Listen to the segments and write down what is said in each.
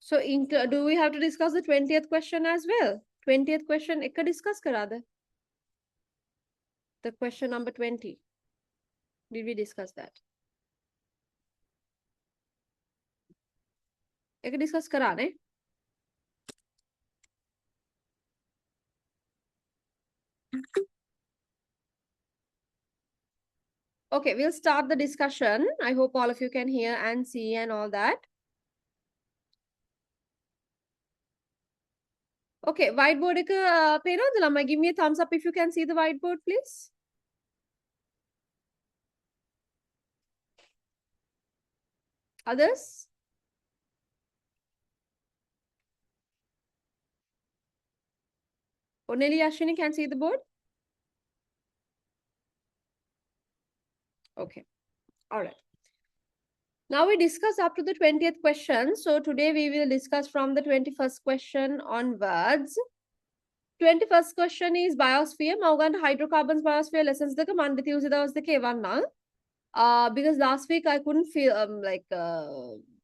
So do we have to discuss the 20th question as well? 20th question ek discuss kara de. The question number 20. Did we discuss that? Ek discuss kara ne? Okay, we'll start the discussion. I hope all of you can hear and see and all that. Okay, whiteboard එක පේනවද ළමයි? Give me a thumbs up if you can see the whiteboard, please. Others? Oneli Ashwini can see the board? Okay, all right. Now we discuss up to the 20th question. So today we will discuss from the 21st question onwards. 21st question is biosphere. Mauganda hydrocarbons biosphere lessons the command with use was the K1 now. Because last week I couldn't feel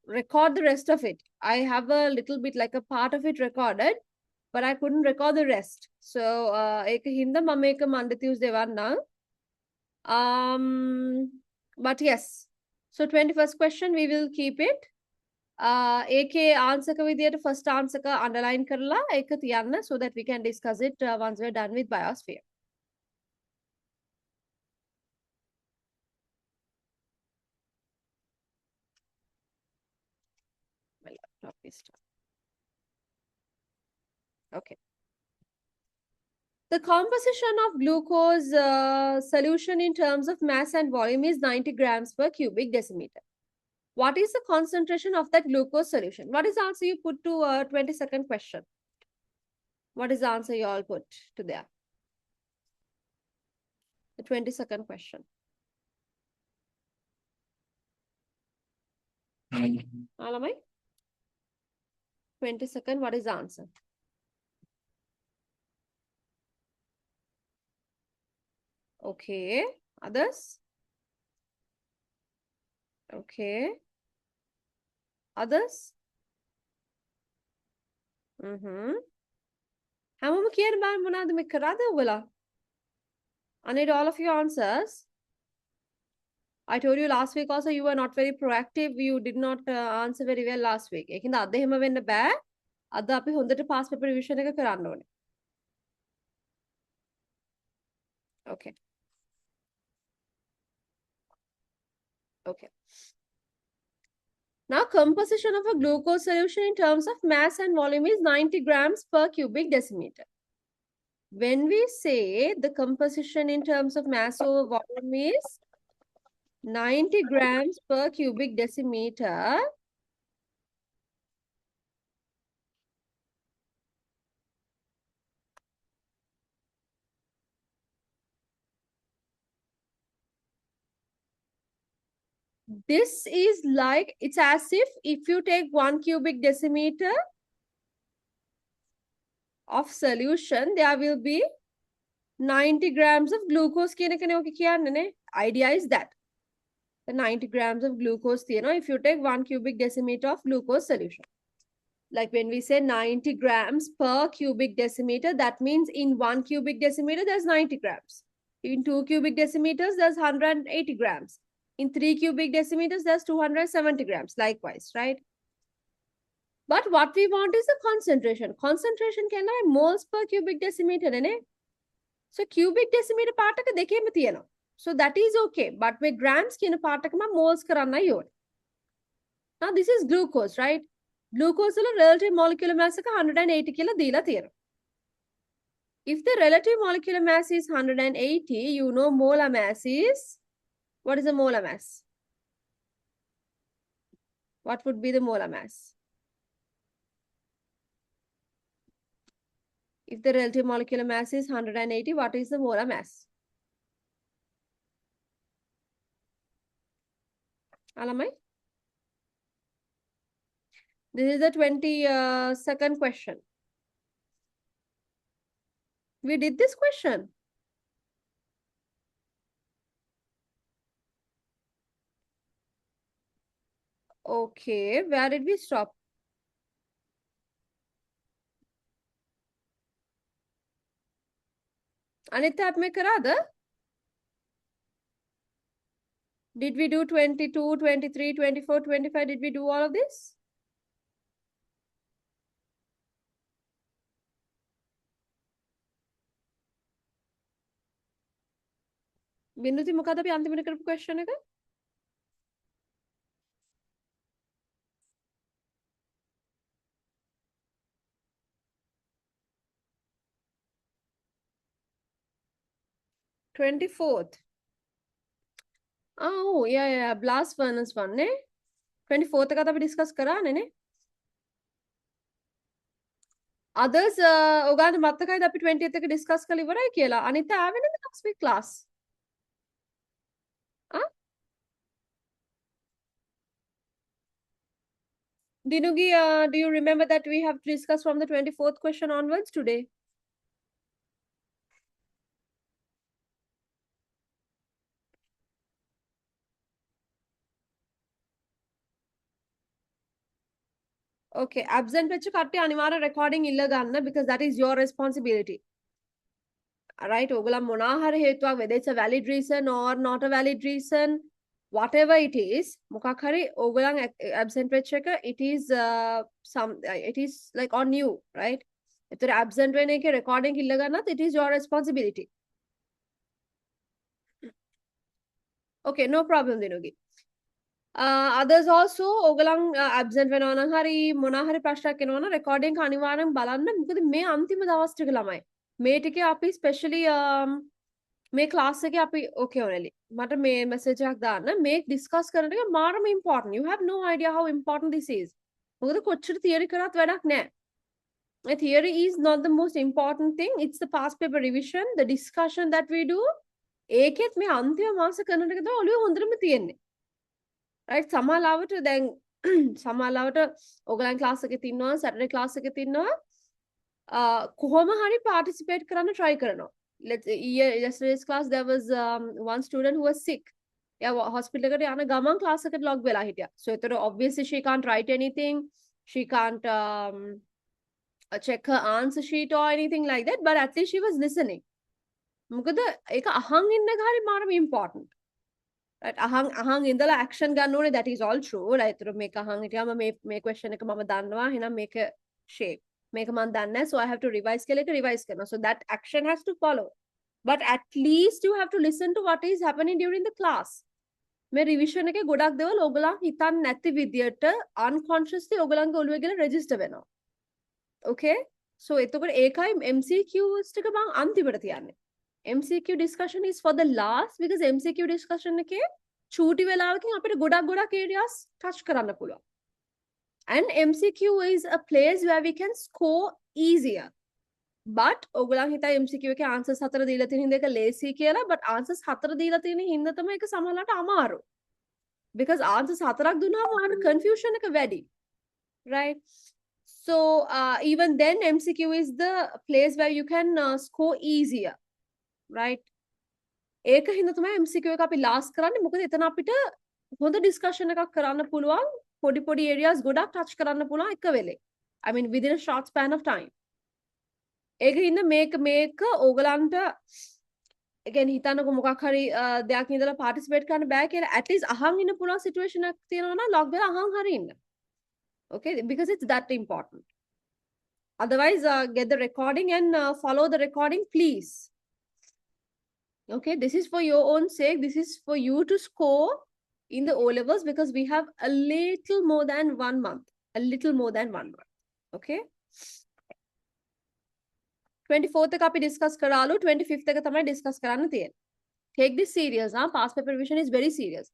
record the rest of it. I have a little bit like a part of it recorded, but I couldn't record the rest. So ek hinda mama ek Monday Tuesday one now. But yes. So 21st question we will keep it. ඒකේ ආන්සරක විදියට first answer එක underline කරලා ඒක තියන්න so that we can discuss it once we're done with biosphere. My laptop is stuck. Okay. The composition of glucose solution in terms of mass and volume is 90 grams per cubic decimeter. What is the concentration of that glucose solution? What is the answer you put to 22nd question? What is the answer you all put to there? The 22nd question. Alamai? 22nd, what is the answer? Okay. Others? Okay. Others? හැමෝම කියන බෑ මොනවද මේ කරාද ඔයගොල්ලෝ? I need all of your answers. I told you last week also you were not very proactive. You did not answer very well last week. ඒකින්ද අද එහෙම වෙන්න බෑ. අද අපි හොඳට past paper revision එක කරන්න ඕනේ. Okay. Okay. Now, composition of a glucose solution in terms of mass and volume is 90 grams per cubic decimeter. When we say the composition in terms of mass or volume is 90 grams per cubic decimeter, this is like, it's as if you take 1 cubic decimeter of solution, there will be 90 grams of glucose. Idea is that the 90 grams of glucose, if you take 1 cubic decimeter of glucose solution. Like when we say 90 grams per cubic decimeter, that means in 1 cubic decimeter, there's 90 grams. In 2 cubic decimeters, there's 180 grams. In 3 cubic decimeters, there's 270 grams, likewise, right? But what we want is the concentration. Concentration can be moles per cubic decimeter. So cubic decimeter part එක දෙකේම තියෙනවා. So that is okay. But with grams කියන part එකම moles කරන්නයි ඕනේ. Now this is glucose, right? Glucose වල relative molecular mass එක 180 කියලා දීලා තියෙනවා. If the relative molecular mass is 180, you know molar mass is, what is the molar mass? What would be the molar mass? If the relative molecular mass is 180, what is the molar mass? Alamai? This is the 22nd question. We did this question. Okay, where did we stop? අනිත් tab මේ කරාද? Did we do 22, 23, 24, 25? Did we do all of this? බින්දුති මොකද අපි අන්තිමට කරපු question එක? Twenty-fourth. Oh, yeah. Blast furnace one, ne? 24th එක අපි discuss කරානේ නේ? Others, ඔයාලට මතකයිද අපි 20th එක discuss කරලා ඉවරයි කියලා? අනිත් ආවේ නේද last week class? Ah? Dinugi, do you remember that we have discussed from the 24th question onwards today? Okay, absent වෙච්ච කට්ටිය අනිවාර්ය recording ඉල්ල ගන්න because that is your responsibility. Right? ඕගොල්ලන් මොනවා හරි හේතුවක් whether it's a valid reason or not a valid reason, whatever it is, මොකක් හරි ඕගොල්ලන් absent වෙච්ච එක it is like on you, right? ඒතර absent වෙන එකේ recording ඉල්ල ගන්නත් it is your responsibility. Okay, no problem දිනුගි. Others also ඕගලන් absent වෙනවා නම් හරි මොනවා හරි ප්‍රශ්නයක් එනවා නම් recording එක අනිවාර්යෙන් බලන්න මොකද මේ අන්තිම දවස් ටික ළමයි මේ ටිකේ අපි especially මේ class එකේ අපි okay only මට මේ message එකක් දාන්න මේ discuss කරන එක මාරම important. You have no idea how important this is. මොකද කොච්චර theory කරත් වැඩක් නැහැ. The theory is not the most important thing. It's the past paper revision, the discussion that we do. ඒකෙත් මේ අන්තිම මාස කරන එක තමයි ඔළුවේ හොඳටම තියෙන්නේ. right සමහරවට දැන් සමහරවට ඕගලන් ක්ලාස් එකේ තින්නවා සැටර්ඩේ ක්ලාස් එකේ තින්නවා කොහොම හරි participate කරන්න try කරනවා yesterday's class there was one student who was sick hospital එකට යන ගමන් class එකට log වෙලා හිටියා so ඒතර obviously she can't write anything she can't check her answer sheet or anything like that but at least she was listening මොකද ඒක අහන් ඉන්න එක හරි මාරම important right අහන් ඉඳලා action ගන්න ඕනේ that is all true right ඒතර මේක අහන් හිටියාම මේ question එක මම දන්නවා එහෙනම් මේක shape මේක මම දන්නේ නැහැ so I have to revise කියලා එක revise කරනවා so that action has to follow but at least you have to listen to what is happening during the class මේ revision එකේ ගොඩක් දේවල් ඔයගොල්ලන් හිතන්නේ නැති විදියට unconsciously ඔයගොල්ලන්ගේ ඔළුවේ ගිහලා register වෙනවා okay so එතකොට ඒකයි MCQs ටික මම අන්තිමට තියන්නේ MCQ discussion is for the last because MCQ discussion එකේ චූටි වෙලාවකින් අපිට ගොඩක් areas touch කරන්න පුළුවන්. And MCQ is a place where we can score easier. But ඔයගොල්ලන් හිතා MCQ එකේ answers 4 දීලා තියෙන හින්දා ඒක lazy කියලා but answers 4 දීලා තියෙන හින්දා තමයි ඒක සමහරවිට අමාරු. Because answers 4ක් දුන්නාම ඔයාලට confusion එක වැඩි. Right? So even then MCQ is the place where you can score easier. right ඒක හින්දා තමයි MCQ එක අපි last කරන්නේ මොකද එතන අපිට හොඳ discussion එකක් කරන්න පුළුවන් පොඩි areas ගොඩක් touch කරන්න පුළුවන් එක වෙලේ I mean within a short span of time ඒක හින්දා මේක ඕගලන්ට again හිතන්නකො මොකක් හරි දෙයක් ඉඳලා participate කරන්න බෑ කියලා at least අහන් ඉන්න පුළුවන් situation එකක් තියෙනවා නම් log වෙලා අහන් හරි ඉන්න okay because it's that important otherwise get the recording and follow the recording please. Okay, this is for your own sake. This is for you to score in the O-levels because we have a little more than 1 month. A little more than 1 month. Okay. 24th එක අපි discuss කරාලු 25th එක තමයි discuss කරන්න තියෙන්නේ. Take this serious. Past paper revision is very serious.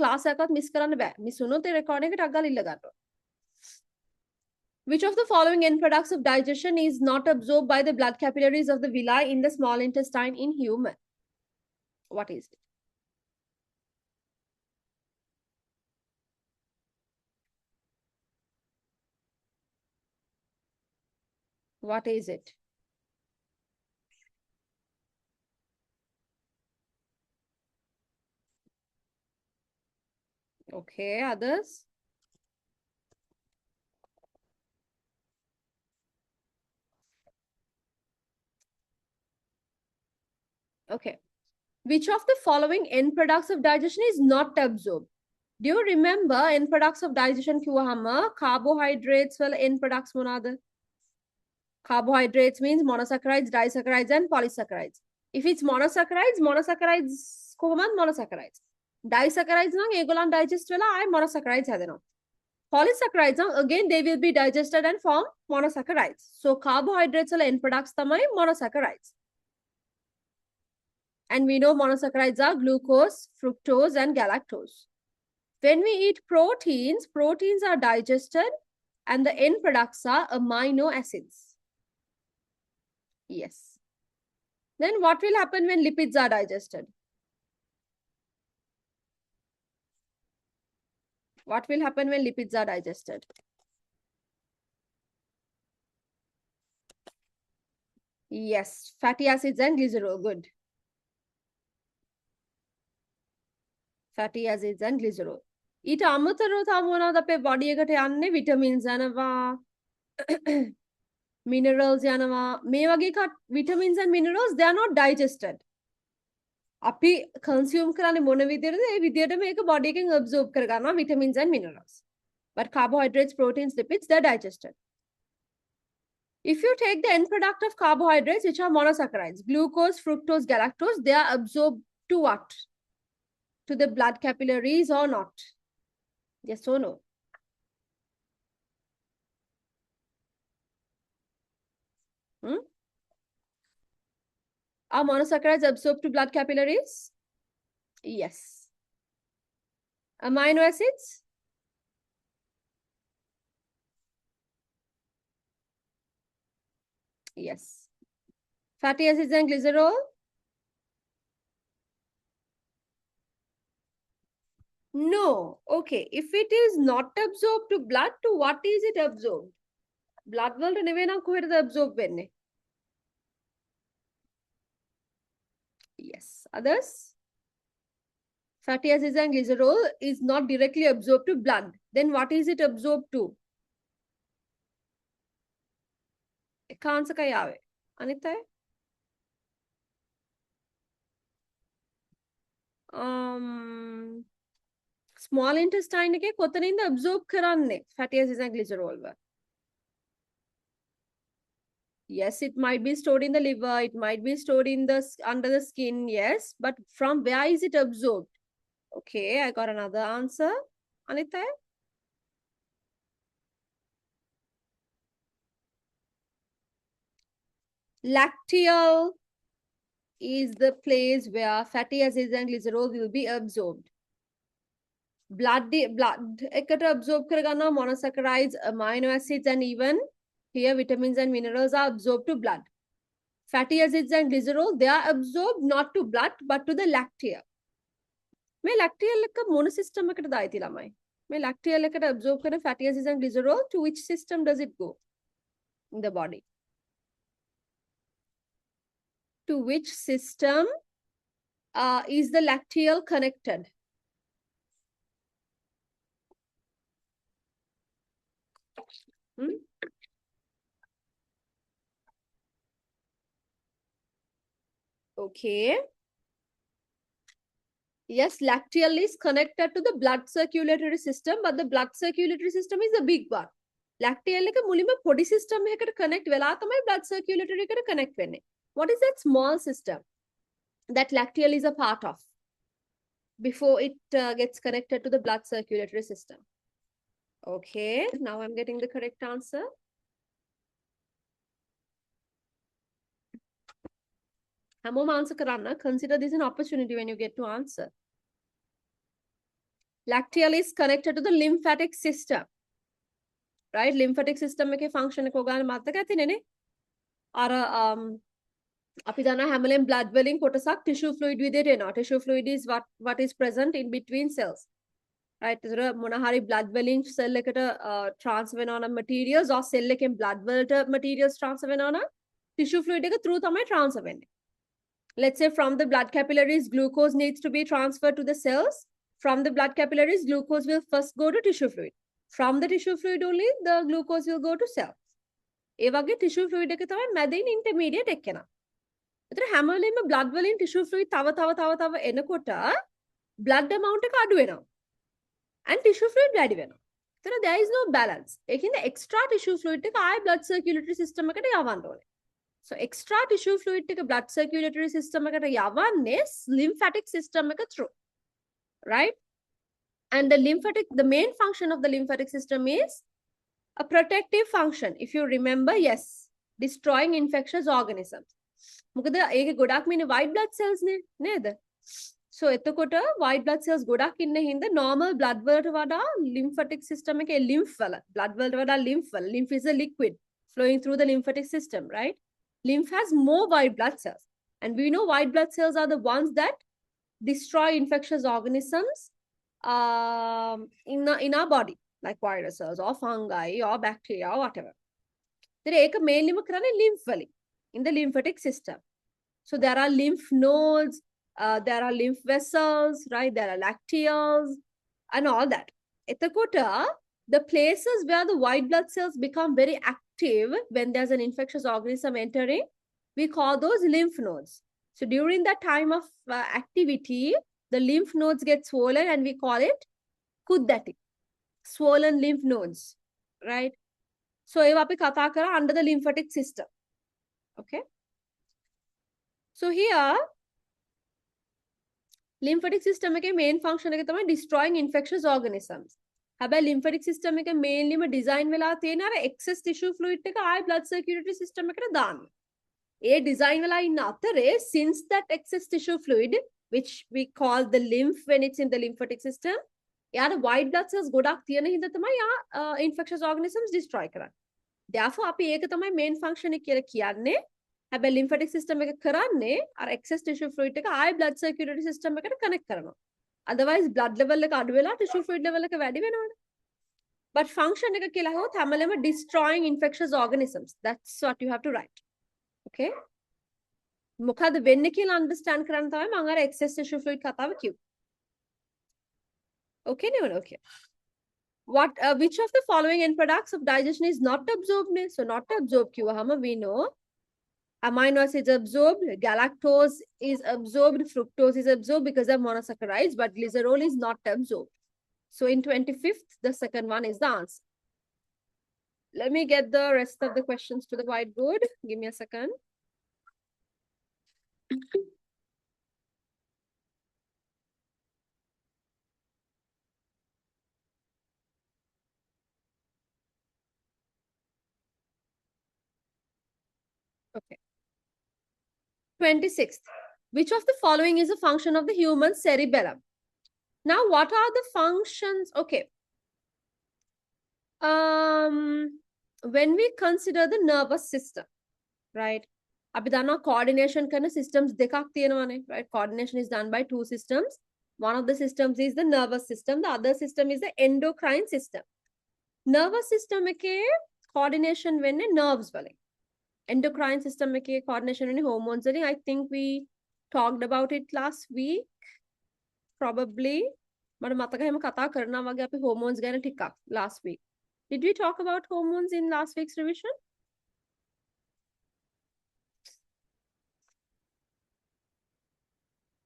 class එකවත් miss කරන්න බෑ. miss වුණොත් ඒ recording එකට අග්ගල ඉල්ල ගන්නවා. Which of the following end products of digestion is not absorbed by the blood capillaries of the villi in the small intestine in human? What is it? What is it? Okay, others? Okay. Which of the following end products of digestion is not absorbed? Do you remember end products of digestion kiwahama carbohydrates wala end products monada? Carbohydrates means monosaccharides, disaccharides, and polysaccharides. If it's monosaccharides කොහොමද monosaccharides. Disaccharides නම් ඒගොල්ලන් digest වෙලා ආයි monosaccharides හැදෙනවා. Polysaccharides again they will be digested and form monosaccharides. So carbohydrates වල end products තමයි monosaccharides. And we know monosaccharides are glucose, fructose, and galactose. When we eat proteins, proteins are digested and the end products are amino acids. Yes. Then what will happen when lipids are digested? What will happen when lipids are digested? Yes, fatty acids and glycerol. Good. Fatty acids and glycerol. ඊට අමතරව තව මොනවද අපේ body එකට යන්නේ? Vitamins යනවා, minerals යනවා. මේ වගේ vitamins and minerals they are not digested. අපි consume කරන්නේ මොන විදිහටද? ඒ විදිහට මේක බොඩි එකෙන් absorb කරගන්නවා vitamins and minerals. But carbohydrates, proteins, lipids they are digested. If you take the end product of carbohydrates, which are monosaccharides, glucose, fructose, galactose, they are absorbed to what? To the blood capillaries or not? Yes or no? Are monosaccharides absorbed to blood capillaries? Yes. Amino acids? Yes. Fatty acids and glycerol? No. Okay. If it is not absorbed to blood, to what is it absorbed? Blood වලට නෙවෙයි නම් කොහෙටද absorb වෙන්නේ? Yes. Others? Fatty acids and glycerol is not directly absorbed to blood. Then what is it absorbed to? Cancer ka yawe. Anita? Small intestine එකේ කොතනින්ද absorb කරන්නේ fatty acids and glycerol වල? Yes, it might be stored in the liver, it might be stored in the under the skin, yes, but from where is it absorbed? Okay, I got another answer. Anita? Lacteal is the place where fatty acids and glycerol will be absorbed. Blood eකට absorb කරගන්නවා monosaccharides, amino acids, and even here vitamins and minerals are absorbed to blood. Fatty acids and glycerol, they are absorbed not to blood but to the lactea. මේ lacteal එක මොන system එකටද ආйти ළමයි? මේ lacteal එකට absorb කරන fatty acids and glycerol to which system does it go in the body? To which system is the lacteal connected? Okay. Yes, lacteal is connected to the blood circulatory system, but the blood circulatory system is a big one. Lacteal එක මුලින්ම පොඩි system එකකට connect වෙලා තමයි blood circulatory එකට connect වෙන්නේ. What is that small system that lacteal is a part of before it gets connected to the blood circulatory system? Okay, now I'm getting the correct answer. හැමෝම answer කරන්න. Consider this an opportunity when you get to answer. Lacteal is connected to the lymphatic system. Right? Lymphatic system එකේ function එක ඔයාලා මතක ඇතිනේ. අර අපි දන්නා හැමලෙන් blood වලින් කොටසක් tissue fluid විදිහට එනවා. Tissue fluid is what is present in between cells. Right? ඒතර මොන හරි blood වලින් cell එකට transfer වෙනවා නම් materials or cell එකෙන් blood වලට materials transfer වෙනවා නම් tissue fluid එක through තමයි transfer වෙන්නේ. Let's say from the blood capillaries, glucose needs to be transferred to the cells. From the blood capillaries, glucose will first go to tissue fluid. From the tissue fluid only, the glucose will go to cells. ඒ වගේ tissue fluid එක තමයි මැදින් intermediate එක්කෙනා. එතන හැම වෙලෙම blood වලින් tissue fluid තව එනකොට blood amount එක අඩු වෙනවා. and tissue fluid වැඩි වෙනවා. එතන there is no balance. ඒකින්ද extra tissue fluid එක ආයෙ blood circulatory system එකට යවන්න ඕනේ. So extra tissue fluid එක blood circulatory system එකට යවන්නේ lymphatic system එක through. Right? And the main function of the lymphatic system is a protective function. If you remember, yes, destroying infectious organisms. මොකද ඒක ගොඩක් මේ white blood cells නේ නේද? So එතකොට white blood cells ගොඩක් ඉන්න හින්දා normal blood වලට වඩා lymphatic system එකේ lymph වල blood වලට වඩා lymph is a liquid flowing through the lymphatic system, right? Lymph has more white blood cells, and we know white blood cells are the ones that destroy infectious organisms in our body, like viruses or fungi or bacteria or whatever. Then ඒක mainly කරන්නේ lymph වලින් in the lymphatic system. So there are lymph nodes, there are lymph vessels, right? There are lacteals and all that. එතකොට the places where the white blood cells become very active when there's an infectious organism entering, we call those lymph nodes. So during that time of activity, the lymph nodes get swollen and we call it kuddati, swollen lymph nodes, right? So ඒවා අපි කතා කරා under the lymphatic system. Okay. So here, lymphatic system එකේ main function එක තමයි destroying infectious organisms. හැබැයි lymphatic system එක mainly design වෙලා තියෙන අර excess tissue fluid එක ආයෙ blood circulatory system එකට දාන්න. ඒ design වෙලා ඉන්න අතරේ since that excess tissue fluid, which we call the lymph when it's in the lymphatic system, එයාට white blood cells ගොඩක් තියෙන හින්දා තමයි infectious organisms destroy කරන්නේ. Therefore අපි ඒක තමයි main function එක කියලා කියන්නේ. හැබැයි lymphatic system එක කරන්නේ අර excess tissue fluid එක ආයෙ blood circulatory system එකට connect කරනවා. Otherwise blood level එක අඩු වෙලා tissue fluid level එක වැඩි වෙනවනේ. But function එක කියලා හොත් හැමලෙම destroying infectious organisms. That's what you have to write. Okay? මොකද වෙන්නේ කියලා understand කරන්න තමයි මම අර excess tissue fluid කතාව කිව්වේ. Okay නේ? Okay. Which of the following end products of digestion is not absorbed? So not absorbed කිව්වහම we know amino acids absorbed, galactose is absorbed, fructose is absorbed because they're monosaccharides, but glycerol is not absorbed. So in 25th, the second one is the answer. Let me get the rest of the questions to the whiteboard. Give me a second. Okay. 26th. Which of the following is a function of the human cerebellum? Now, what are the functions? Okay. When we consider the nervous system, right? අපි දන්නවා coordination කරන systems දෙකක් තියෙනවානේ, right? Coordination is done by two systems. One of the systems is the nervous system. The other system is the endocrine system. Nervous system එකේ coordination වෙන්නේ nerves වලින්. Endocrine system එකේ coordination වෙන්නේ hormones වලින්. I think we talked about it last week. Probably. මට මතක හැම කතා කරනවා වගේ අපි hormones ගැන ටිකක් last week. Did we talk about hormones in last week's revision?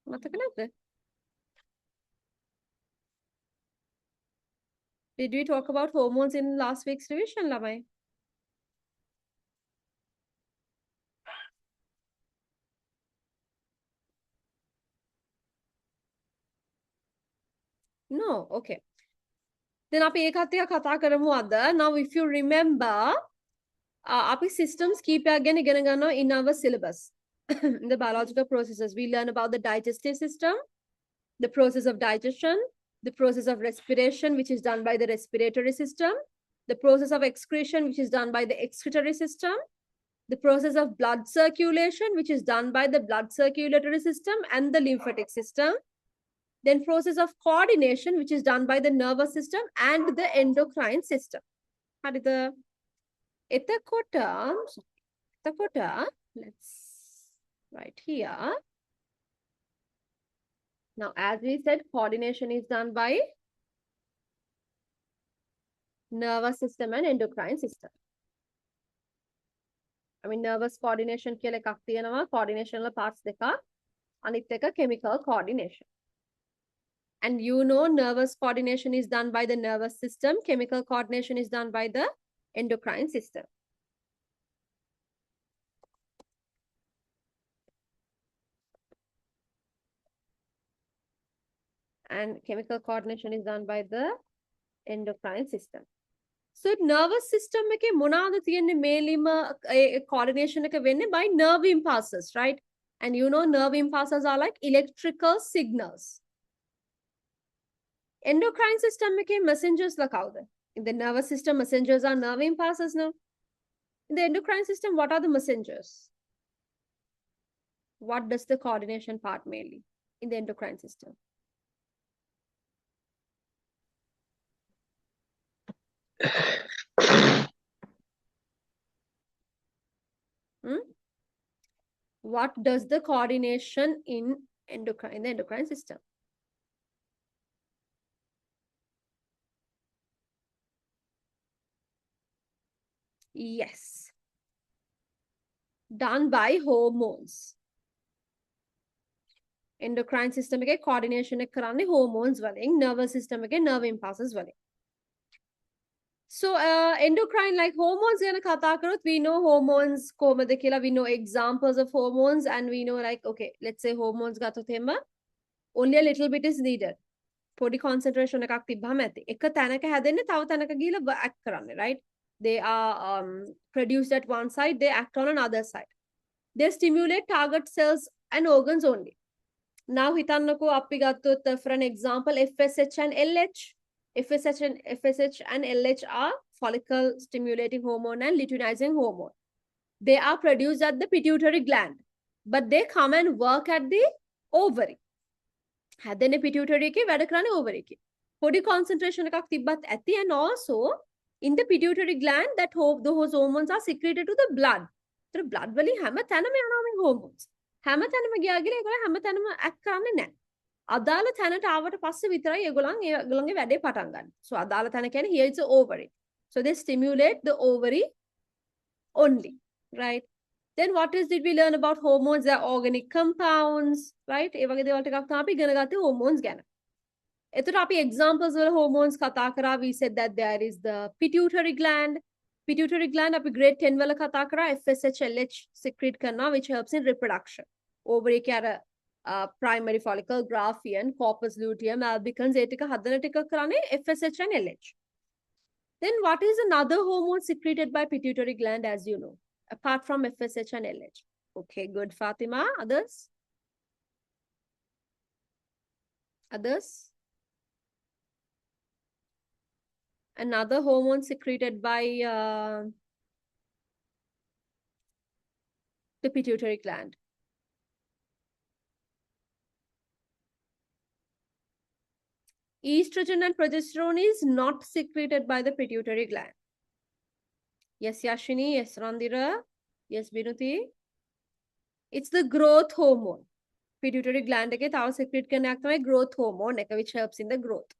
මතක නැද්ද? Did we talk about hormones in last week's revision, ළමයි? No, okay. Then අපි ඒකත් එක්ක කතා කරමු අද. Now if you remember, අපි systems කීපයක් ගැන ඉගෙන ගන්නවා in our syllabus. In the biological processes, we learn about the digestive system, the process of digestion, the process of respiration, which is done by the respiratory system, the process of excretion, which is done by the excretory system, the process of blood circulation, which is done by the blood circulatory system and the lymphatic system, then process of coordination, which is done by the nervous system and the endocrine system. එතකොට, let's write here. Now, as we said, coordination is done by nervous system and endocrine system. I mean, nervous coordination කියලා එකක් තියෙනවා. Coordination වල parts දෙකක්. අනිත් එක chemical coordination. And you know, nervous coordination is done by the nervous system. Chemical coordination is done by the endocrine system. And chemical coordination is done by the endocrine system. So nervous system එකේ මොනවාද තියෙන්නේ mainlyම coordination එක වෙන්නේ by nerve impulses, right? And you know, nerve impulses are like electrical signals. Endocrine system එකේ messengers ලා කවුද? In the nervous system, messengers are nerve impulses now. In the endocrine system, what are the messengers? What does the coordination part mainly in the endocrine system? What does the coordination in the endocrine system? Yes. Done by hormones. Endocrine system එකේ coordination එක කරන්නේ hormones වලින්, nervous system එකේ nerve impulses වලින්. So endocrine like hormones ගැන කතා කරොත් we know hormones කොහොමද කියලා, we know examples of hormones, and we know like, okay, let's say hormones ගත්තොත් එහෙම only a little bit is needed. පොඩි concentration එකක් තිබ්බහම ඇති. එක තැනක හැදෙන්නේ තව තැනක ගිහලා act කරන්නේ, right? They are produced at one side, they act on another side. They stimulate target cells and organs only. Now හිතන්නකෝ අපි ගත්තොත් for an example FSH and LH. FSH and LH are follicle stimulating hormone and luteinizing hormone. They are produced at the pituitary gland, but they come and work at the ovary. හැදෙන pituitary එකේ වැඩ කරන්නේ ovary එකේ. පොඩි concentration එකක් තිබ්බත් ඇති, and also in the pituitary gland that those hormones are secreted to the blood. So blood වලින් හැම තැනම යනවා මේ hormones. හැම තැනම ගියා කියලා ඒගොල්ලෝ හැම තැනම act කරන්නේ නැහැ. අදාළ තැනට ආවට පස්සේ විතරයි ඒගොල්ලන්ගේ වැඩේ පටන් ගන්න. So අදාළ තැන කියන්නේ here is the ovary. So they stimulate the ovary only, right? Then what else did we learn about hormones? They are organic compounds, right? ඒ වගේ දේවල් ටිකක් තමයි අපි ඉගෙන ගත්තේ hormones ගැන. එතකොට අපි examples වල hormones කතා කරා. We said that there is the pituitary gland. Pituitary gland අපි grade 10 වල කතා කරා. FSH LH secrete කරනවා, which helps in reproduction. Ovary එකේ අර primary follicle, Graafian, corpus luteum, albicans, ඒ ටික හදන ටික කරන්නේ FSH and LH. Then what is another hormone secreted by pituitary gland, as you know, apart from FSH and LH? Okay, good, Fatima. Others? Others? Another hormone secreted by the pituitary gland. Estrogen and progesterone is not secreted by the pituitary gland. Yes, Yashini. Yes, Randira. Yes, Binuti. It's the growth hormone. Pituitary gland එකේ තව secrete කරන එකක් තමයි growth hormone එක, which helps in the growth.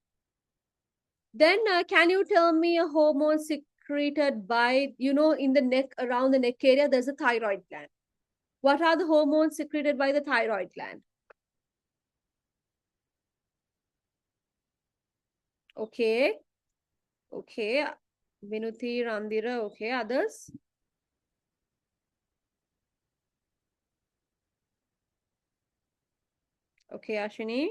Then can you tell me a hormone secreted by, you know, in the neck, around the neck area, there's a thyroid gland. What are the hormones secreted by the thyroid gland? Okay. Okay. Vinuti, Randira. Okay. Others? Okay, Ashini.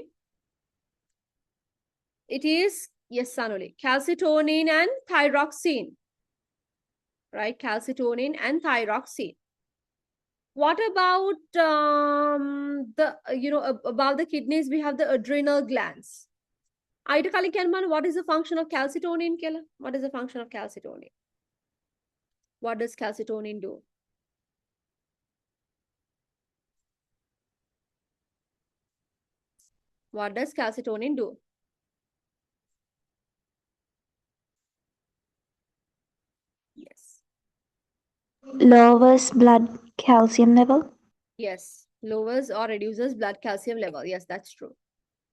It is, yes, Sanuli, calcitonin and thyroxine. Right? Calcitonin and thyroxine. What about about the kidneys? We have the adrenal glands. Aita Kalman, what is the function of calcitonin, Kela? What is the function of calcitonin? What does calcitonin do? What does calcitonin do? Yes. Lowers blood calcium level. Yes. Lowers or reduces blood calcium level. Yes, that's true.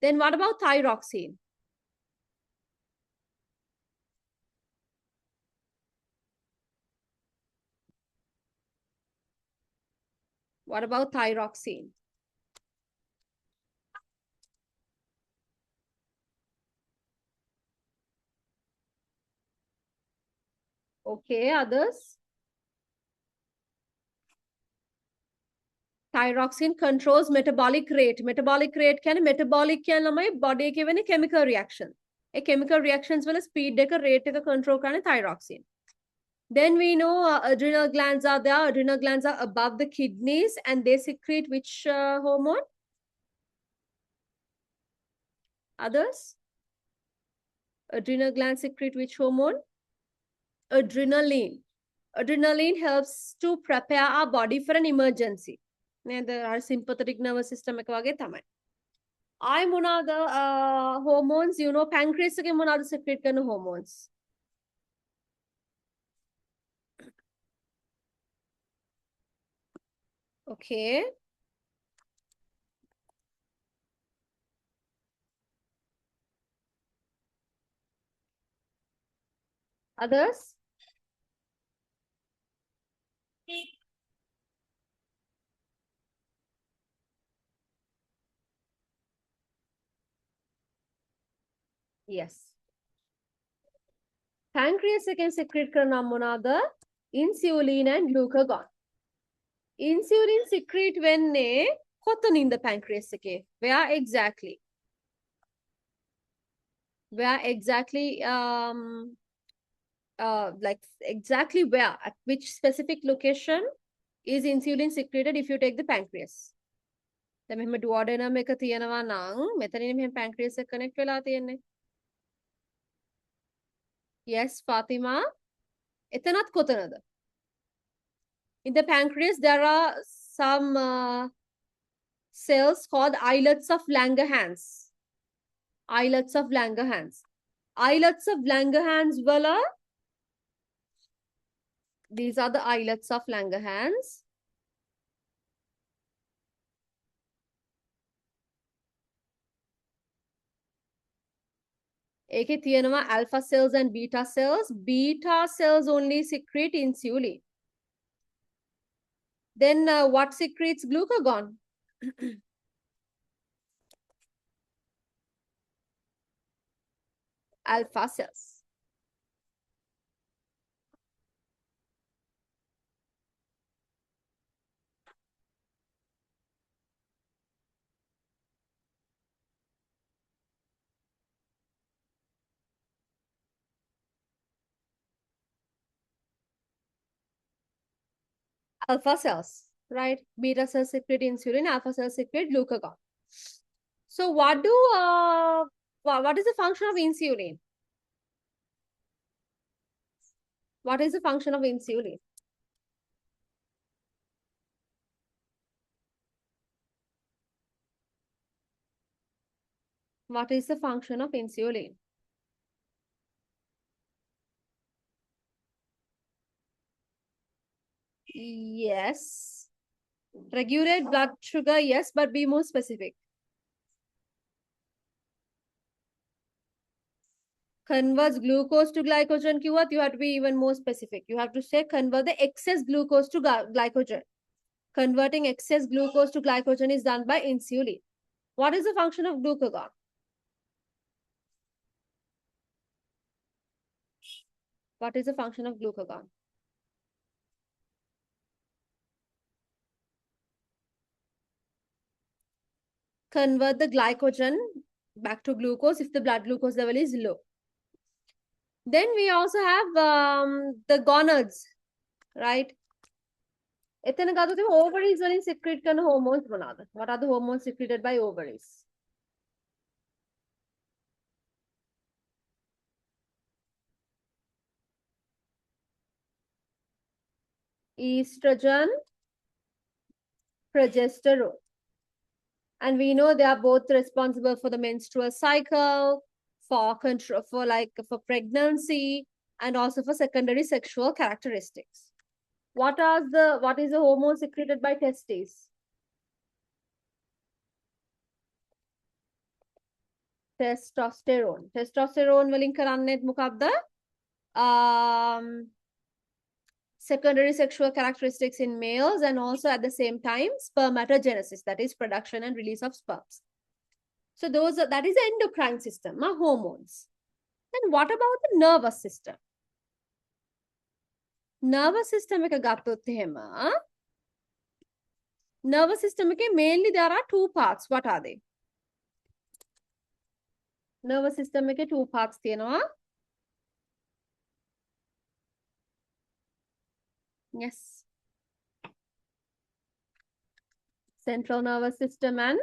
Then what about thyroxine? What about thyroxine? Okay, others? Thyroxine controls metabolic rate. Metabolic rate can metabolic can lamai body ke vene chemical reaction. A chemical reactions will speed එක rate එක control karane thyroxine. Then we know adrenal glands are there. Adrenal glands are above the kidneys and they secrete which hormone? Others? Adrenal glands secrete which hormone? Adrenaline. Adrenaline helps to prepare our body for an emergency. Our sympathetic nervous system එක වගේ තමයි. I මොනවාද hormones, you know, pancreas එකෙන් මොනවාද secrete කරන hormones? Okay. Others? Yes. Pancreas එකෙන් secrete කරන මොනවාද? Insulin and glucagon. Insulin secrete වෙන්නේ කොතනින්ද pancreas එකේ? Where exactly? Where exactly like exactly where, at which specific location is insulin secreted if you take the pancreas? දැන් මෙහෙම duodenum එක තියෙනවා නම් මෙතනින් මෙහෙම pancreas එක connect වෙලා තියෙන්නේ. Yes, Fatima. එතනත් කොතනද? In the pancreas there are some cells called islets of Langerhans. Islets of Langerhans. Islets of Langerhans wala. These are the islets of Langerhans. ඒකේ තියෙනවා alpha cells and beta cells. Beta cells only secrete insulin. Then what secretes glucagon? Alpha cells. Alpha cells, right? Beta cells secrete insulin, alpha cells secrete glucagon. So what is the function of insulin? What is the function of insulin? What is the function of insulin? Yes. Regulate blood sugar, yes, but be more specific. Converts glucose to glycogen, you have to be even more specific. You have to say convert the excess glucose to glycogen. Converting excess glucose to glycogen is done by insulin. What is the function of glucagon? What is the function of glucagon? Convert the glycogen back to glucose if the blood glucose level is low. Then we also have the gonads, right? එතන ගත්තොත් ovaries වලින් secrete කරන hormones මොනවාද? What are the hormones secreted by ovaries? Estrogen, progesterone. And we know they are both responsible for the menstrual cycle, for control, for pregnancy, and also for secondary sexual characteristics. What is the hormone secreted by testes? Testosterone. Testosterone වලින් කරන්නේ මොකක්ද? secondary sexual characteristics in males, and also at the same time spermatogenesis, that is production and release of sperms. So that is the endocrine system, hormones. Then what about the nervous system? Nervous system එක ගත්තොත් එහෙම nervous system එකේ mainly there are two parts. What are they? Nervous system එකේ two parts තියෙනවා. Yes. Central nervous system and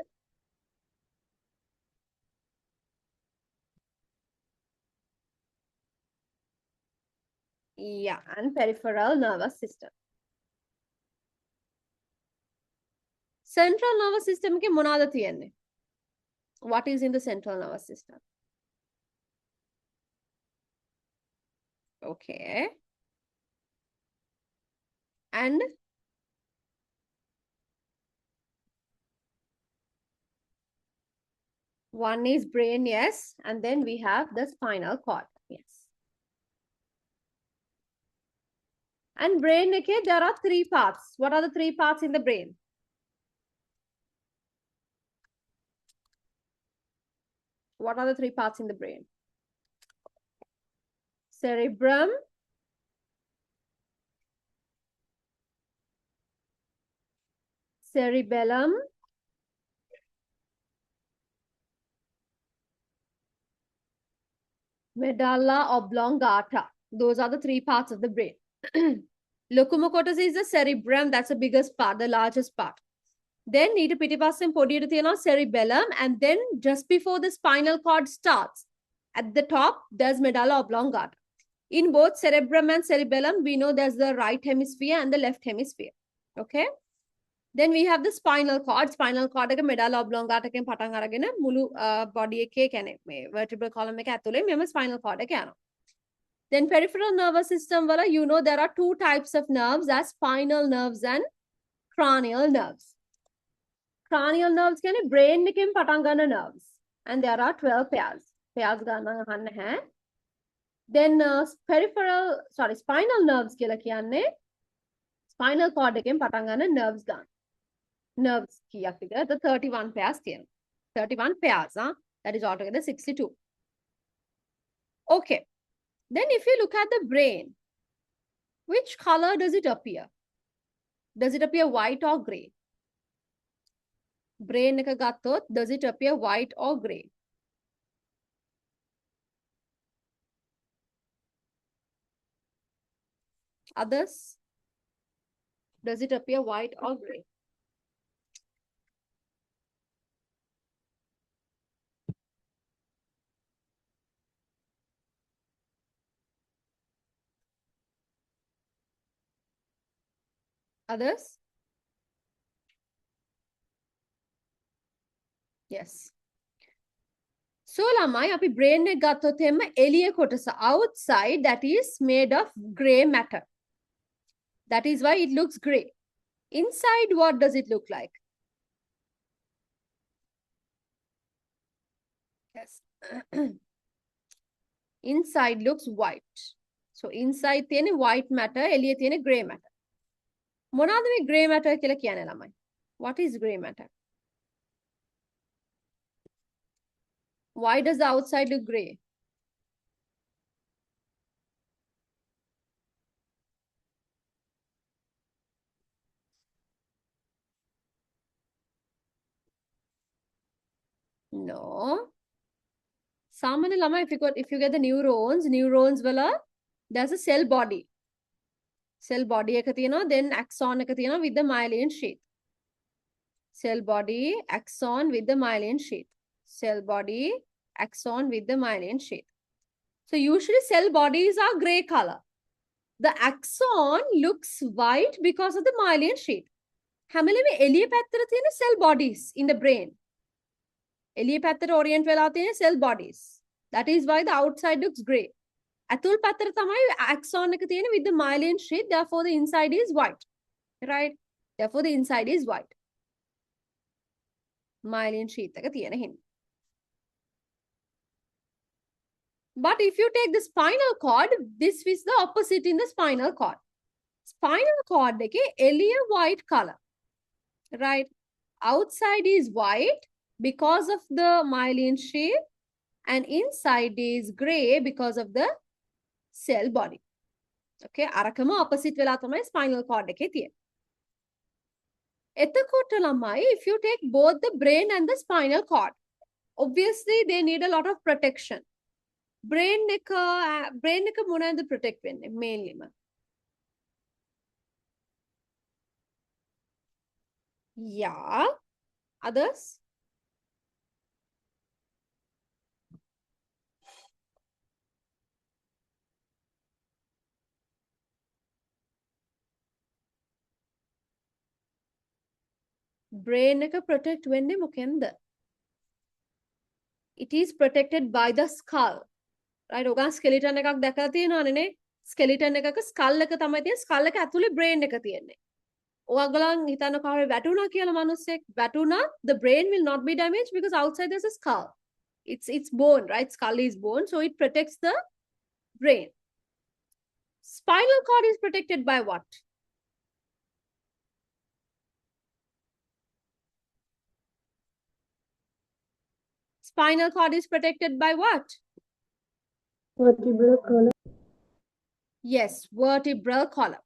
and peripheral nervous system. Central nervous system ke monada thiyenne? What is in the central nervous system? Okay. And one is brain, yes. And then we have the spinal cord, yes. And brain, okay, there are three parts. What are the three parts in the brain? What are the three parts in the brain? Cerebrum, cerebellum, medulla oblongata. Those are the three parts of the brain. Locomotor is the cerebrum, that's the biggest part, the largest part. Then ඊට පිටිපස්සෙන් පොඩියට තියෙනවා cerebellum, and then just before the spinal cord starts, at the top there's medulla oblongata. In both cerebrum and cerebellum, we know there's the right hemisphere and the left hemisphere. Okay. Then we have the spinal cord. Spinal cord එක medulla oblongata එකෙන් පටන් අරගෙන මුළු body එකේ කියන්නේ මේ vertebral column එක ඇතුලේ මෙම spinal cord එක යනවා. Then peripheral nervous system වල you know there are two types of nerves, as spinal nerves and cranial nerves. Cranial nerves කියන්නේ brain එකෙන් පටන් ගන්න nerves, and there are 12 pairs. Pairs ගන්න අහන්න නැහැ. Then spinal nerves කියලා කියන්නේ spinal cord එකෙන් පටන් ගන්න nerves ගන්න. Nerves කීයක් විතර? The 31 pairs තියෙනවා. 31 pairs, that is altogether 62. Okay. Then if you look at the brain, which color does it appear? Does it appear white or gray? Brain එක ගත්තොත්, does it appear white or gray? Others? Does it appear white or gray? Others? Yes. So ළමයි අපි brain එක ගත්තොත් එම එළිය කොටස outside, that is made of gray matter. That is why it looks gray. Inside, what does it look like? Yes. Inside looks white. So inside තියෙන white matter, එළිය තියෙන gray matter. මොනවාද මේ gray matter කියලා කියන්නේ ළමයි? What is gray matter? Why does the outside look gray? No. Samanya lama, if you get the neurons wala, there's a cell body. Cell body එක තියෙනවා, then axon එක තියෙනවා with the myelin sheath. Cell body, axon with the myelin sheath. Cell body, axon with the myelin sheath. So usually cell bodies are gray color. The axon looks white because of the myelin sheath. හැමලෙම එළිය පැත්තට තියෙන cell bodies in the brain. එළිය පැත්තට orient වෙලා තියෙන cell bodies. That is why the outside looks gray. ඇතුල් පැත්තට තමයි axon එක තියෙන with the myelin sheath. Therefore the inside is white. Right? Therefore the inside is white. Myelin sheath එක තියෙන හින්දා. But if you take the spinal cord, this is the opposite in the spinal cord. Spinal cord එකේ එළිය white color. Right? Outside is white because of the myelin sheath and inside is gray because of the cell body. Okay, අරකම opposite වෙලා තමයි spinal cord එකේ තියෙන්නේ. එතකොට ළමයි, if you take both the brain and the spinal cord, obviously they need a lot of protection. Brain එක මොනවද protect වෙන්නේ mainly? Yeah. Others? Brain එක protect වෙන්නේ මොකෙන්ද? It is protected by the skull. Right? ඔගන් skeleton එකක් දැකලා තියෙනවනේ නේ? Skeleton එකක skull එක තමයි තියෙන්නේ. Skull එක ඇතුලේ brain එක තියෙන්නේ. ඔයගලන් හිතන්න කාවේ වැටුණා කියලා මිනිස්සෙක් වැටුණා, the brain will not be damaged because outside there's a skull. It's bone, right? Skull is bone, so it protects the brain. Spinal cord is protected by what? Spinal cord is protected by what? Vertebral column. Yes, vertebral column.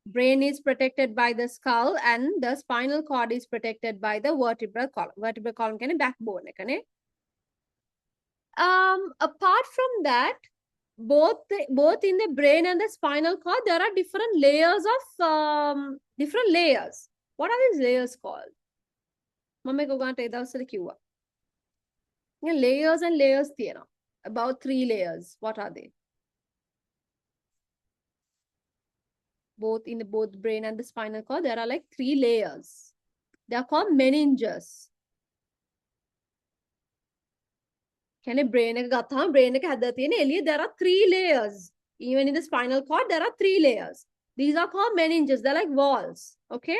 Brain is protected by the skull and the spinal cord is protected by the vertebral column. Vertebral column can backbone. Apart from that, both in the brain and the spinal cord, there are different layers of different layers. What are these layers called? Layers and layers theory. About 3 layers. What are they? Both in the brain and the spinal cord, there are like 3 layers. They are called meninges. Can a brain there are 3 layers. Even in the spinal cord, there are 3 layers. These are called meninges. They're like walls. Okay.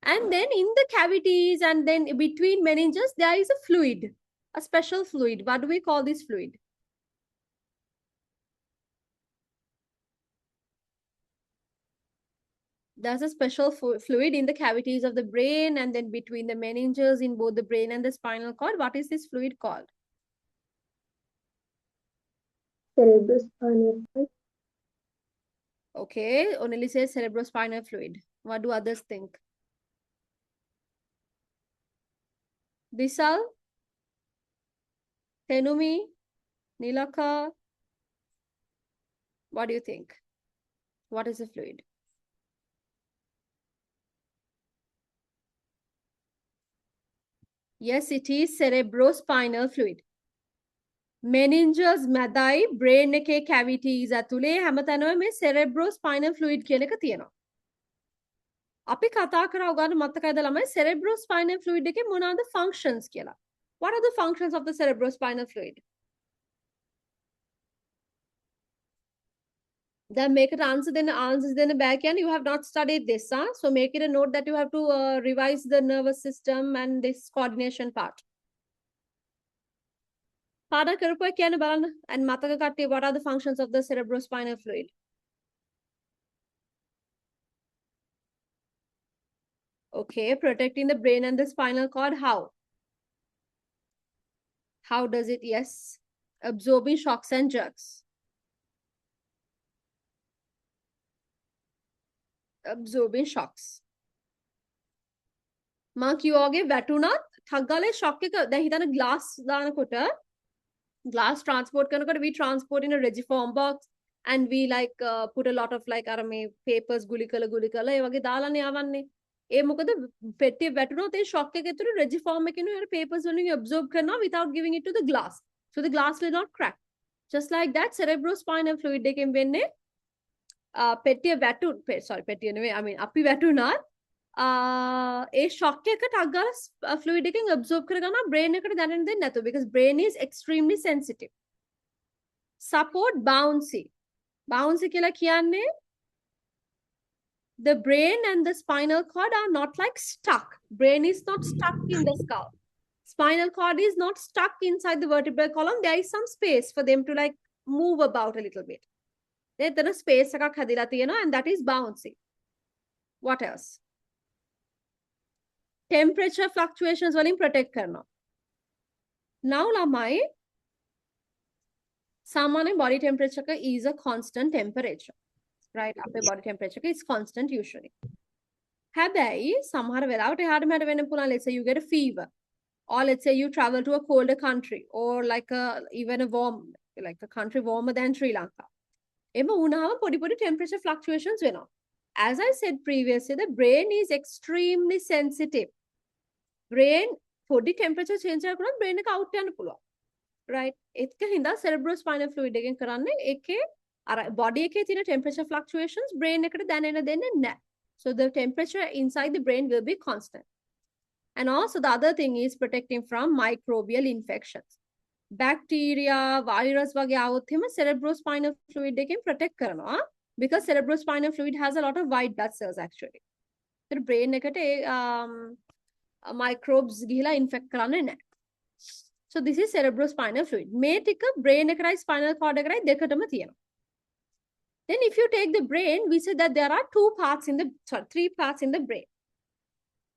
And then in the cavities and then between meninges, there is a fluid, a special fluid. What do we call this fluid? There's a special fluid in the cavities of the brain and then between the meninges in both the brain and the spinal cord. What is this fluid called? Cerebrospinal fluid. Okay, only says cerebrospinal fluid. What do others think? Bisal? Tenumi? Nilaka? What do you think? What is the fluid? Yes, it is cerebrospinal fluid. Meninges මැදයි brain එකේ cavities ඇතුලේ හැමතැනම මේ cerebrospinal fluid කියන එක තියෙනවා. අපි කතා කරා උගන්න මතකයිද ළමයි cerebrospinal fluid එකේ මොනවාද functions කියලා. What are the functions of the cerebrospinal fluid? Then make it answers then back and you have not studied this, huh? So make it a note that you have to revise the nervous system and this coordination part. And mataka katti, what are the functions of the cerebrospinal fluid? Okay, protecting the brain and the spinal cord. How? How does it? Yes, absorbing shocks and jerks. Absorbing shocks. Mark you oge වැටුණත් ઠග්ගාලේ shock එක දැන් හිතන්න glass දානකොට glass transport කරනකොට we transport in a regiform box and we like put a lot of like අර මේ papers ගුලි කළ ඒ වගේ දාලානේ යවන්නේ. ඒ මොකද පෙට්ටිය වැටුණොත් ඒ shock එක ඇතුළේ regiform එකේ නේ papers වලින් absorb කරනවා without giving it to the glass. So the glass will not crack. Just like that cerebrospinal fluid එකෙන් වෙන්නේ පෙට්ටිය පෙට්ටිය නෙවෙයි I mean අපි වැටුණාත් ඒ shock එක ටක් ගාලා fluid එකෙන් absorb කරගන්නවා brain එකට දැනෙන්න දෙන්නේ නැතුව because brain is extremely sensitive. Support bouncy කියලා කියන්නේ the brain and the spinal cord are not like stuck. Brain is not stuck in the skull. Spinal cord is not stuck inside the vertebral column. There is some space for them to like move about a little bit. එතන space එකක් හැදිලා තියෙනවා and that is bouncy. What else? Temperature fluctuations වලින් protect කරනවා. Now ළමයි සාමාන්‍ය body temperature එක is a constant temperature. Right? අපේ body temperature එක is constant usually. හැබැයි සමහර වෙලාවට එහාට මෙහාට වෙන්න පුළුවන්. Let's say you get a fever. Or let's say you travel to a colder country or like even a warm, like a country warmer than Sri Lanka. එම වුණාම පොඩි temperature fluctuations වෙනවා. As I said previously, the brain is extremely sensitive. Brain පොඩි temperature change එකක් වුණත් brain එක out යන්න පුළුවන්. Right? ඒක හින්දා cerebrospinal fluid එකෙන් කරන්නේ ඒකේ අර body එකේ තියෙන temperature fluctuations brain එකට දැනෙන්න දෙන්නේ නැහැ. So the temperature inside the brain will be constant. And also the other thing is protecting from microbial infections. Bacteria, virus වගේ આવොත් එහෙම cerebrospinal fluid එකෙන් protect කරනවා because cerebrospinal fluid has a lot of white blood cells actually. So brain එකට microbes ගිහිලා infect කරන්නේ නැහැ. So this is cerebrospinal fluid. මේ ටික brain එකයි spinal cord එකයි දෙකටම තියෙනවා. Then if you take the brain, we say that there are three parts in the brain.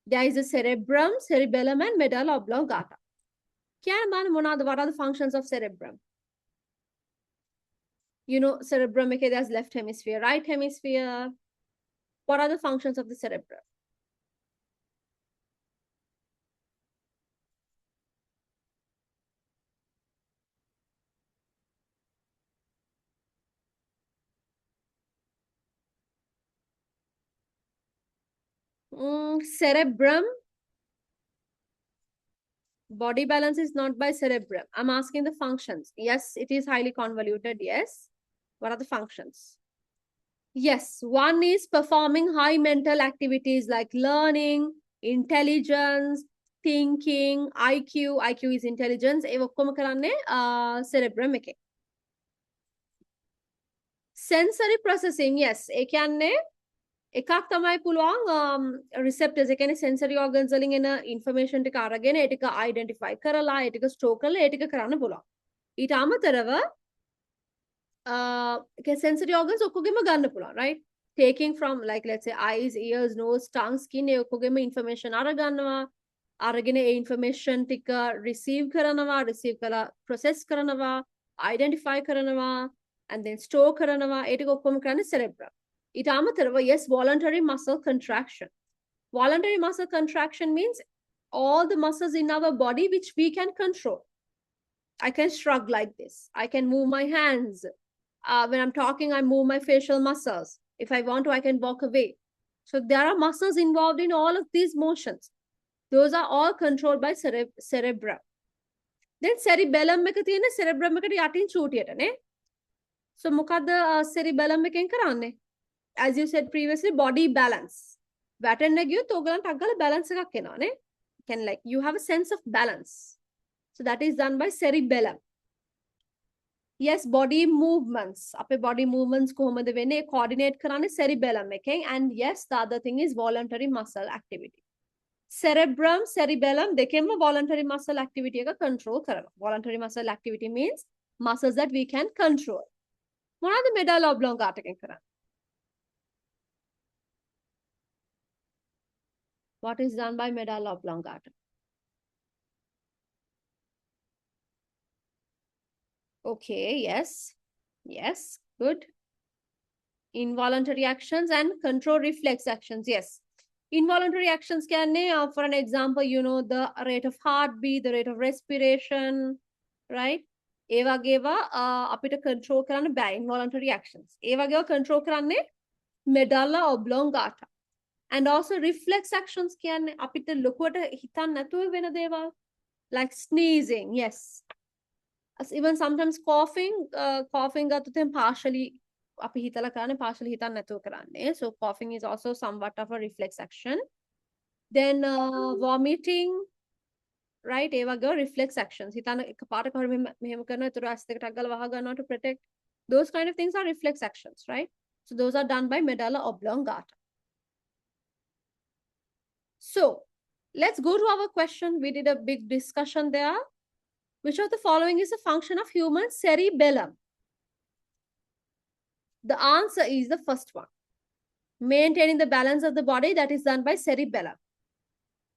There is a cerebrum, cerebellum, and medulla oblongata. What are the functions of cerebrum? You know, cerebrum, okay, there's left hemisphere, right hemisphere. What are the functions of the cerebrum? Cerebrum. Body balance is not by cerebrum. I'm asking the functions. Yes, it is highly convoluted. Yes. What are the functions? Yes, one is performing high mental activities like learning, intelligence, thinking, IQ. IQ is intelligence. ඒ ඔක්කොම කරන්නේ cerebrum එකේ. Sensory processing. Yes, ඒ කියන්නේ එකක් තමයි පුළුවන් receptors ඒ කියන්නේ sensory organs වලින් එන information ටික අරගෙන ඒ ටික identify කරලා ඒ ටික store කරලා ඒ ටික කරන්න පුළුවන්. ඊට අමතරව sensory organs ඔක්කොගෙම ගන්න පුළුවන්, right? Taking from like let's say eyes, ears, nose, tongue, skin ඒ ඔක්කොගෙම information අරගන්නවා. අරගෙන ඒ information ටික receive කරලා process කරනවා, identify කරනවා and then store කරනවා. ඒ ටික ඔක්කොම කරන්නේ cerebrum. It amatarava, yes, voluntary muscle contraction. Voluntary muscle contraction means all the muscles in our body which we can control. I can shrug like this. I can move my hands. When I'm talking, I move my facial muscles. If I want to, I can walk away. So there are muscles involved in all of these motions. Those are all controlled by cerebrum. Then cerebellum එක තියෙන cerebrum එකට යටින් චූටියට නේ. So මොකද්ද cerebellum එකෙන් කරන්නේ? As you said previously, body balance. වැටෙන්න ගියොත් ඕගලන්ට අග්ගල balance එකක් එනවා නේ. Can like you have a sense of balance. So that is done by cerebellum. Yes, body movements. අපේ body movements කොහොමද වෙන්නේ? Coordinate කරන්නේ cerebellum එකෙන්. And yes, the other thing is voluntary muscle activity. Cerebrum, cerebellum දෙකෙන්ම voluntary muscle activity එක control කරනවා. Voluntary muscle activity means muscles that we can control. මොනවාද medulla oblongata එකෙන් කරන්නේ? What is done by medulla oblongata? Okay, yes. Yes, good. Involuntary actions and control reflex actions, yes. Involuntary actions can, for an example, you know, the rate of heartbeat, the rate of respiration, right? ඒ වගේවා අපිට control කරන්න බෑ involuntary actions. ඒ වගේවා control කරන්නේ medulla oblongata. And also reflex actions කියන්නේ අපිට ලොකුවට හිතන්න නැතුව වෙන දේවල් like sneezing, yes. As even sometimes coughing ගත්තොත් partially අපි හිතලා කරන්නේ partially හිතන්න නැතුව කරන්නේ. So coughing is also somewhat of a reflex action. Then vomiting, right? ඒ වගේ reflex actions. හිතන්න එකපාරට මෙහෙම කරනවා ඒතර ඇස් දෙකට අග්ගල වහ ගන්නවා to protect. Those kind of things are reflex actions, right? So those are done by medulla oblongata. So let's go to our question. We did a big discussion there. Which of the following is a function of human cerebellum? The answer is the first one. Maintaining the balance of the body, that is done by cerebellum.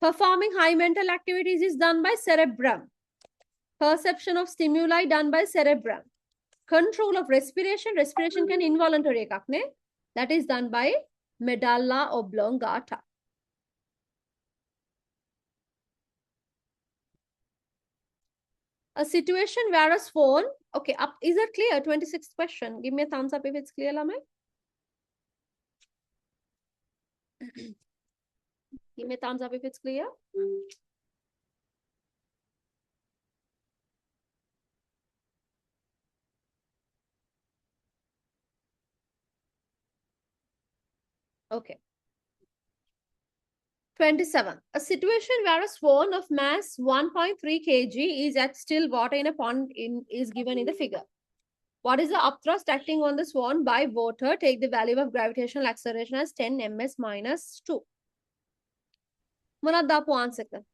Performing high mental activities is done by cerebrum. Perception of stimuli done by cerebrum. Control of respiration, respiration can involuntary එකක් නේ. That is done by medulla oblongata. A situation where a swan, okay, up, is that clear? 26th question. Give me a thumbs up if it's clear, Lamai. Give me a thumbs up if it's clear. Okay. 27. A situation where a swan of mass 1.3 kg is at still water in a pond is given in the figure. What is the upthrust acting on the swan by water? Take the value of gravitational acceleration as 10 ms minus 2. මොනවද දාපු answer එක?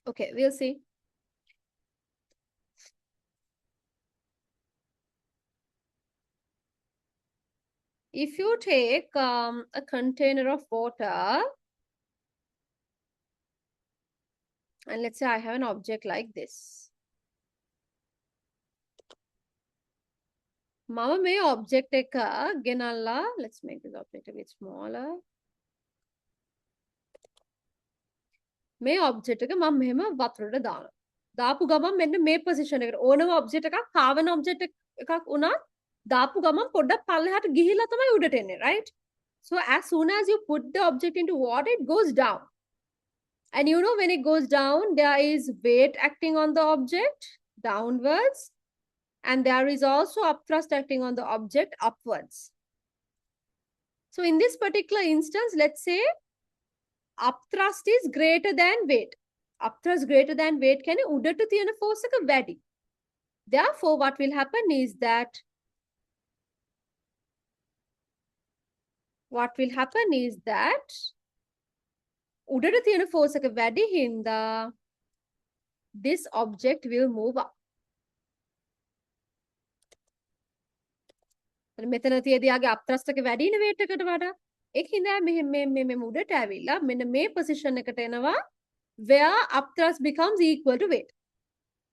Okay, we'll see. If you take a container of water, and let's say I have an object like this. Mama may object eka genalla. Let's make this object a bit smaller. May object eka mama mehema wathurata දානවා. දාපු ගමන් මෙන්න මේ position එකට ඕනම object එකක් කාවන object එකක් උනත් දාපු ගමන් පොඩ්ඩක් පල්ලෙහාට ගිහිලා තමයි උඩට එන්නේ, right? So as soon as you put the object into water, it goes down. And you know, when it goes down, there is weight acting on the object downwards. And there is also upthrust acting on the object upwards. So in this particular instance, let's say upthrust is greater than weight. Upthrust greater than weight can උඩට තියෙන force එක වැඩි. Therefore, what will happen is that උඩට තියෙන force එක වැඩි හින්දා this object will move up. මෙතන තියදී ආගේ upthrust එක වැඩි නේ weight එකට වඩා. ඒක හින්දා මේ උඩට ඇවිල්ලා මෙන්න මේ position එකට එනවා where upthrust becomes equal to weight.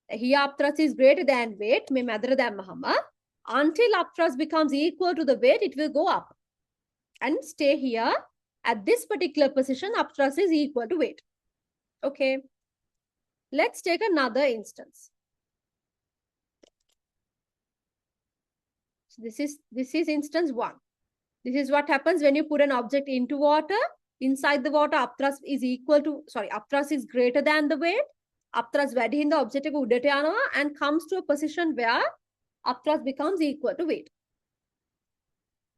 Here upthrust is greater than weight. මේ මැදට දැම්මහම until upthrust becomes equal to the weight, it will go up and stay here. At this particular position, upthrust is equal to weight. Okay. Let's take another instance. So this is instance 1. This is what happens when you put an object into water. Inside the water, upthrust is upthrust is greater than the weight. Upthrust වැඩි හින්දා object එක උඩට යනවා and comes to a position where upthrust becomes equal to weight.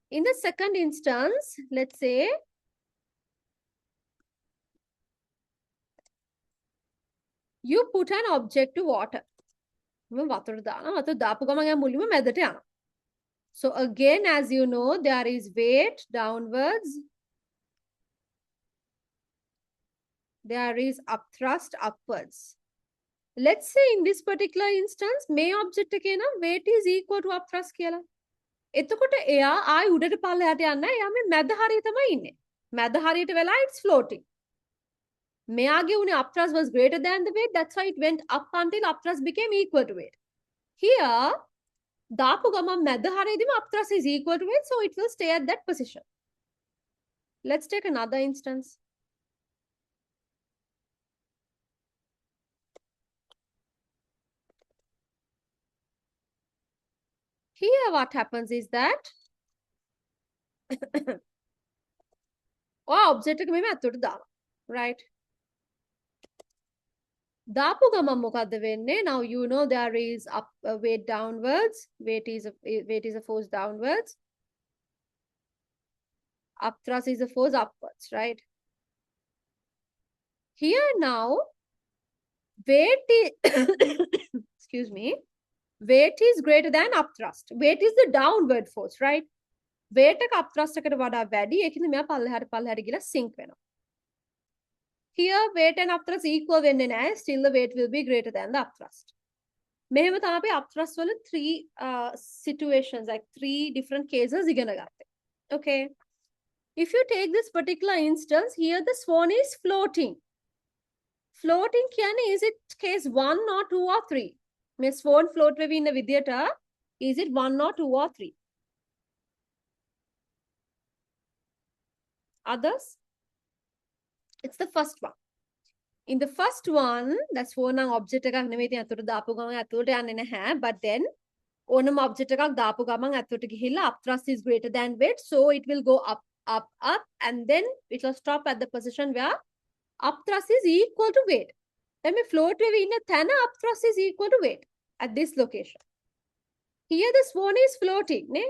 In the second instance, let's say you put an object to water. So again, as you know, there is weight downwards. There is upthrust upwards. Let's say in this particular instance, may object එකේ නම් weight is equal to upthrust කියලා. එතකොට එයා ආයි උඩට පල්ලෙහාට යන්නේ. එයා මේ මැද හරිය තමයි ඉන්නේ. මැද හරියට වෙලා it's floating. මෙයාගේ උනේ upthrust was greater than the weight. That's why it went up until upthrust became equal to weight. Here, දාපු ගමන් මැද හරියදීම upthrust is equal to weight, so it will stay at that position. Let's take another instance. Here, what happens is that object එක මෙහෙම ඇතුළට දානවා, right? දාපු ගමන් මොකද්ද වෙන්නේ? Now you know there is weight downwards. Weight is a force downwards. Upthrust is a force upwards, right? Here now, weight is excuse me. Weight is greater than upthrust. Weight is the downward force, right? weight එක upthrust එකට වඩා වැඩි. ඒකින්ද මෙයා පල්ලෙහාට ගිහලා sink වෙනවා. Here weight and upthrust equal වෙන්නේ නැහැ. Still the weight will be greater than the upthrust. මෙහෙම තමයි අපි upthrust වල three situations, like three different cases ඉගෙන ගත්තේ. Okay. If you take this particular instance, here the swan is floating. Floating කියන්නේ is it case 1 or 2 or 3? මේ swan float වෙවි ඉන්න විදියට is it 1 or 2 or 3? Others? It's the first one. In the first one, that's swan නම් object එකක් නෙමෙයි. ඉතින් අතුරට දාපු ගමන් අතුරට යන්නේ නැහැ. But then ඕනම object එකක් දාපු ගමන් අතුරට ගිහිල්ලා upthrust is greater than weight, so it will go up, and then it will stop at the position where upthrust is equal to weight. Then we float වෙවි ඉන්න තැන upthrust is equal to weight at this location. Here the swan is floating, ne?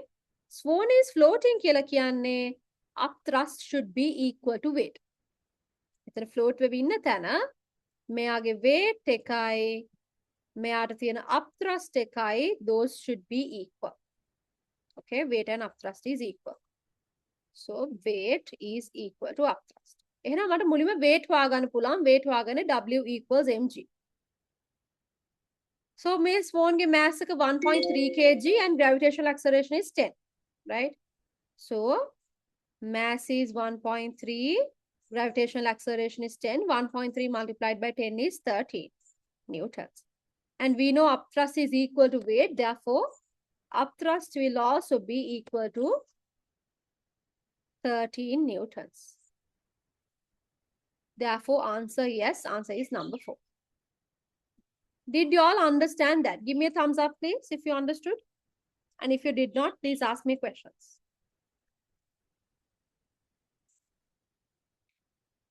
Swan is floating කියලා කියන්නේ upthrust should be equal to weight. එතන float වෙවි ඉන්න තැන මෙයාගේ weight එකයි මෙයාට තියෙන upthrust එකයි, those should be equal. Okay, weight and upthrust is equal. So weight is equal to upthrust. එහෙනම් මට මුලින්ම weight හොයාගන්න පුළුවන්. weight හොයාගන්නේ W equals mg. So මේ swan ගේ mass එක 1.3 kg and gravitational acceleration is 10, right? So mass is 1.3, gravitational acceleration is 10. 1.3 multiplied by 10 is 13 newtons. And we know upthrust is equal to weight. Therefore, upthrust will also be equal to 13 newtons. Therefore, answer yes. Answer is number 4. Did you all understand that? Give me a thumbs up, please, if you understood. And if you did not, please ask me questions.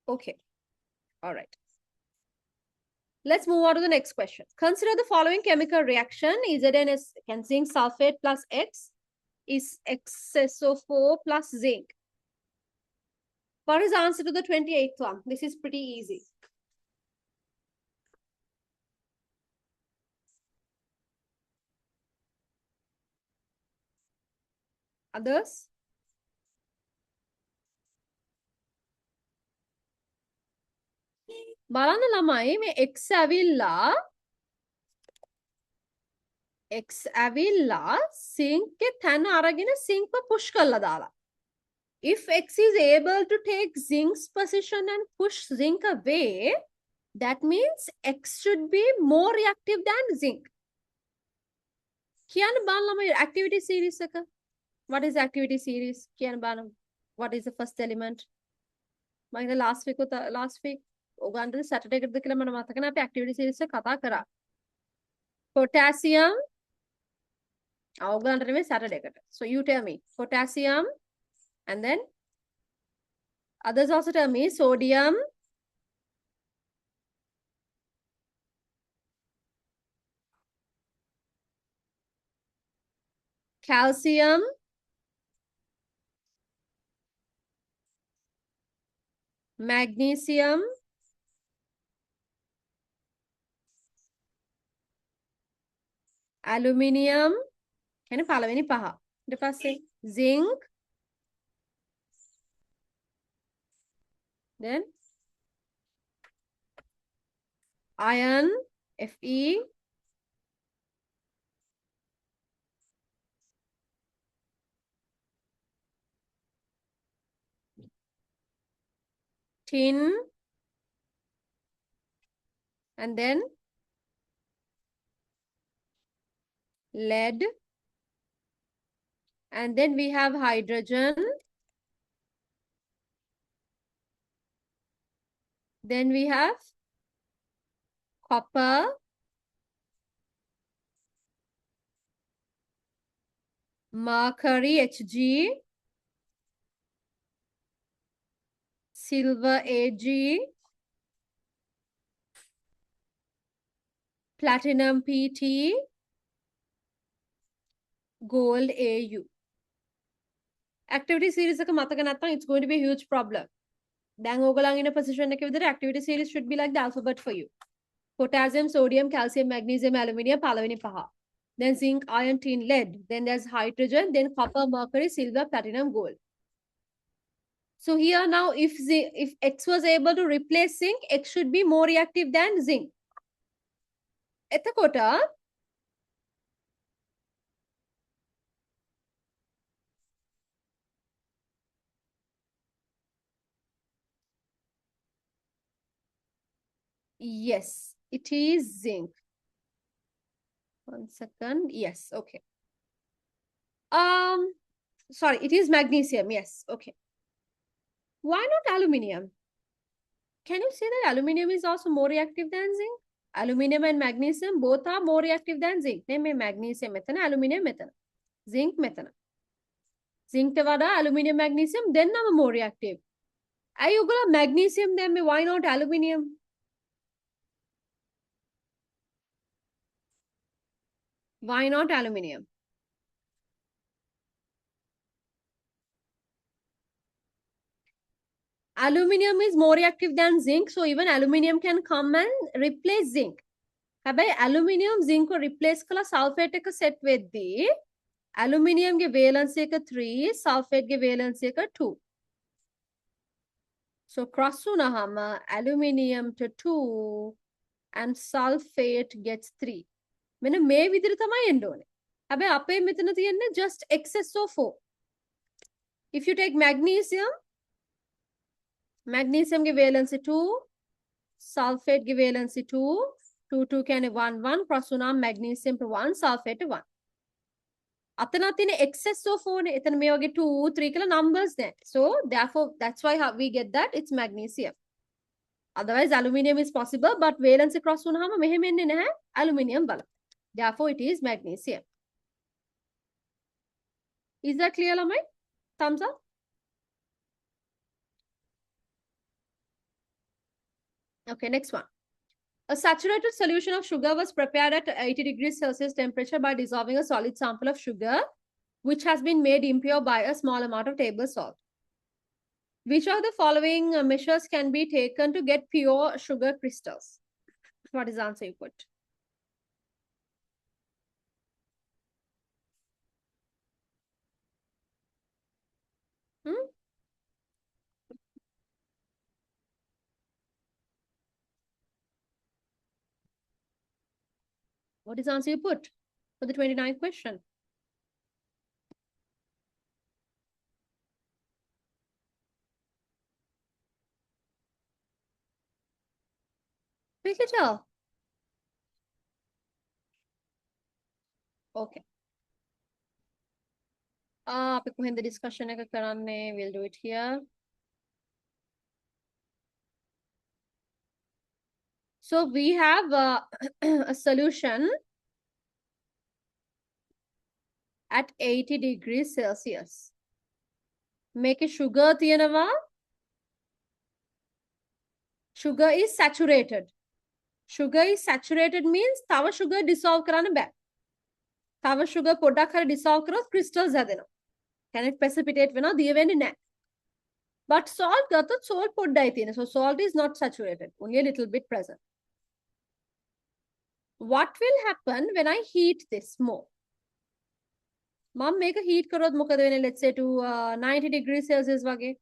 Okay. All right. Let's move on to the next question. Consider the following chemical reaction. Zn is zinc sulfate plus X is XSO4 plus zinc. What is the answer to the 28th one? This is pretty easy. Others? බලන්න ළමයි මේ X ඇවිල්ලා sink ගේ තැන අරගෙන sink push කරලා දාලා. If X is able to take zinc's position and push zinc away, that means X should be more reactive than zinc. කියන්න බලන්න ළමයි activity series එක. What is activity series? කියන්න බලන්න. What is the first element? මම ඉතින් last week ඔයගන්ට Saturday එකද කියලා මම මතක නැහැ අපි activity series එක කතා කරා. Potassium. ඔයගන්ට නෙමෙයි Saturday එකට. So you tell me. Potassium. And then others also tell me sodium, calcium, magnesium, aluminium, කියන පළවෙනි පහ. ඊට පස්සේ zinc, then iron, Fe, tin, and then lead, and then we have hydrogen, then we have copper, mercury, Hg, silver, Ag, platinum, Pt, gold, Au. Activity series එක මතක නැත්නම් it's going to be a huge problem. දැන් ඕගොල්ලන් ඉන්න position එකේ විතර activity series should be like the alphabet for you. Potassium, sodium, calcium, magnesium, aluminium පළවෙනි පහ. then zinc, iron, tin, lead. Then there's hydrogen, then copper, mercury, silver, platinum, gold. So here now, if X was able to replace zinc, X should be more reactive than zinc. එතකොට yes, it is zinc. 1 second. Yes, okay. Sorry, it is magnesium. Yes, okay. Why not aluminium? Can you say that aluminium is also more reactive than zinc? Aluminium and magnesium both are more reactive than zinc. Name magnesium methana, aluminium methana, zinc methana. Zinc te vada aluminium magnesium then nama more reactive. Ayugala magnesium then why not aluminium? Why not aluminium? Aluminium is more reactive than zinc, so even aluminium can come and replace zinc. හැබැයි aluminium zinc को replace කළා sulfate එක set වෙද්දී aluminium ගේ valence එක 3, sulfate ගේ valence එක 2. So cross වුණාම aluminium to 2 and sulfate gets 3. මෙන්න මේ විදිහට තමයි එන්න ඕනේ. හැබැයි අපේ මෙතන තියෙන්නේ just XSO4. If you take magnesium ගේ valence 2, sulfate ගේ valence 2, 2 කියන්නේ 1 1 cross වුණාම magnesium to 1, sulfate to 1. අතන තියෙන XSO4 නේ. එතන මේ වගේ 2 3 කියලා numbers නැහැ. So therefore that's why how we get that it's magnesium. Otherwise aluminium is possible but valence cross වුණාම මෙහෙම එන්නේ නැහැ aluminium බල. Therefore it is magnesium. Is that clear lamai? Thumbs up. Okay, next one. A saturated solution of sugar was prepared at 80 degrees Celsius temperature by dissolving a solid sample of sugar, which has been made impure by a small amount of table salt. Which of the following measures can be taken to get pure sugar crystals? What is the answer you put? What is the answer you put for the 29th question? Quickly tell. Okay. In the discussion, we'll do it here. So we have a solution at 80 degrees Celsius. Make a sugar තියනවා. Sugar is saturated. Sugar is saturated means තව sugar dissolve කරන්න බෑ. තව sugar පොඩ්ඩක් හරි dissolve කරොත් crystals හැදෙනවා. Can it precipitate වෙනවා? දිය වෙන්නේ නැහැ. But salt ගත්තොත් salt පොඩ්ඩයි තියෙන. So salt is not saturated. Only a little bit present. What will happen when I heat this more? Mom, make a heat කරොත් මොකද වෙන්නේ? Let's say to 90 degrees Celsius වගේ.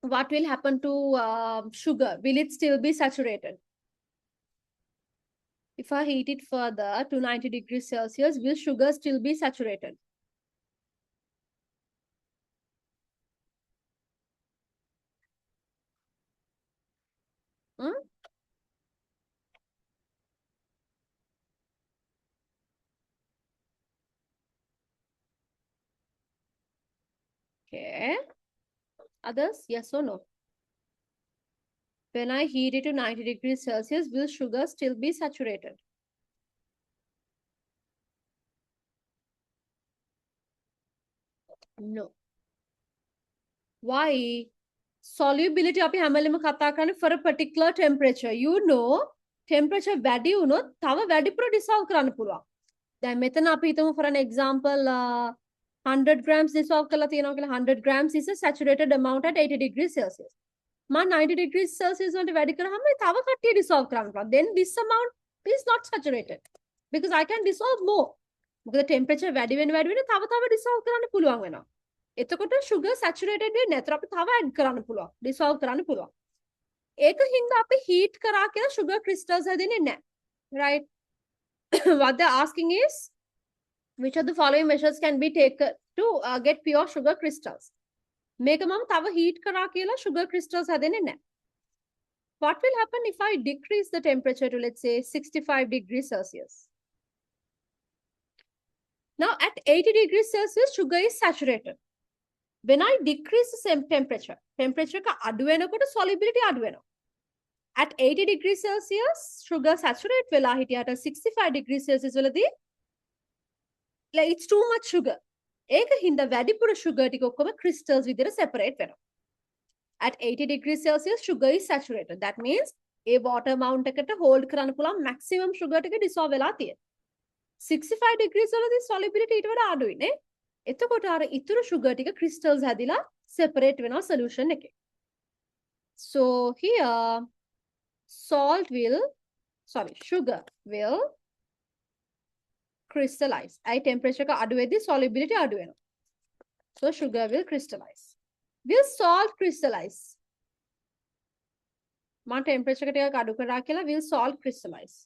What will happen to sugar? Will it still be saturated? If I heat it further to 90 degrees Celsius, will sugar still be saturated? Okay. Others, yes or no? When I heat it to 90 degrees Celsius, will sugar still be saturated? No. Why? Solubility අපි හැමලෙම කතා කරන්නේ for a particular temperature. You know, temperature වැඩි වුණොත් තව වැඩිපුර dissolve කරන්න පුළුවන්. දැන් මෙතන අපි හිතමු for an example 100 grams dissolve කරලා තියෙනවා කියලා 100 grams is a saturated amount at 80 degrees Celsius. 90 degrees Celsius වලට වැඩි කරාම තව කට්ටිය dissolve කරන්න පුළුවන්. Then this amount is not saturated. because I can dissolve more. මොකද temperature වැඩි වෙන තව dissolve කරන්න පුළුවන් වෙනවා. එතකොට sugar saturated වෙන්නේ නැතර අපි තව add කරන්න පුළුවන්. dissolve කරන්න පුළුවන්. ඒක හින්දා අපි heat කරා කියලා sugar crystals හැදෙන්නේ නැහැ. Right? What they're asking is, which of the following measures can be taken to get pure sugar crystals? මේක මම තව heat කරා කියලා sugar crystals හැදෙන්නේ නැහැ. What will happen if I decrease the temperature to, let's say, 65 degrees Celsius? Now, at 80 degrees Celsius, sugar is saturated. When I decrease the same temperature ka අඩු වෙනකොට solubility අඩු වෙනවා. At 80 degrees Celsius, sugar saturate වෙලා හිටියට 65 degrees Celsius වලදී like it's too much sugar. ඒක හින්දා වැඩිපුර sugar ටික ඔක්කොම crystals විදිහට separate වෙනවා. At 80 degrees Celsius, sugar is saturated. That means a water amount එකට hold කරන්න පුළුවන් maximum sugar ටික dissolve වෙලා තියෙනවා. 65 degrees වලදී solubility ඊට වඩා අඩුයි නේ. එතකොට අර ඉතුරු sugar ටික crystals හැදිලා separate වෙනවා solution එකේ. So here sugar will crystallize. I temperature ka අඩු වෙද්දී solubility අඩු වෙනවා. So sugar will crystallize. Will salt crystallize? මම temperature එක ටිකක් අඩු කරා කියලා will salt crystallize?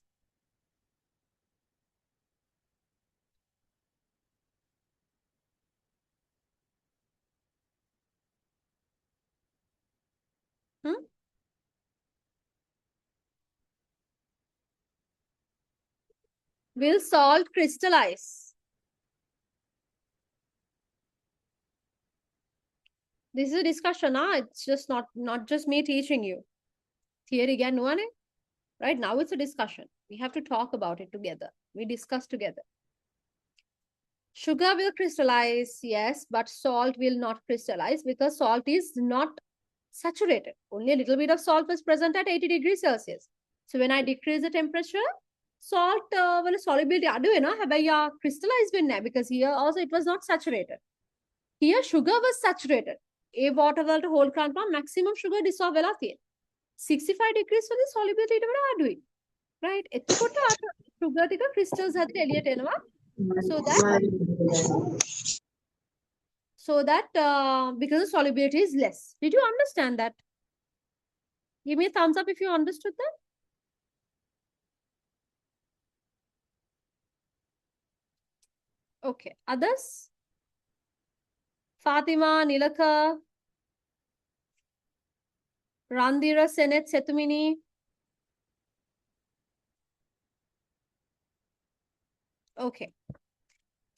Will salt crystallize? This is a discussion, it's just not just me teaching you. Theory again, no one, right? Now it's a discussion. We have to talk about it together. We discuss together. Sugar will crystallize, yes, but salt will not crystallize because salt is not saturated. Only a little bit of salt was present at 80 degrees Celsius. So when I decrease the temperature, salt will solubility අඩු වෙනවා. හැබැයි crystallize වෙන්නේ නැහැ because here also it was not saturated. Here sugar was saturated. A water වලට hold කරන්න පුළුවන් maximum sugar dissolve වෙලා තියෙනවා. 65 degrees වලදී solubility ඊට වඩා අඩුයි. Right? එතකොට sugar ටික crystals හැදිලා එළියට එනවා. So that because the solubility is less. Did you understand that? Give me a thumbs up if you understood that. Okay, others? Fatima, Nilaka, Randira, Senet, Setumini. Okay.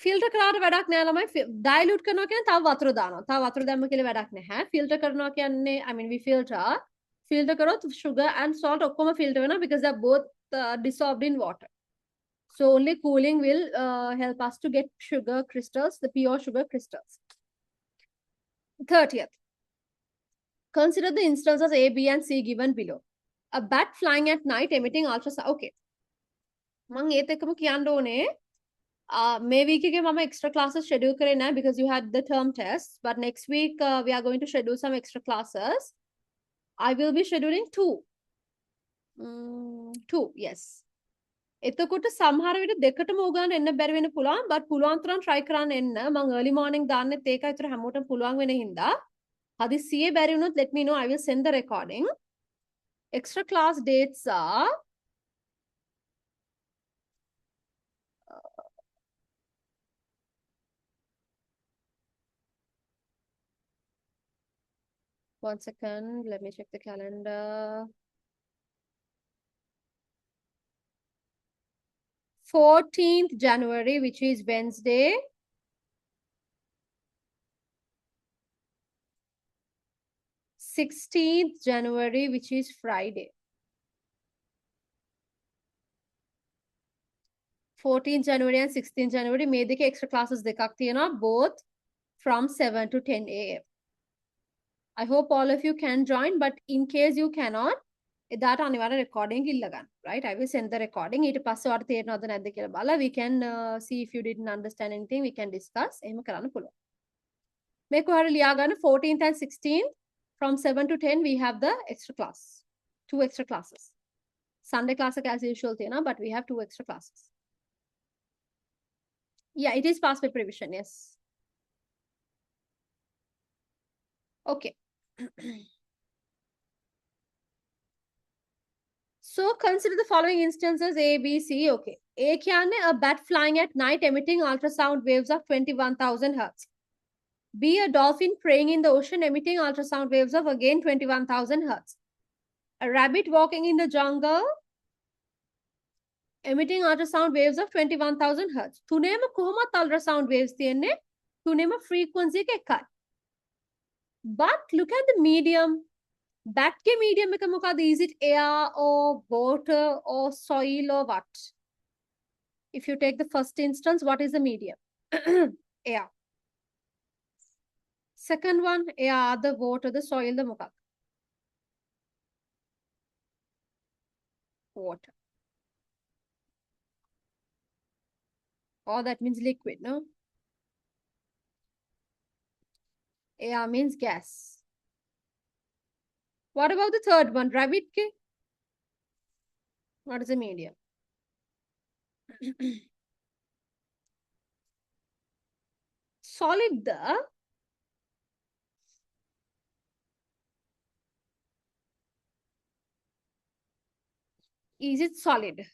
Filter කරාට වැඩක් නෑ ළමයි. Dilute කරනවා කියන්නේ තව වතුර දානවා. තව වතුර දැම්ම කියලා වැඩක් නැහැ. Filter කරනවා කියන්නේ I mean we filter. Filter කරොත් sugar and salt ඔක්කොම filter වෙනවා because they are both dissolved in water. So only cooling will help us to get sugar crystals, the pure sugar crystals. 30th. Consider the instances A, B, and C given below. A bat flying at night emitting ultrasound. Okay. මම ඒත් එක්කම කියන්න ඕනේ මේ week එකේ මම extra classes schedule කරේ නැහැ because you had the term test. But next week we are going to schedule some extra classes. I will be scheduling 2. 2, yes. එතකොට සමහර විට දෙකටම උගන්න එන්න බැරි වෙන්න පුළුවන් but පුළුවන් තරම් try කරන්න එන්න මම early morning දාන්නෙත් ඒකයි ඒතර හැමෝටම පුළුවන් වෙන හින්දා හදිස්සියේ බැරි වුණොත් let me know. I will send the recording. Extra class dates are one second, let me check the calendar. 14th January, which is Wednesday. 16th January, which is Friday. 14th January and 16th January, මේ දෙකේ extra classes දෙකක් තියෙනවා, both from 7 to 10 a.m. I hope all of you can join, but in case you cannot, එදාට අනිවාර්ය recording ඉල්ල ගන්න. Right? I will send the recording. ඊට පස්සේ ඔයාලට තේරෙනවද නැද්ද කියලා බලලා we can see if you didn't understand anything, we can discuss. එහෙම කරන්න පුළුවන්. මේක ඔයාලා ලියා ගන්න 14th and 16th from 7 to 10 we have the extra class. 2 extra classes. Sunday class as usual තියෙනවා, but we have 2 extra classes. Yeah, it is past paper revision. Yes. Okay. So consider the following instances A, B, C. Okay. A කියන්නේ a bat flying at night emitting ultrasound waves of 21,000 hertz. B, a dolphin praying in the ocean emitting ultrasound waves of again 21,000 hertz. A rabbit walking in the jungle emitting ultrasound waves of 21,000 hertz. තුනේම කොහොමත් ultrasound waves තියෙන්නේ තුනේම frequency එක එකයි. But look at the medium. Bat ke medium එක මොකද? Is it air or water or soil or what? If you take the first instance, what is the medium? Air. Second one, air, the water, the soil, the මොකක්? Water. Or that means liquid, no? Air means gas. What about the third one? Rabbit ke? What is the medium? Solid the is it solid?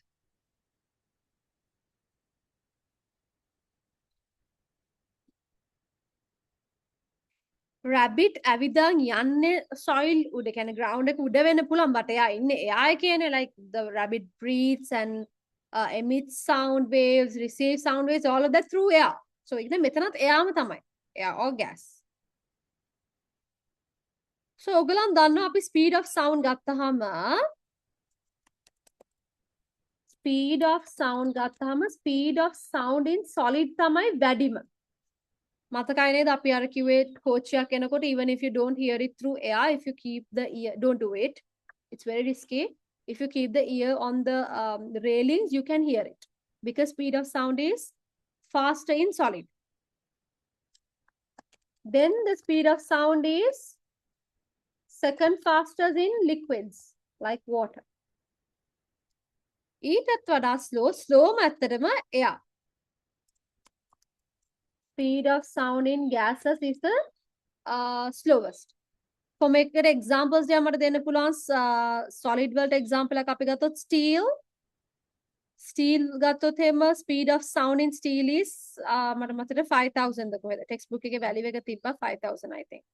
Rabbit ඇවිදන් යන්නේ soil උඩ කියන්නේ ground එක උඩ වෙන්න පුළුවන් but එයා ඉන්නේ එයා කියන්නේ like the rabbit breathes and emits sound waves, receives sound waves, all of that through air. So ඉතින් මෙතනත් එයාම තමයි. Air or gas. So ඔයගලන් දන්නවා අපි speed of sound ගත්තාම speed of sound in solid තමයි වැඩිම. මතකයි නේද අපි අර කිව්වේ කෝච්චියක් එනකොට even if you don't hear it through air, if you keep the ear, don't do it, it's very risky. If you keep the ear on the railings, you can hear it because speed of sound is faster in solid. Then the speed of sound is second fastest in liquids like water. ඊටත් වඩා slow ඇත්තටම air. Speed of sound in gases is the slowest. For make it examples දෙයක් මට දෙන්න පුළුවන් solid වලට example එකක් අපි ගත්තොත් steel ගත්තොත් එහෙම speed of sound in steel is මට මතකද 5000 ද කොහෙද textbook එකේ value එක තිබ්බා 5000 I think.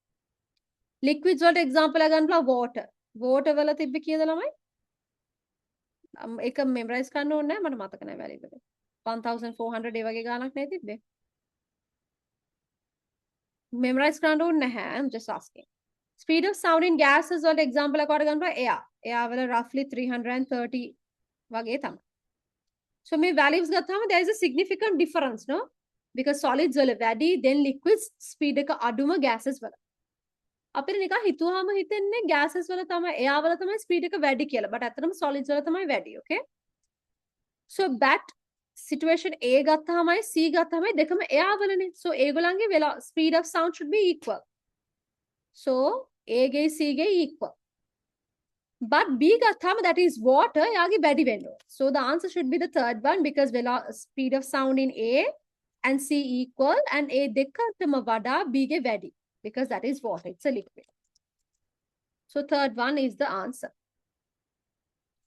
Liquids වලට example එකක් ගන්න පුළුවන් water වල තිබ්බේ කීයද ළමයි? ඒක memorize කරන්න ඕනේ නැහැ මට මතක නැහැ value එක. 1400 ඒ වගේ ගාණක් නේ තිබ්බේ. Memorize කරන්න ඕනේ නැහැ. I'm just asking. Speed of sound in gases වල example එකක් වඩ ගන්නවා air. Air වල roughly 330 වගේ තමයි. So මේ values ගත්තාම there is a significant difference, no? Because solids වල වැඩි, then liquids speed එක අඩුම gases වල. අපිට නිකන් හිතුවාම හිතෙන්නේ gases වල තමයි air වල තමයි speed එක වැඩි කියලා. But ඇත්තටම solids වල තමයි වැඩි, okay? So that situation A ගත්තාමයි C ගත්තාමයි දෙකම air වලනේ. So ඒගොල්ලන්ගේ speed of sound should be equal. So A ගේ C ගේ equal. But B ගත්තාම that is water යාගේ වැඩි වෙන්න ඕන. So the answer should be the third one because speed of sound in A and C equal and A දෙකටම වඩා B ගේ වැඩි because that is water. It's a liquid. So third one is the answer.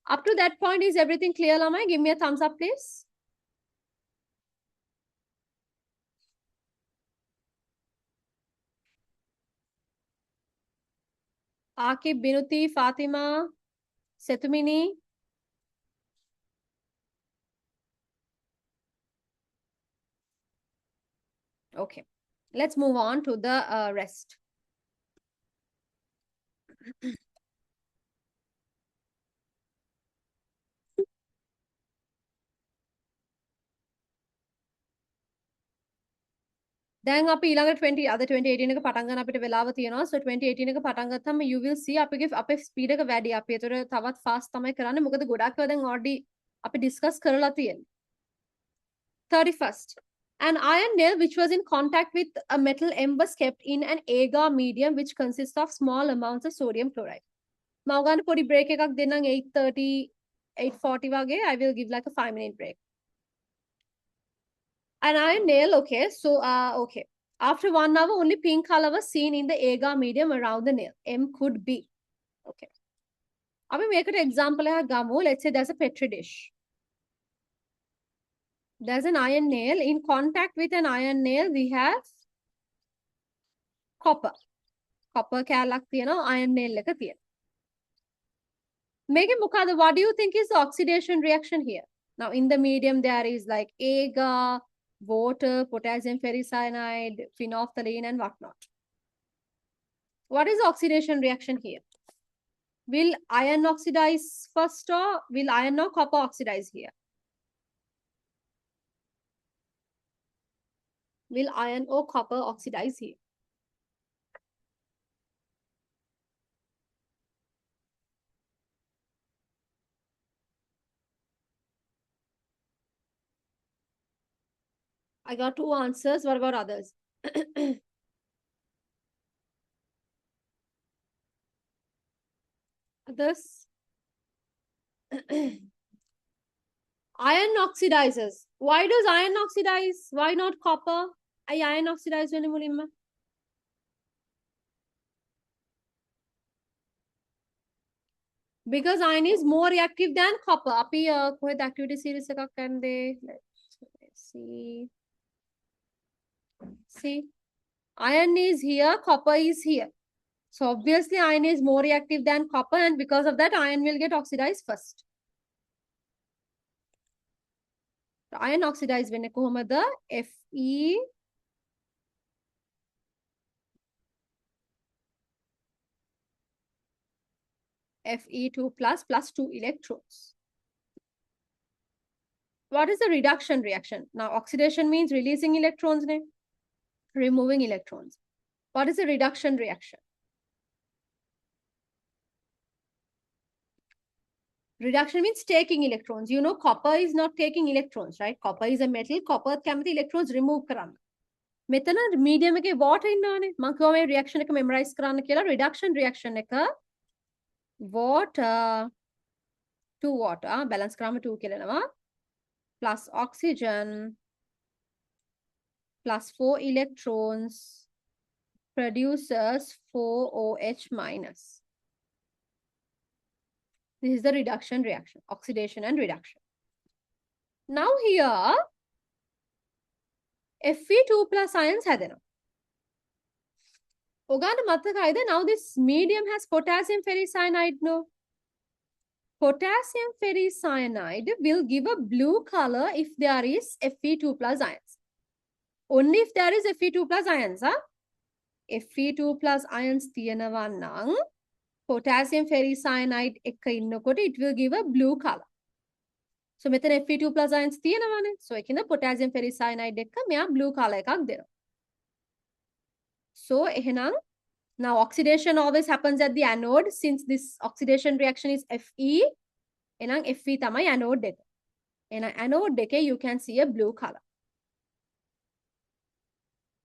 Up to that point, is everything clear, Lamai? Give me a thumbs up, please. Akib, Binuti, Fatima, Setumini. Okay, let's move on to the rest. දැන් අපි ඊළඟ 20 අද 2018 එක පටන් ගන්න අපිට වෙලාව තියෙනවා. So 2018 එක පටන් ගත්තාම you will see අපේ ස්පීඩ් එක වැඩි. අපි ඒතර තවත් fast තමයි කරන්නේ. මොකද ගොඩක් ඒවා දැන් already අපි discuss කරලා තියෙනවා. 31st. An iron nail which was in contact with a metal M was kept in an agar medium which consists of small amounts of sodium chloride. මම ගන්න පොඩි break එකක් දෙන්නම් 8:30 8:40 වගේ. I will give like a 5-minute break. An iron nail, okay. So, okay. After 1 hour, only pink color was seen in the agar medium around the nail. M could be. Okay. Abi make an example hai gamu. Let's say there's a petri dish. There's an iron nail. In contact with an iron nail, we have copper. Copper කෑල්ලක් තියෙනවා iron nail එක තියෙනවා. මේකේ මොකද, what do you think is the oxidation reaction here? Now in the medium there is like agar, water, potassium ferricyanide, phenolphthalein and whatnot. What is the oxidation reaction here? Will iron oxidize first or will iron or copper oxidize here? Will iron or copper oxidize here? I got 2 answers. What about others? Others? Iron oxidizes. Why does iron oxidize? Why not copper? Iron oxidize වෙන්නේ මුලින්ම. Because iron is more reactive than copper. අපි කොහෙද activity series එකක් ගන්නද? Let's see. See, iron is here, copper is here. So obviously iron is more reactive than copper, and because of that iron will get oxidized first. Iron oxidize වෙන්නේ කොහොමද? Fe Fe2 plus 2 electrons. What is the reduction reaction? Now oxidation means releasing electrons, removing electrons. What is the reduction reaction? Reduction means taking electrons. You know, copper is not taking electrons, right? Copper is a metal. Copper කැමති electrons remove කරන්න. මෙතන medium එකේ water ඉන්නවනේ. මම කිව්වා මේ reaction එක memorize කරන්න කියලා. Reduction reaction එක water to water balance කරාම 2 කියලා plus oxygen plus 4 electrons produces 4 OH minus. This is the reduction reaction, oxidation and reduction. Now here, Fe2 plus ions හැදෙනවා. ඔගාට මතකයිද? Now this medium has potassium ferricyanide, no? Potassium ferricyanide will give a blue color if there is Fe2 plus ions. Only if there is Fe2 plus ions, huh? Fe2 plus ions තියෙනවා නම් potassium ferricyanide එක ඉන්නකොට it will give a blue color. So මෙතන Fe2 plus ions තියෙනවානේ. So ඒකින්ද potassium ferricyanide එක මෙයා blue color එකක් දෙනවා. So එහෙනම් now oxidation always happens at the anode. Since this oxidation reaction is Fe, එහෙනම් Fe තමයි anode එක. එහෙනම් anode එකේ you can see a blue color.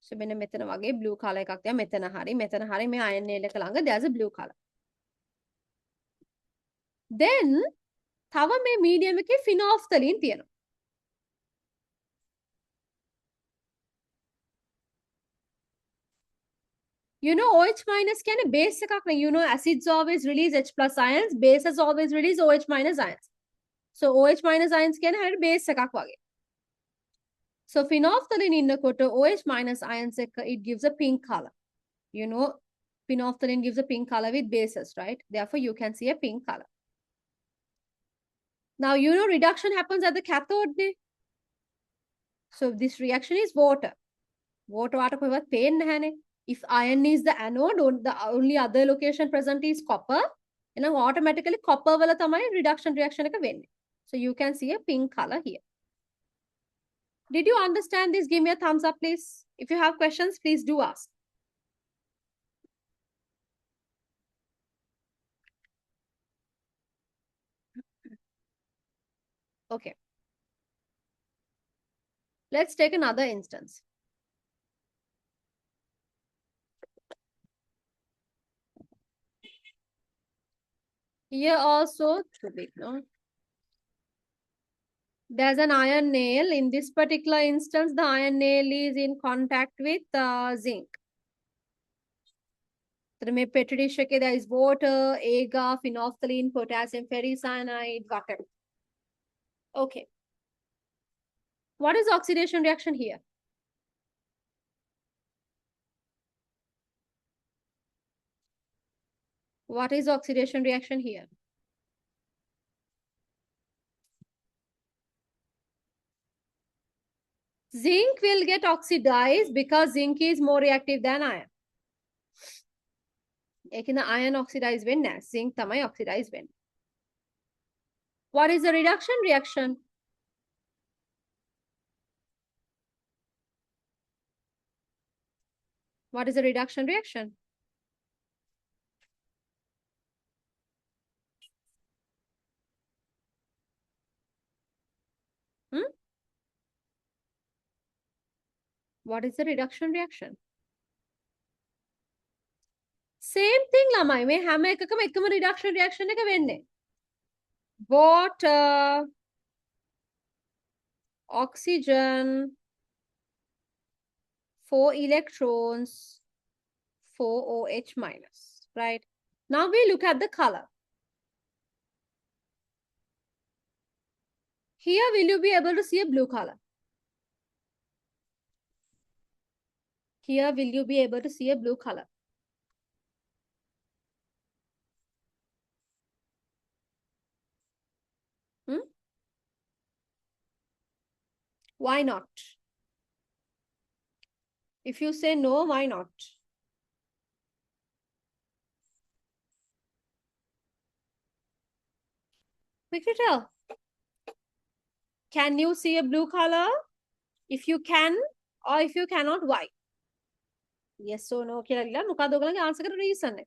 So මෙන්න මෙතන වගේ blue color එකක් තියෙනවා. මෙතන හරි මේ iron nail එක ළඟ there's a blue color. Then තව මේ medium එකේ phenolphthalein තියෙනවා. You know OH minus කියන්නේ base එකක් නේ. You know acids always release H plus ions, bases always release OH minus ions. So OH minus ions කියන්නේ හරියට base එකක් වගේ. So phenolphthalein ඉන්නකොට OH minus ions එක it gives a pink color. You know phenolphthalein gives a pink color with bases, right? Therefore you can see a pink color. Now you know reduction happens at the cathode නේ. So this reaction is water. Water වාට කොහෙවත් පේන්නේ නැහැනේ. If iron is the anode, the only other location present is copper. And automatically copper වල තමයි reduction reaction එක වෙන්නේ. So you can see a pink color here. Did you understand this? Give me a thumbs up, please. If you have questions, please do ask. Okay. Let's take another instance. Here also too big, no? There's an iron nail. In this particular instance, the iron nail is in contact with zinc. So, petri dish there is water, agar, phenolphthalein, potassium ferricyanide, whatever. Okay. What is oxidation reaction here? What is oxidation reaction here? Zinc will get oxidized because zinc is more reactive than iron. Ekina iron oxidized when zinc tamai oxidized when. What is the reduction reaction? What is the reduction reaction? What is the reduction reaction? Same thing lamai. Me hama ekakama ekama reduction reaction එක වෙන්නේ. Water, oxygen, 4 electrons, 4 OH minus, right? Now we look at the color. Here, will you be able to see a blue color? Here, will you be able to see a blue color? Why not? If you say no, why not? Quickly tell. Can you see a blue color? If you can, or if you cannot, why? Yes or no? Answer reason.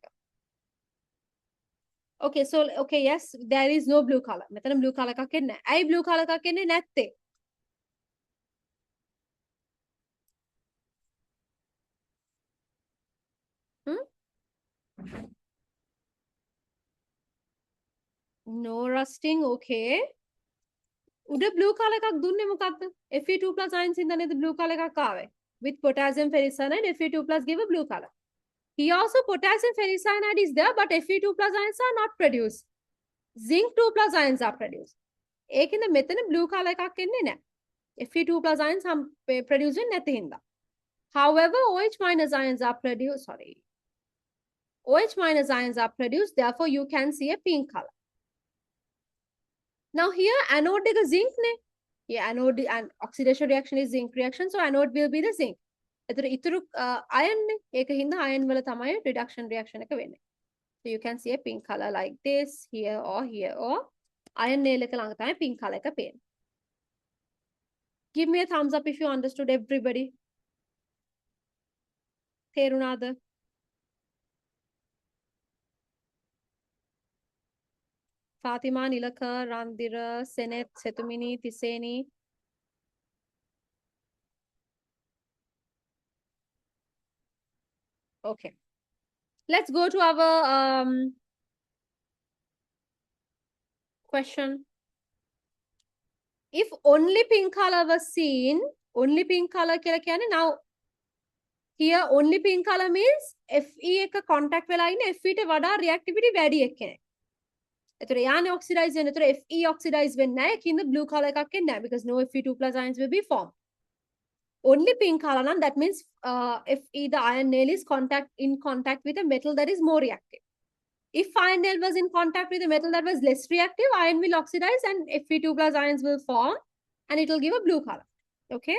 Okay, so okay, yes, there is no blue color. මෙතන blue color එකක් එන්නේ නැහැ. ඇයි blue color එකක් එන්නේ නැත්තේ? No rusting, okay. උඩ blue color එකක් දුන්නේ මොකක්ද? Fe2 plus ions ඉඳන් නේද blue color එකක් ආවේ. With potassium ferricyanide, Fe2 plus give a blue color. Here also potassium ferricyanide is there, but Fe2 plus ions are not produced. Zinc 2 plus ions are produced. ඒකින්ද මෙතන blue color එකක් එන්නේ නැහැ. Fe2 plus ions are produced නැති හින්දා. However, OH minus ions are produced, OH minus ions are produced, therefore you can see a pink color. Now here anode is zinc ne. Yeah, anode and oxidation reaction is zinc reaction, so anode will be the zinc. ඉතුරු iron ne. ඒක හින්දා iron වල තමයි reduction reaction එක වෙන්නේ. So you can see a pink color like this, here or iron nail එක ළඟ තමයි pink color එක පේන්නේ. Give me a thumbs up if you understood, everybody. තේරුණාද? Fatima, Nilaka, Randira, Senet, Setumini, Tiseni. Okay. Let's go to our question. If only pink color was seen, only pink color කියලා කියන්නේ now here only pink color means Fe එක contact වෙලා ඉන්නේ Fe ට වඩා reactivity වැඩි එක්කනේ. එතකොට යානේ oxidize වෙන. එතකොට Fe oxidize වෙන්නේ නැහැ. ඒකින්ද blue color එකක් එන්නේ නැහැ because no Fe2 plus ions will be formed. Only pink color නම් that means Fe the iron nail is in contact with a metal that is more reactive. If iron nail was in contact with a metal that was less reactive, iron will oxidize and Fe2 plus ions will form and it will give a blue color. Okay?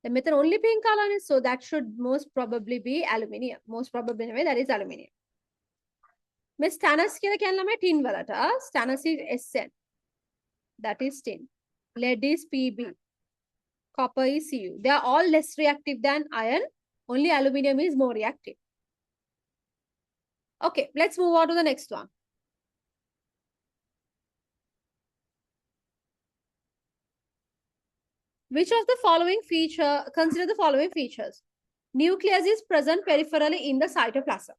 The metal only pink color is, so that should most probably be aluminium. Most probably anyway, that is aluminium. Miss stannous කියලා කියන්නේ ළමයි tin වලට. Stannous is Sn. That is tin. Lead is Pb. Copper is Cu. They are all less reactive than iron. Only aluminium is more reactive. Okay, let's move on to the next one. Which of the following consider the following features. Nucleus is present peripherally in the cytoplasm,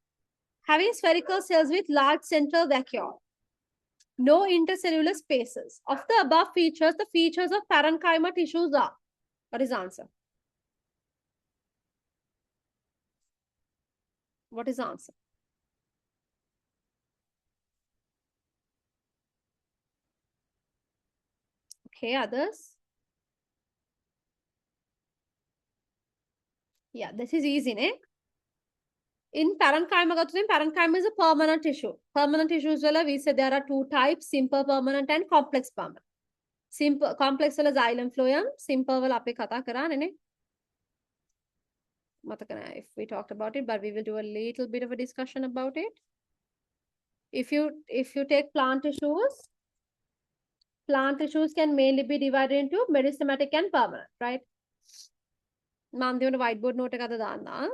having spherical cells with large central vacuole. No intercellular spaces. Of the above features, the features of parenchyma tissues are. What is the answer? What is the answer? Okay, others? Yeah, this is easy, ne? In parenchyma, parenchyma is a permanent tissue. Permanent tissues, we say there are two types, simple permanent and complex permanent. Simple, complex is xylem phloem, simple will ape kata karan, ne? If we talked about it, but we will do a little bit of a discussion about it. If you take plant tissues can mainly be divided into meristematic and permanent, right? Man the whiteboard note ekada danna.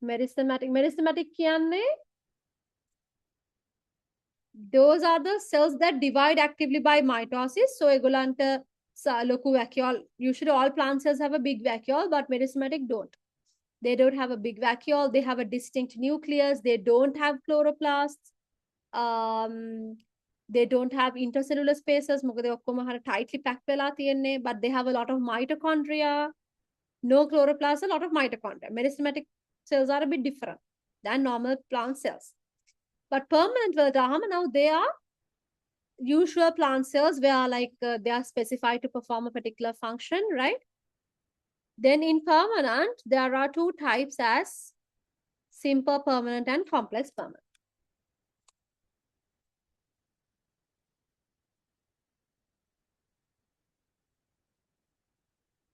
Meristematic kiyanne those are the cells that divide actively by mitosis. So egolanta loku vacuole. Usually all plant cells have a big vacuole, but meristematic don't. They don't have a big vacuole. They have a distinct nucleus. They don't have chloroplasts. They don't have intercellular spaces. Tightly packed but they have a lot of mitochondria. No chloroplast, a lot of mitochondria. Meristematic cells are a bit different than normal plant cells. But permanent now they are usual plant cells where they are specified to perform a particular function, right? Then in permanent, there are two types as simple permanent and complex permanent.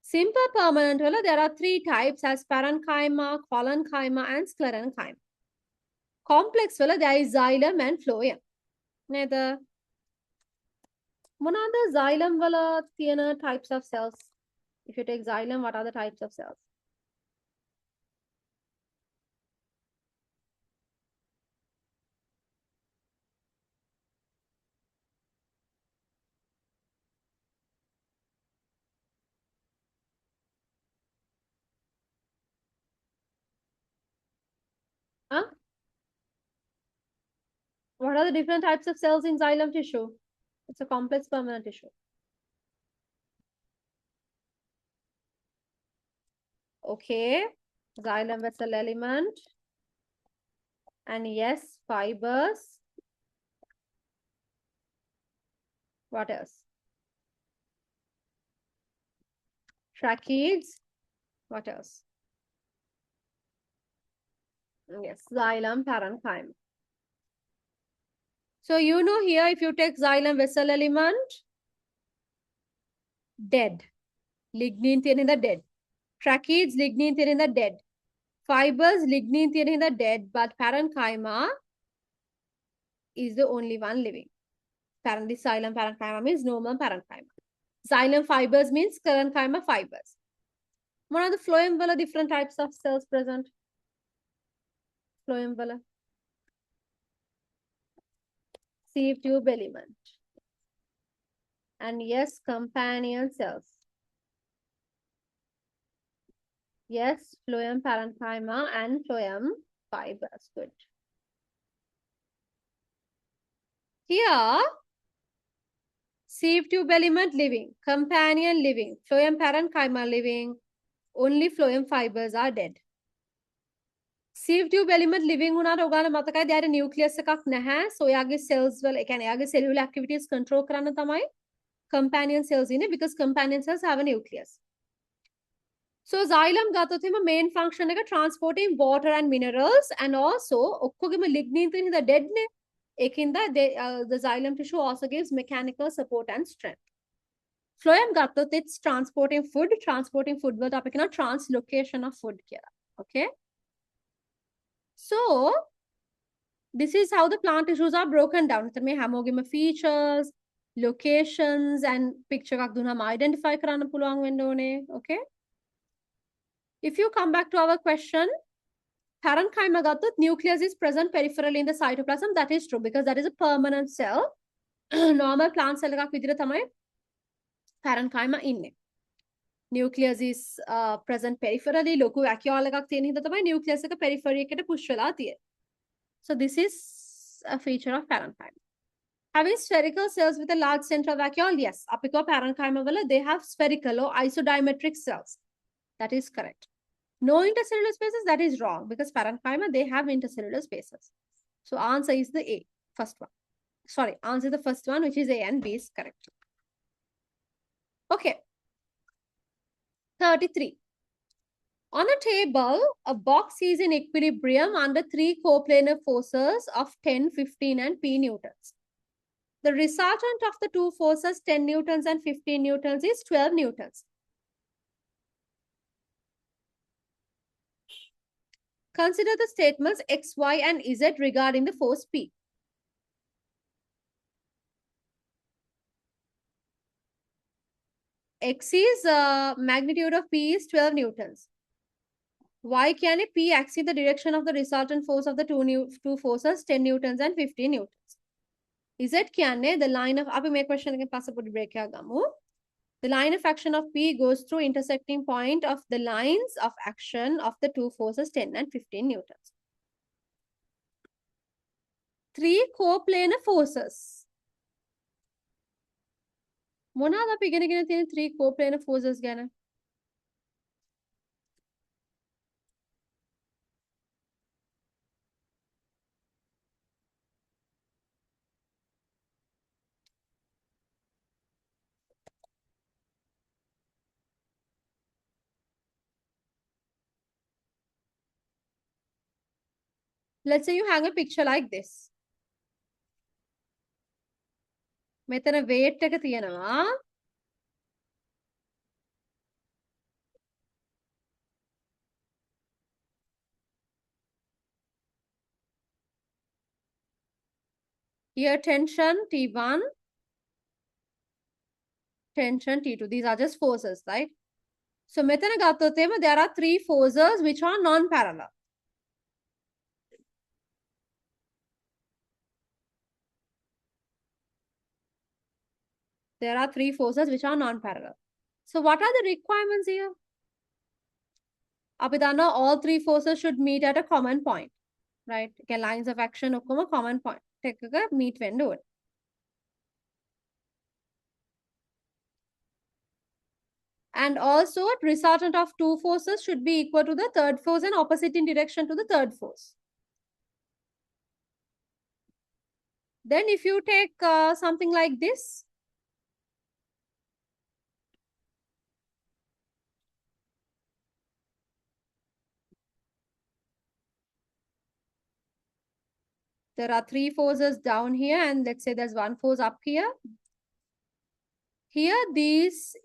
Simple permanent, there are three types as parenchyma, collenchyma, and sclerenchyma. Complex, there is xylem and phloem. Neither. What are the xylem types of cells? If you take xylem, what are the types of cells? Huh? What are the different types of cells in xylem tissue? It's a complex permanent tissue. Okay. Xylem vessel element. And yes, fibers. What else? Tracheids. What else? Yes, xylem parenchyma. So you know here, if you take xylem vessel element, dead. Lignin in the dead. Tracheids, lignin in the dead. Fibers, lignin in the dead, but parenchyma is the only one living. Apparently, xylem parenchyma means normal parenchyma. Xylem fibers means parenchyma fibers. What are the phloem different types of cells present? Phloem sieve tube element. And yes, companion cells. Yes, phloem parenchyma and phloem fibers. Good. Here, sieve tube element living, companion living, phloem parenchyma living, only phloem fibers are dead. Sieve tube element living උනාට ඔයාලා මතකයි දෙයට nucleus එකක් නැහැ. So එයාගේ cells වල ඒ කියන්නේ එයාගේ cellular activities control කරන්න තමයි companion cells ඉන්නේ because companion cells have a nucleus. So xylem ගත්තොත් එහෙම main function එක transporting water and minerals and also ඔක්කොගෙම lignin තියෙන හින්දා dead නේ. ඒකින්ද the xylem tissue also gives mechanical support and strength. Phloem ගත්තොත් it's transporting food වලට අපි කියනවා translocation of food කියලා. Okay? So this is how the plant tissues are broken down. So මේ හැමෝගෙම features, locations and picture එකක් දුන්නාම identify කරන්න පුළුවන් වෙන්න ඕනේ. Okay? If you come back to our question, parenchyma gathot nucleus is present peripherally in the cytoplasm. That is true because that is a permanent cell. Normal plant cell එකක් විදිහට තමයි parenchyma ඉන්නේ. Nucleus is present peripherally. ලොකු vacuole එකක් තියෙන හින්දා තමයි nucleus එක periphery එකට push වෙලා තියෙන්නේ. So this is a feature of parenchyma. Having spherical cells with a large central vacuole, yes. Apiko parenchyma wala, they have spherical or isodiametric cells. That is correct. No intercellular spaces, that is wrong because parenchyma, they have intercellular spaces. So answer is the A, first one. Sorry, answer the first one, which is A and B is correct. Okay. 33. On a table, a box is in equilibrium under three coplanar forces of 10, 15, and P newtons. The resultant of the two forces, 10 newtons and 15 newtons, is 12 newtons. Consider the statements X, Y, and Z regarding the force P. X is magnitude of P is 12 newtons. Why can a P exceed the direction of the resultant force of the two forces, 10 newtons and 15 newtons? Z can the line of up make question again possible break the line of action of P goes through intersecting point of the lines of action of the two forces 10 and 15 newtons. Three coplanar forces. මොනවාද අපි ඉගෙනගෙන තියෙන three coplanar forces ගැන? Let's say you hang a picture like this. මෙතන weight එක තියෙනවා. Here tension T1, tension T2. These are just forces, right? So මෙතන ගත්තොත් එම there are three forces which are non-parallel. There are three forces which are non-parallel. So what are the requirements here? අපි දන්නවා all three forces should meet at a common point, right? Okay, lines of action ඔක්කොම common point එකක meet වෙන්න ඕනේ. And also, resultant of two forces should be equal to the third force and opposite in direction to the third force. Then if you take something like this, there are three forces down here and let's say there's one force up here. Here, this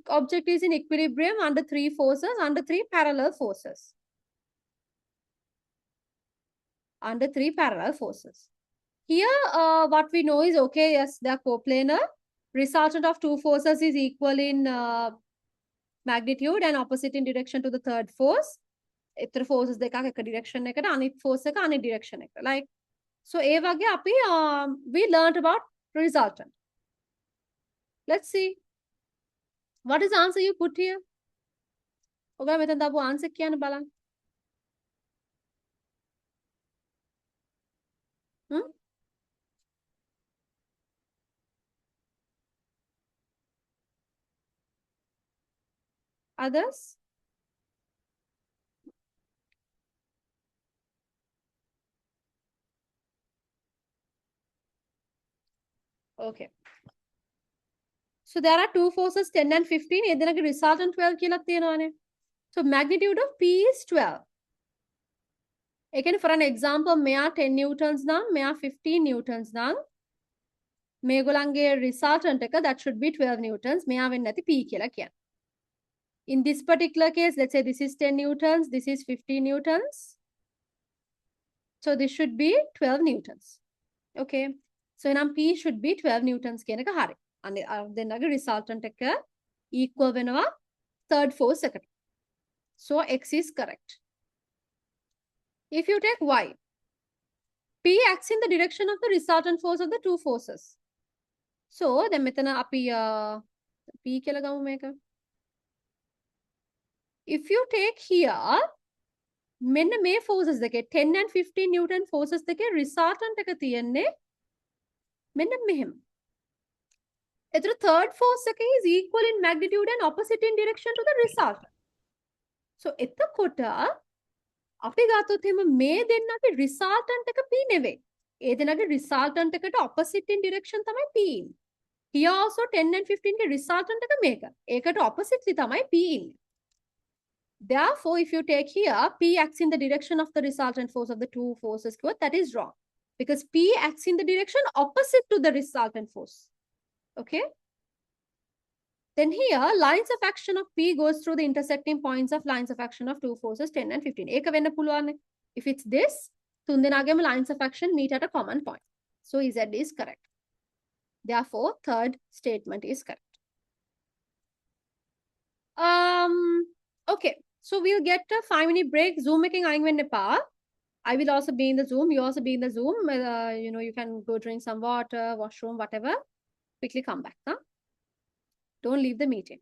object is in equilibrium under three forces, under three parallel forces. Under three parallel forces. Here, what we know is, okay, yes, they are coplanar. Resultant of two forces is equal in magnitude and opposite in direction to the third force. Itra forces දෙකක් එක direction එකට අනිත් force එක අනිත් direction එකට. Like, so ඒ වගේ අපි we learned about resultant. Let's see. What is the answer you put here? ඔගා මෙතන දාපු answer කියන්න බලන්න. Others? Okay. So there are two forces 10 and 15. A දෙනගේ resultant 12 කියලා තියෙනවානේ. So magnitude of P is 12. Again, for an example, මෙයා 10 newtons නම් මෙයා 15 newtons නම් මේගොල්ලන්ගේ resultant එක that should be 12 newtons. මෙයා වෙන්නේ නැති P කියලා කියන්නේ. In this particular case, let's say this is 10 newtons, this is 15 newtons. So this should be 12 newtons. Okay. So now P should be 12 newtons කියන එක හරි. දෙන්නගේ resultant එක equal වෙනවා third force එකට. So X is correct. If you take Y, P acts in the direction of the resultant force of the two forces. So then මෙතන අපි P කියලා ගමු මේක. If you take here, මෙන්න මේ forces දෙකේ 10 and 15 Newton forces දෙකේ resultant එක තියෙන්නේ මෙන්න මෙහෙම. එතකොට third force එක is equal in magnitude and opposite in direction to the resultant. So එතකොට අපි ගත්තොත් එහෙම මේ දෙන්නගේ resultant එක P නෙවෙයි. ඒ දෙන්නගේ resultant එකට opposite in direction තමයි P ඉන්නේ. Here also 10 and 15 ගේ resultant එක මේක. ඒකට oppositely තමයි P ඉන්නේ. Therefore, if you take here, P acts in the direction of the resultant force of the two forces, that is wrong. Because P acts in the direction opposite to the resultant force. Okay? Then here, lines of action of P goes through the intersecting points of lines of action of two forces, 10 and 15. Eka wenna puluwan. If it's this, tundenagem lines of action meet at a common point. So Z is correct. Therefore, third statement is correct. Okay. So we'll get a 5-minute break. Zoom making aayeng wenna epa. I will also be in the Zoom. You also be in the Zoom. You can go drink some water, washroom, whatever. Quickly come back. Huh? Don't leave the meeting.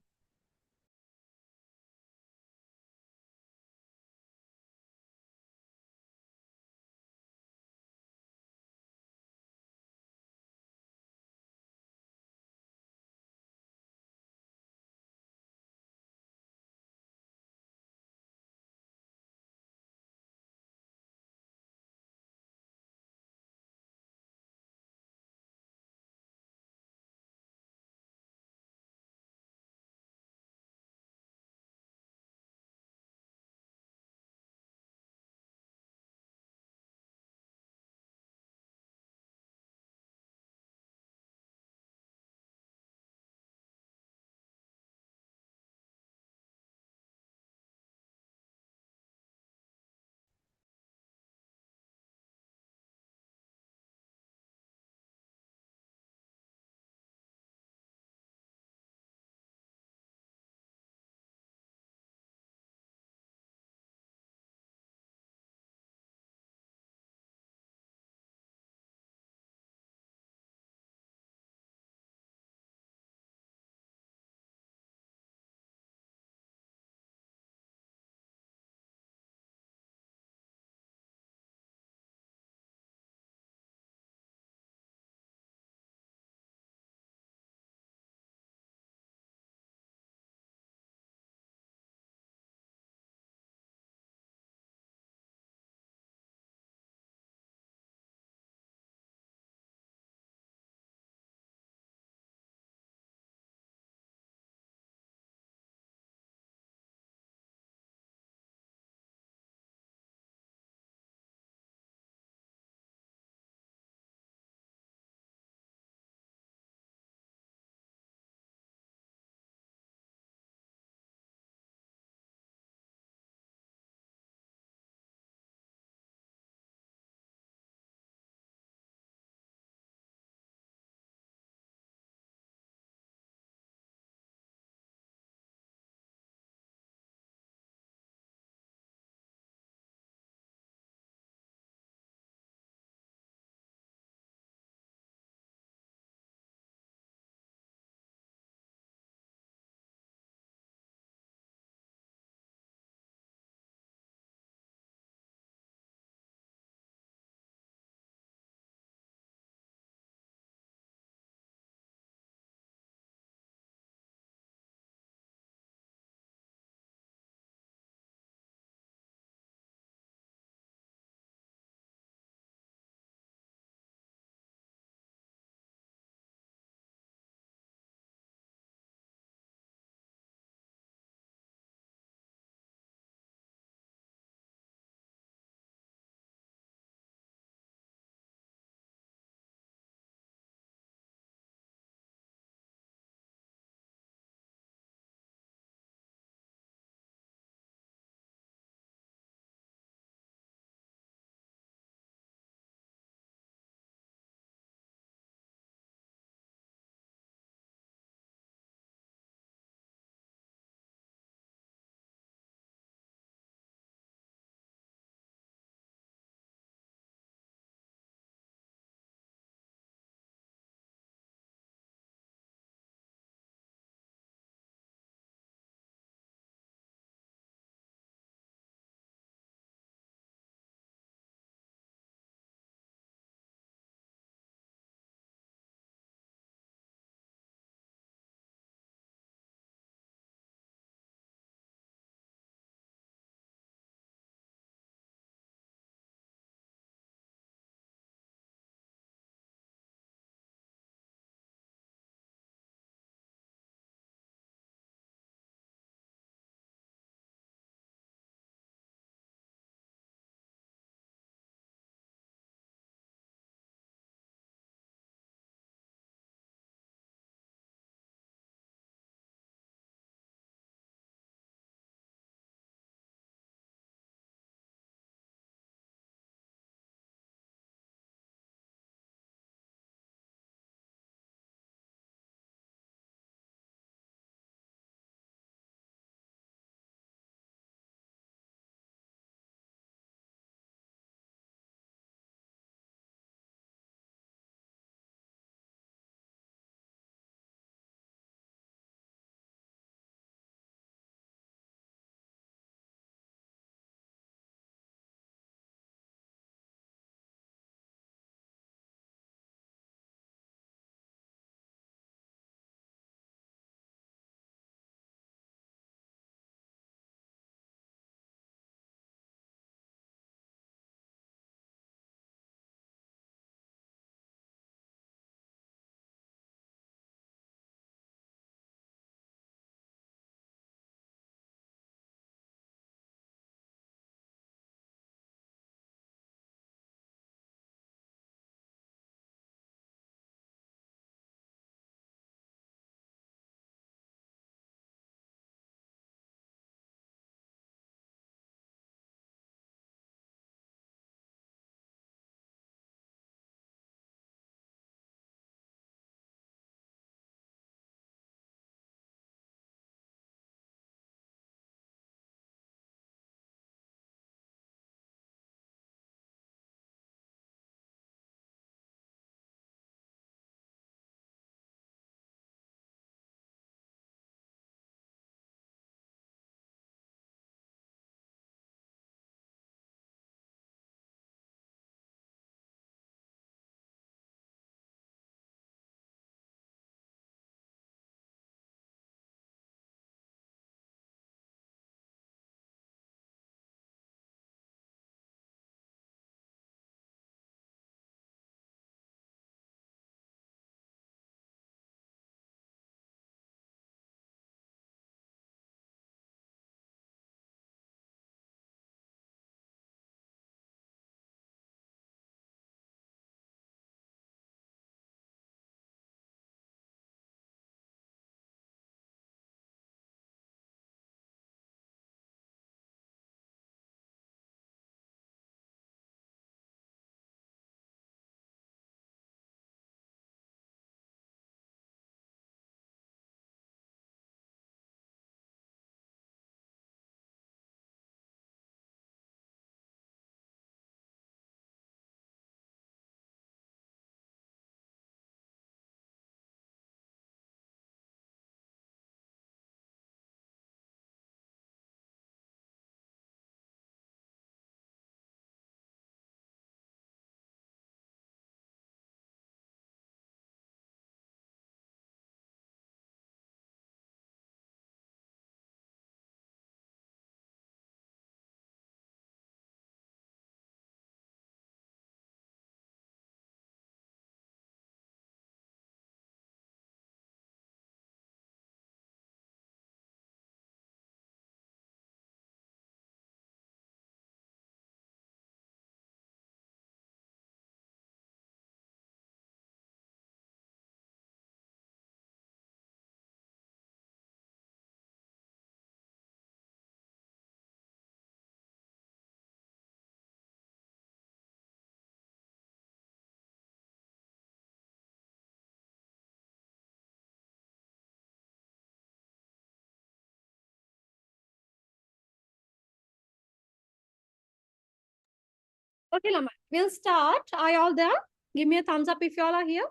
Okay, Lama, we'll start. Are y'all there? Give me a thumbs up if y'all are here.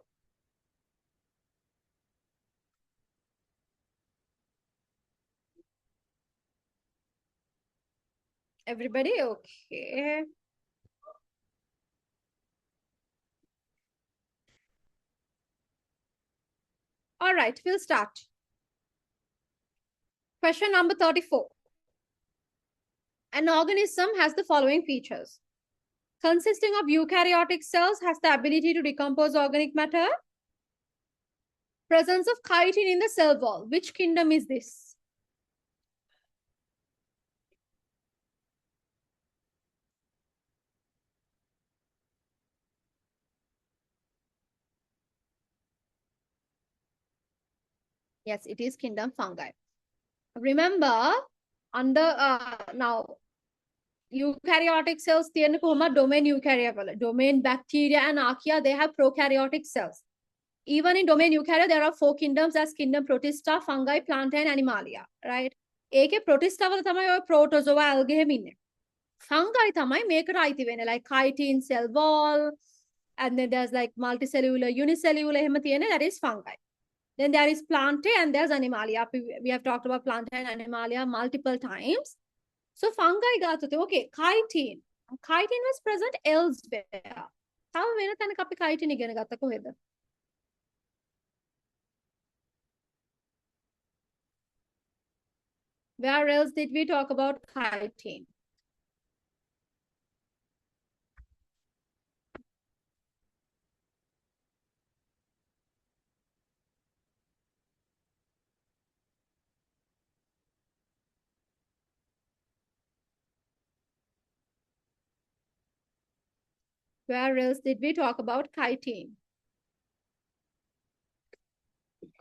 Everybody, okay. All right, we'll start. Question number 34. An organism has the following features. Consisting of eukaryotic cells, has the ability to decompose organic matter. Presence of chitin in the cell wall. Which kingdom is this? Yes, it is kingdom fungi. Remember, under now eukaryotic cells තියෙන කොහොමද domain eukarya වල. Domain bacteria and archaea, they have prokaryotic cells. Even in domain eukarya, there are 4 kingdoms as kingdom protista, fungi, planta, and animalia, right? ඒකේ protista වල තමයි ඔය protozoa, algae එහෙම ඉන්නේ. Fungi තමයි මේකට අයිති වෙන්නේ, like chitin cell wall, and then there's like multicellular, unicellular එහෙම තියෙන, that is fungi. Then there is planta and there's animalia. We have talked about planta and animalia multiple times. So fungi ගත්තොත් okay, chitin. Chitin was present elsewhere. තව වෙන තැනක අපි chitin ඉගෙන ගත්ත කොහෙද? Where else did we talk about chitin? Where else did we talk about chitin?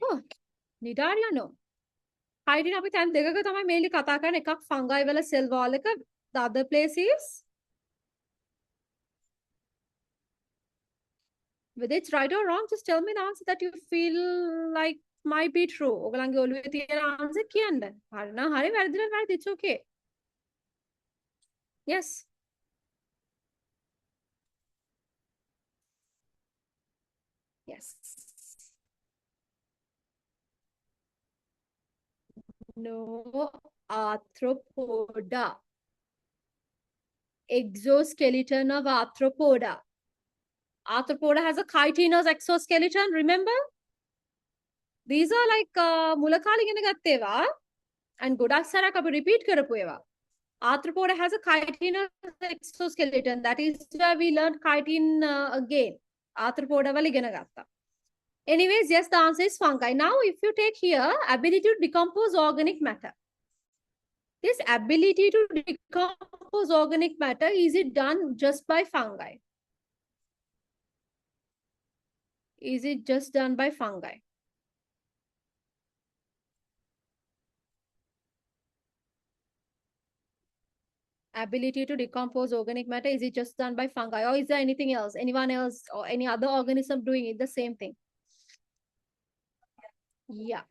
Oh, Nidaria, no. Chitin අපි තැන් දෙකක තමයි mainly කතා කරන්නේ. එකක් fungi වල cell wall එක. The other place is, whether it's right or wrong, just tell me the answer that you feel like might be true. ඔයගලන්ගේ ඔළුවේ තියෙන answer කියන්න. හරි නම් හරි, වැරදි නම් වැරදි. It's okay. Yes. Yes. No, arthropoda. Exoskeleton of arthropoda. Arthropoda has a chitinous exoskeleton, remember? These are like මුලකාලේ ඉගෙන ගත්ත ඒවා and ගොඩක් සැරයක් අපි repeat කරපු ඒවා. Arthropoda has a chitinous exoskeleton. That is where we learned chitin again. Arthropoda වල ඉගෙන ගත්තා. Anyways, yes, the answer is fungi. Now, if you take here, ability to decompose organic matter. This ability to decompose organic matter, is it done just by fungi? Is it just done by fungi? Ability to decompose organic matter, is it just done by fungi, or is there anything else, anyone else or any other organism doing it the same thing? Yeah.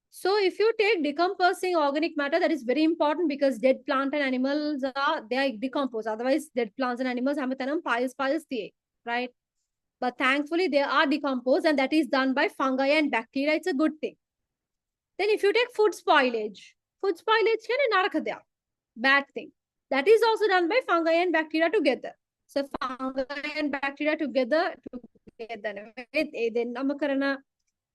So if you take decomposing organic matter, that is very important because dead plant and animals they are decomposed. Otherwise, dead plants and animals have piles right? But thankfully, they are decomposed, and that is done by fungi and bacteria. It's a good thing. Then if you take food spoilage is bad thing. That is also done by fungi and bacteria together. So fungi and bacteria together. Then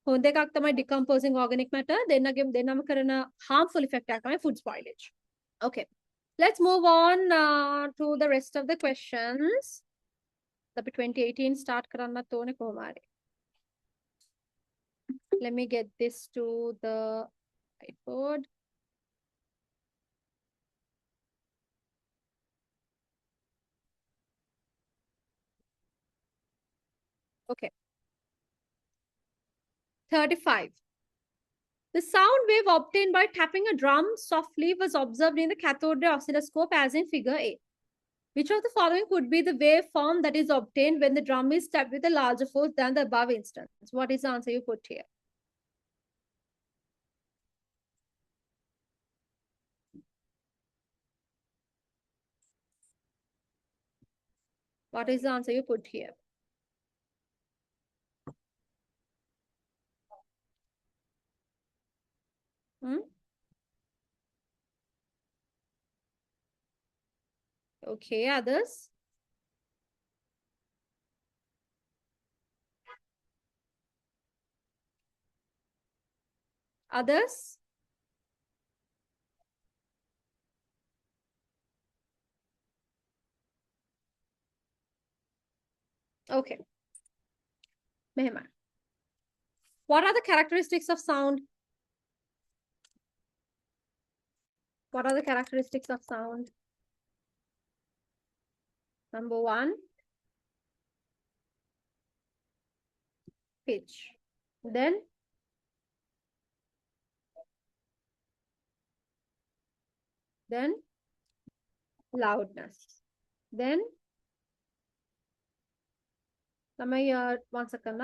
හොඳ එකක් තමයි decomposing organic matter. දෙන්නම කරන harmful effect එකක් තමයි food spoilage. Okay, let's move on to the rest of the questions. අපි 2018 start කරන්නත් ඕනේ කොහොම හරි. Let me get this to the whiteboard. Okay. 35. The sound wave obtained by tapping a drum softly was observed in the cathode ray oscilloscope as in figure A. Which of the following could be the waveform that is obtained when the drum is tapped with a larger force than the above instance? What is the answer you put here? What is the answer you put here? Hmm? Okay, others? Others? Okay. Mehman. What are the characteristics of sound? What are the characteristics of sound? Number one, pitch. Then loudness. Then, one second.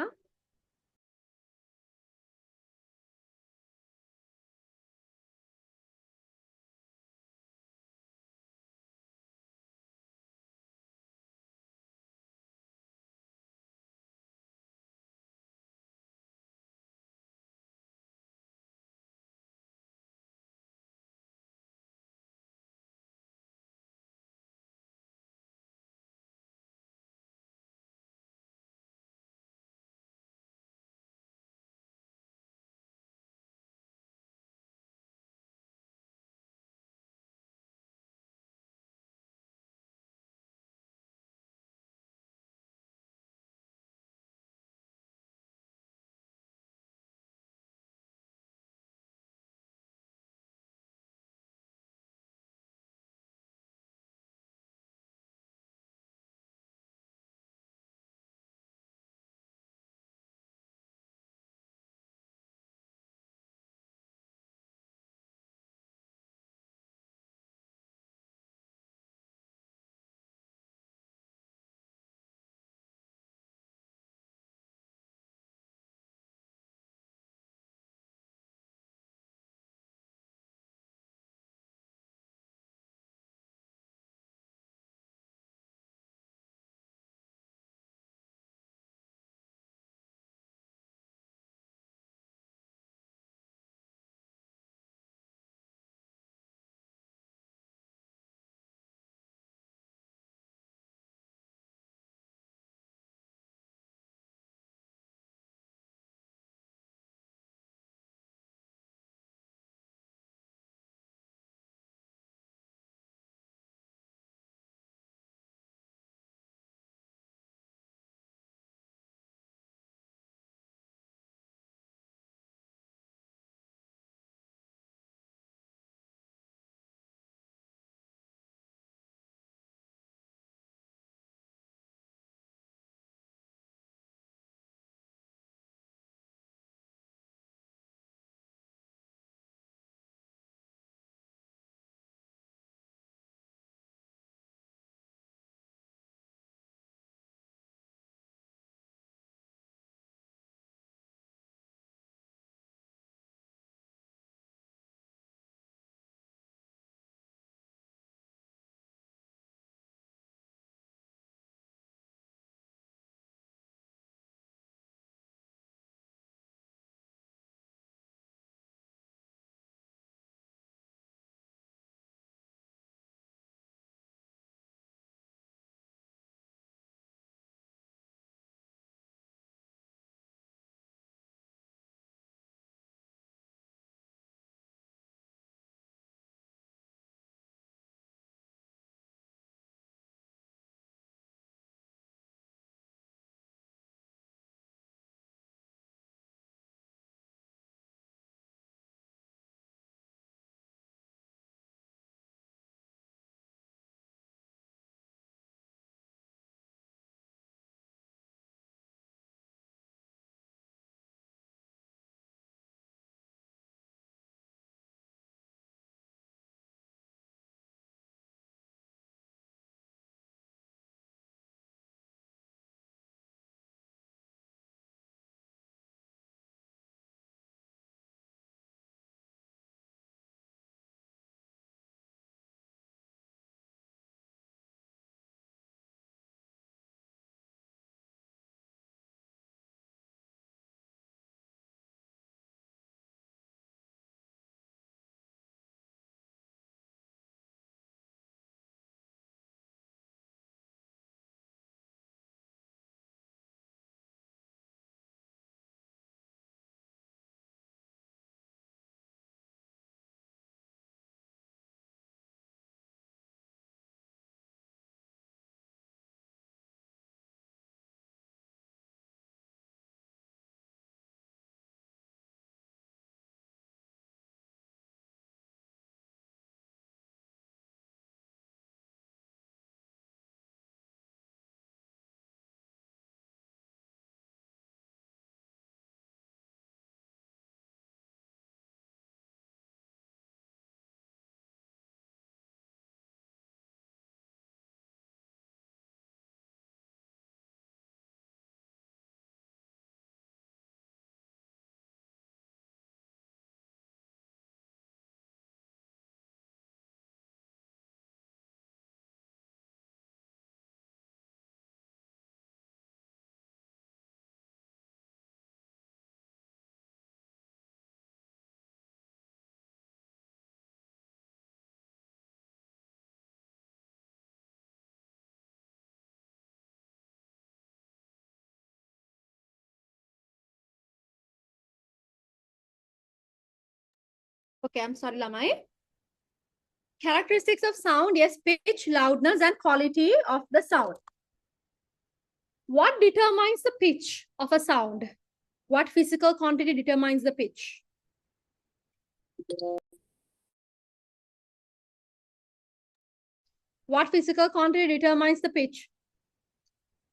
Okay, I'm sorry, Lamai. Characteristics of sound, yes, pitch, loudness, and quality of the sound. What determines the pitch of a sound? What physical quantity determines the pitch? What physical quantity determines the pitch?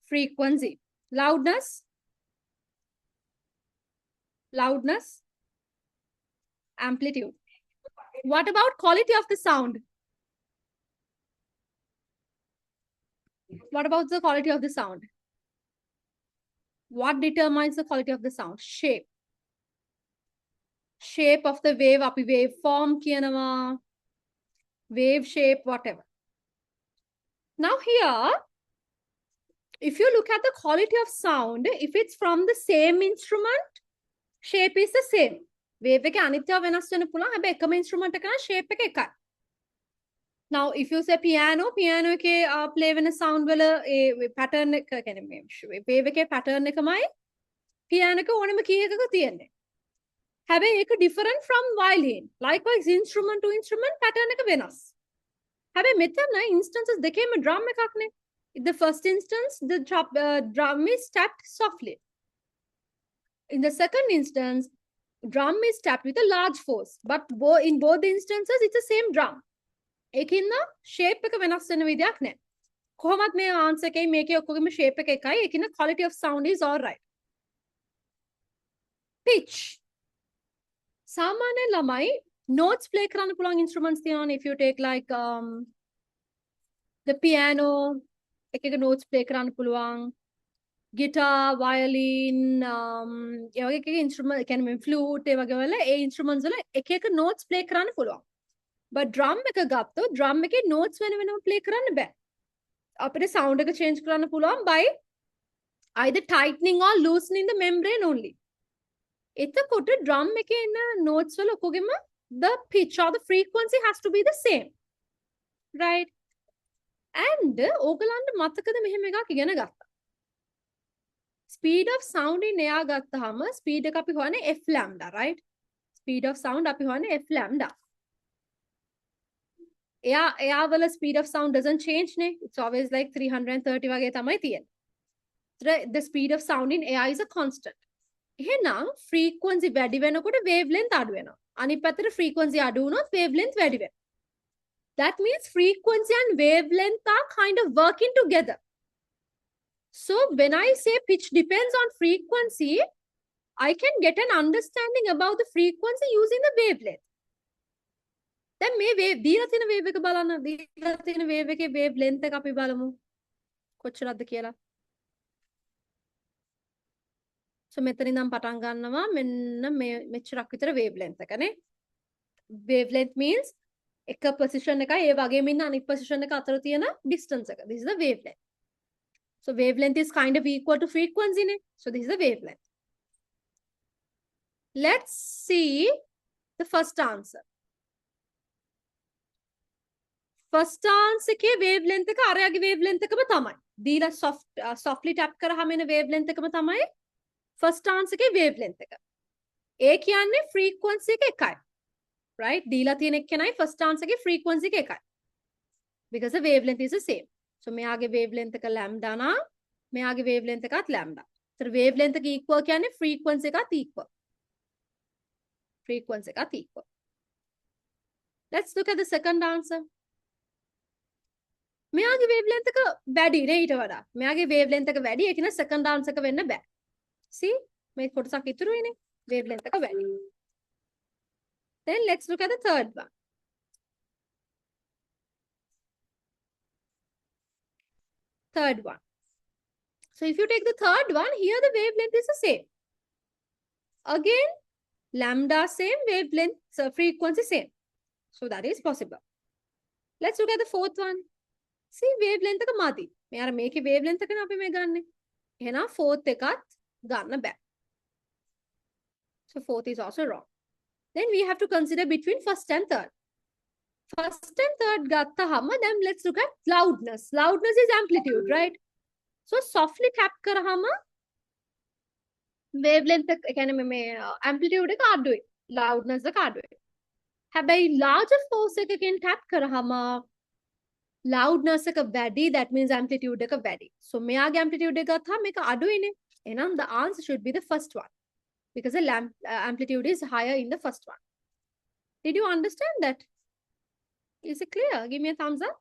Frequency. Loudness? Loudness? Amplitude. What about quality of the sound? What about the quality of the sound? What determines the quality of the sound? Shape. Shape of the wave, api wave form, kiyanava, wave shape, whatever. Now here, if you look at the quality of sound, if it's from the same instrument, shape is the same. Wave එක අනිත්‍යව වෙනස් වෙන්න පුළුවන්. හැබැයි එකම instrument එක නම් shape එක එකයි. Now, if you say piano එකේ play වෙන sound වල ඒ pattern එක කියන්නේ මේ wave එකේ pattern එකමයි piano එක ඕනෙම key එකක තියෙන්නේ. හැබැයි ඒක different from violin. Likewise, instrument to instrument pattern එක වෙනස්. හැබැයි මෙතන instances දෙකේම drum එකක් නේ. In the first instance, the drum is tapped softly. In the second instance, drum is tapped with a large force. But in both instances, it's the same drum. ඒකින්ද shape එක වෙනස් වෙන විදියක් නැහැ. කොහොමත් මේ answer එකේ මේකේ ඔක්කොගෙම shape එක එකයි. ඒකින්ද quality of sound is all right. Pitch. සාමාන්‍ය ළමයි notes play කරන්න පුළුවන් instruments තියෙනවානේ. If you take like the piano, එකක notes play කරන්න පුළුවන්. Guitar, violin, ඒ වගේ එකක instrument, ඒ කියන්නේ flute ඒ වගේ වල ඒ instruments වල එක එක notes play කරන්න පුළුවන්. But drum එක ගත්තොත් drum එකේ notes වෙන වෙනම play කරන්න බෑ. අපිට sound එක change කරන්න පුළුවන් by either tightening or loosening the membrane only. එතකොට drum එකේ එන notes වල ඔක්කොගෙම the pitch or the frequency has to be the same. Right? And ඕගලන්ට මතකද මෙහෙම එකක් ඉගෙන ගත්තා. Speed of sound in එයා ගත්තාම speed එක අපි හොයන්නේ f lambda, right? Speed of sound අපි හොයන්නේ f lambda. එයා වල speed of sound doesn't change නේ. It's always like 330 වගේ තමයි තියෙන්නේ. The speed of sound in air is a constant. එහෙනම් frequency වැඩි වෙනකොට wavelength අඩු වෙනවා. අනිත් පැත්තට frequency අඩු වුණොත් wavelength වැඩි වෙනවා. That means frequency and wavelength are kind of working together. So when I say pitch depends on frequency, I can get an understanding about the frequency using the wavelength. දැන් මේ wave දීලා තියෙන wave එක බලන්න. දීලා තියෙන wave එකේ wave length එක අපි බලමු. කොච්චරද කියලා. So මෙතන ඉඳන් පටන් ගන්නවා මෙන්න මෙච්චරක් විතර wave length එකනේ. Wave length means එක position එකයි ඒ වගේම ඉන්න අනිත් position එක අතර තියෙන distance එක. This is the wavelength. So wavelength is kind of equal to frequency නේ. So this is the wavelength. Let's see the first answer. First answer එකේ wavelength එක අරයාගේ wavelength එකම තමයි. දීලා softly tap කරාම එන wavelength එකම තමයි first answer එකේ wavelength එක. ඒ කියන්නේ frequency එක එකයි. Right? දීලා තියෙන එකනයි first answer එකේ frequency එක එකයි. Because the wavelength is the same. So මෙයාගේ wavelength එක lambda නම් මෙයාගේ wavelength එකත් lambda. So wavelength එක equal කියන්නේ frequency එකත් equal. Frequency එකත් equal. Let's look at the second answer. මෙයාගේ wavelength එක වැඩි නේ ඊට වඩා. මෙයාගේ wavelength එක වැඩි. ඒක නේ second answer එක වෙන්න බෑ. See? මේ කොටසක් ඉතුරුයි නේ. Wavelength එක වැඩි. Then let's look at the third one. Third one. So if you take the third one, here the wavelength is the same. Again, lambda same, wavelength, so frequency same. So that is possible. Let's look at the fourth one. See, wavelength එක මදි. මෙයාර මේකේ wavelength එකනේ අපි මේ ගන්නෙ. එහෙනම් fourth එකත් ගන්න බෑ. So fourth is also wrong. Then we have to consider between first and third. First and third ගත්තහම then let's look at loudness. Loudness is amplitude, right? So softly tap කරාම wavelength එක කියන්නේ මේ amplitude එක අඩුයි. Loudness එක අඩුයි. හැබැයි larger force එකකින් tap කරාම loudness එක වැඩි, that means amplitude එක වැඩි. So මෙයාගේ amplitude එක ගත්තාම මේක අඩුයිනේ. එහෙනම් the answer should be the first one because the amplitude is higher in the first one. Did you understand that? Is it clear? Give me a thumbs up.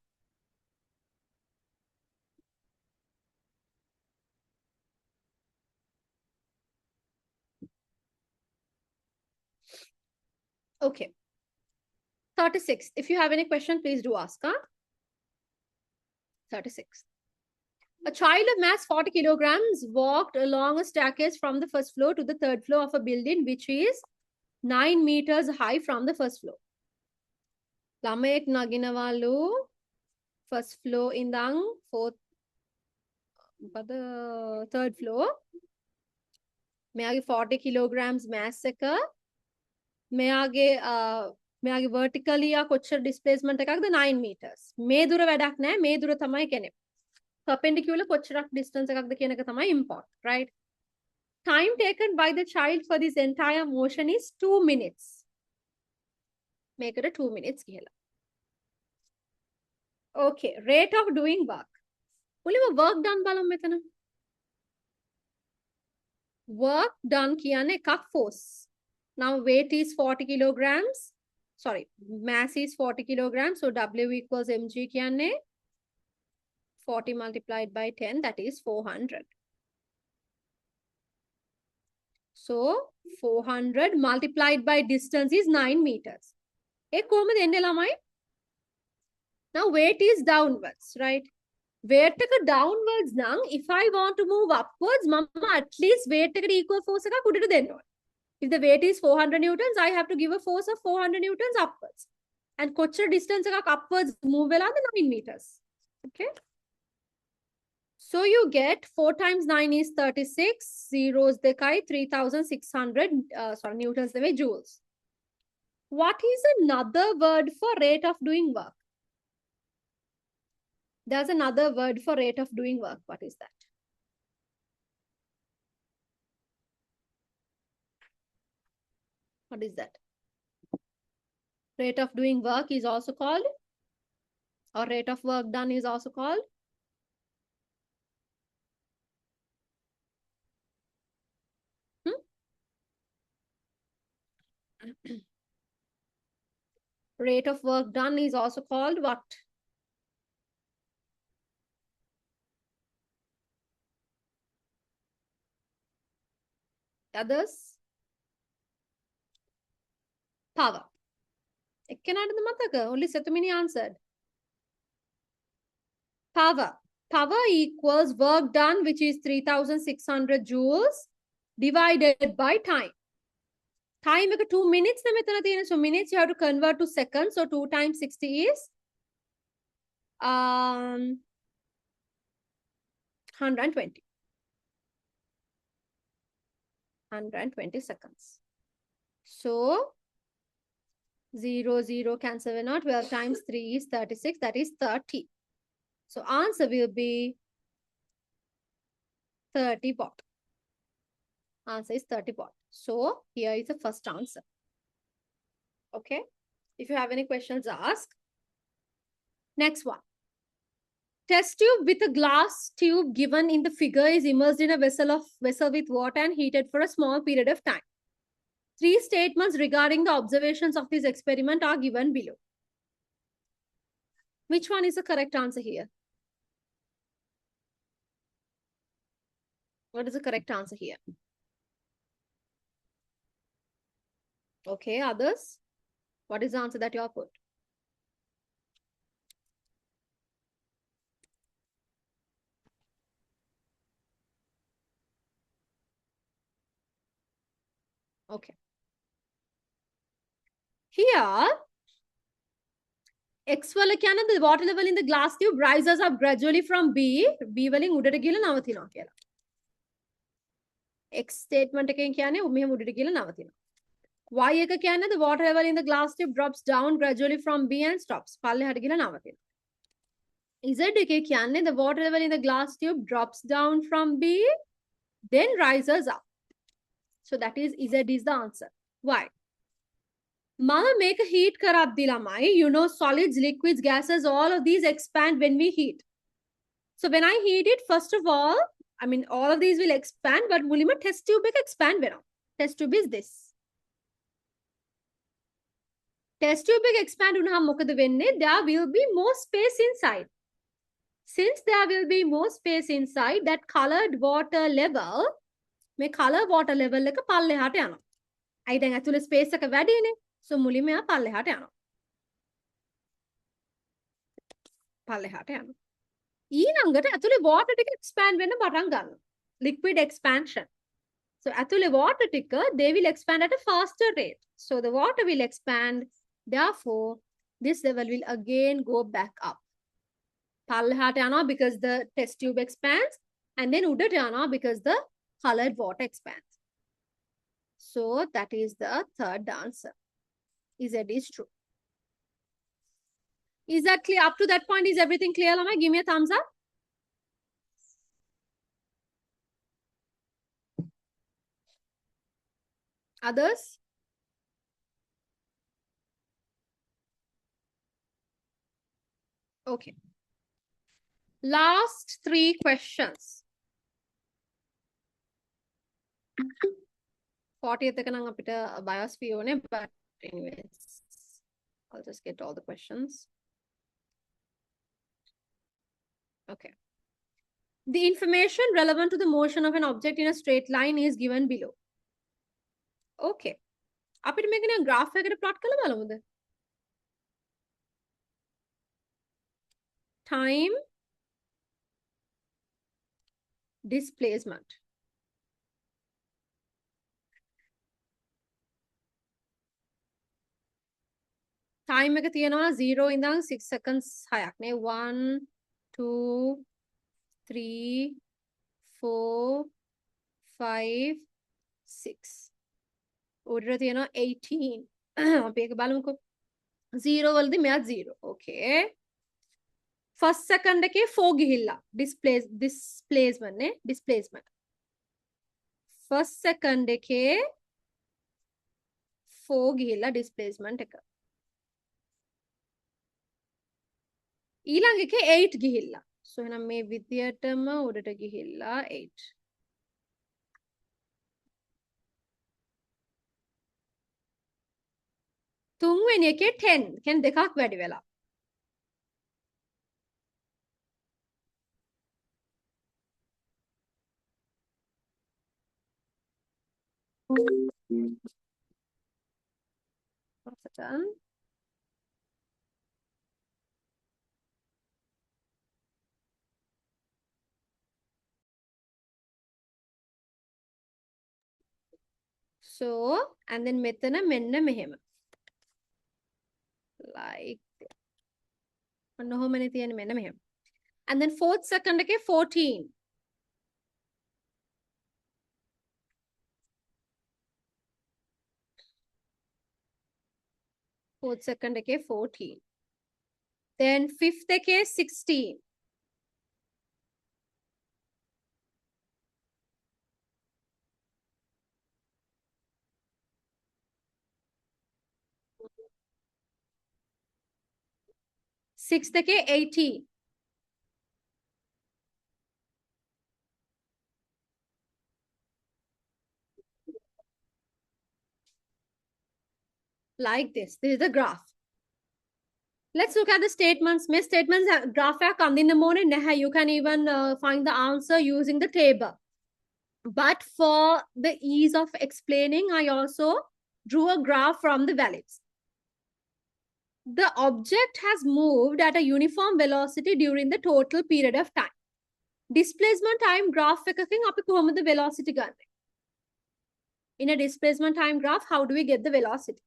Okay. 36. If you have any question, please do ask. Huh? 36. A child of mass 40 kilograms walked along a staircase from the first floor to the third floor of a building which is 9 meters high from the first floor. ළමයෙක් නගිනවලු first floor ඉඳන් fourth but the third floor. මෙයාගේ 40 kilograms mass එක මෙයාගේ vertically කොච්චර displacement එකක්ද 9 meters. මේ දුර වැඩක් නැහැ. මේ දුර තමයි කියන්නේ. Perpendicular කොච්චරක් distance එකක්ද කියන එක තමයි important, right? Time taken by the child for this entire motion is 2 minutes. මේකට 2 minutes කියලා. Okay, rate of doing work. මුලින්ම work done බලමු මෙතන. Work done කියන්නේ එකක් force. Now weight is 40 kilograms. Sorry, mass is 40 kilograms. So W equals mg කියන්නේ 40 multiplied by 10, that is 400. So 400 multiplied by distance is 9 meters. Now weight is downwards, right? Weight downwards now, if I want to move upwards, at least weight equal force if the weight is 400 newtons, I have to give a force of 400 newtons upwards. And kochra distance upwards move the 9 meters. Okay. So you get 4 times 9 is 36, zeros dekai 3600 newtons joules. What is another word for rate of doing work? There's another word for rate of doing work. What is that? What is that? Rate of doing work is also called, or rate of work done is also called. Rate of work done is also called what? Others? Power. Only Satumini answered. Power. Power equals work done, which is 3600 joules, divided by time. Time is 2 minutes. So minutes you have to convert to seconds. So 2 times 60 is 120. 120 seconds. So 0, 0 cancel out. 12 times 3 is 36. That is 30. So answer will be 30 watt. Answer is 30 watt. So here is the first answer. Okay. If you have any questions, ask. Next one. Test tube with a glass tube given in the figure is immersed in a vessel with water and heated for a small period of time. 3 statements regarding the observations of this experiment are given below. Which one is the correct answer here? What is the correct answer here? Okay, others? What is the answer that you have put? Okay. Here, X wala kya na, the water level in the glass tube rises up gradually from B. B වලින් උඩට ගිහලා නවතිනවා කියලා. X statement එකෙන් කියන්නේ මෙහෙම උඩට ගිහලා නවතිනවා. Y එක කියන්නේ the water level in the glass tube drops down gradually from B and stops. පල්ලෙහාට ගිහලා නවතිනවා. Z එකේ කියන්නේ the water level in the glass tube drops down from B, then rises up. So that is Z is the answer. Why? Mama make a heat karabdi lamai. You know, solids, liquids, gases, all of these expand when we heat. So when I heat it, first of all, I mean, all of these will expand, but mulima test tube expand venom. Test tube is this. Test tube expand unham mokada venne, there will be more space inside. Since there will be more space inside, that colored water level, මේ color water level එක පල්ලෙහාට යනවා. අයි දැන් ඇතුලේ space එක වැඩිනේ. So මුලින්ම එයා පල්ලෙහාට යනවා. පල්ලෙහාට යනවා. ඊළඟට ඇතුලේ water ටික expand වෙන්න පටන් ගන්නවා. Liquid expansion. So ඇතුලේ water ටික they will expand at a faster rate. So the water will expand. Therefore, this level will again go back up. පල්ලෙහාට යනවා because the test tube expands, and then උඩට යනවා because the colored water expands. So that is the third answer. Z is true. Is that clear? Up to that point, is everything clear, Lama? Give me a thumbs up. Others? Okay. Last 3 questions. 40th එක නම් අපිට biosphere ඕනේ, but anyways, I'll just get all the questions. Okay. The information relevant to the motion of an object in a straight line is given below. Okay. අපිට මේක නේ graph එකකට plot කරලා බලමුද? Time, displacement. Time එක තියෙනවා 0 ඉඳන් 6 seconds 6ක් නේ. 1 2 3 4 5 6. උඩට තියෙනවා 18. අපි ඒක බලමුකෝ. 0 වලදී මෙයා 0. Okay. First second එකේ 4 ගිහිල්ලා. displacement නේ. displacement. First second එකේ 4 ගිහිල්ලා displacement එක. ඊළඟ එකේ 8 ගිහිල්ලා. So එහෙනම් මේ විදියටම උඩට ගිහිල්ලා 8. තුන්වෙනි එකේ 10. කියන්නේ දෙකක් වැඩි වෙලා. What's it done? So, and then මෙතන මෙන්න මෙහෙම. Like that. ඔන්න ඔහොමනේ තියෙන්නේ මෙන්න මෙහෙම. And then fourth second එකේ 14. Fourth second එකේ 14. Then fifth එකේ 16. Sixth එකේ 18. Like this. This is the graph. Let's look at the statements. Miss statements graph in the morning. You can even find the answer using the table. But for the ease of explaining, I also drew a graph from the values. The object has moved at a uniform velocity during the total period of time. Displacement time graph එකකින් අපි කොහොමද velocity ගන්නෙ? In a displacement time graph, how do we get the velocity?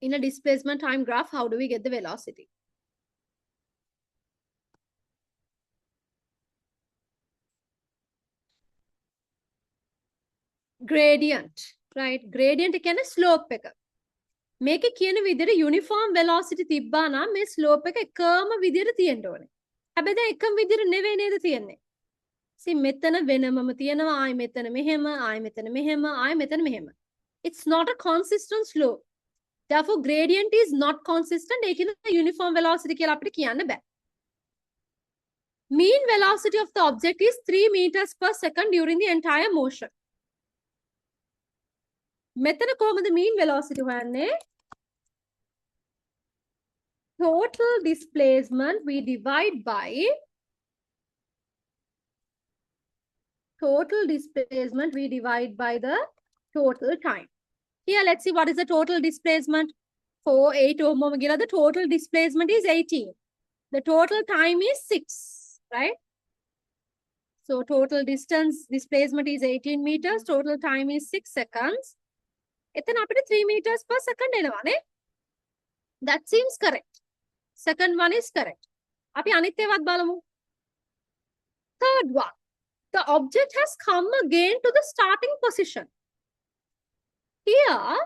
In a displacement time graph, how do we get the velocity? Gradient, right? Gradient කියන්නේ slope එක. මේක කියන විදිහට uniform velocity තිබ්බා නම් මේ slope එක එකම විදිහට තියෙන්න ඕනේ. හැබැයි දැන් එකම විදිහට නෙවෙයි නේද තියෙන්නේ? See, මෙතන වෙනමම තියෙනවා ආයි මෙතන මෙහෙම ආයි මෙතන මෙහෙම ආයි මෙතන මෙහෙම. It's not a consistent slope. Therefore, gradient is not consistent. ඒකින uniform velocity කියලා අපිට කියන්න බෑ. Mean velocity of the object is 3 meters per second during the entire motion. මෙතන කොහොමද mean velocity හොයන්නේ? Total displacement we divide by the total time. Here, let's see what is the total displacement. 4, 8, the total displacement is 18. The total time is 6, right? So total displacement is 18 meters. Total time is 6 seconds. It's 3 meters per second. That seems correct. Second one is correct. Third one. The object has come again to the starting position. Here,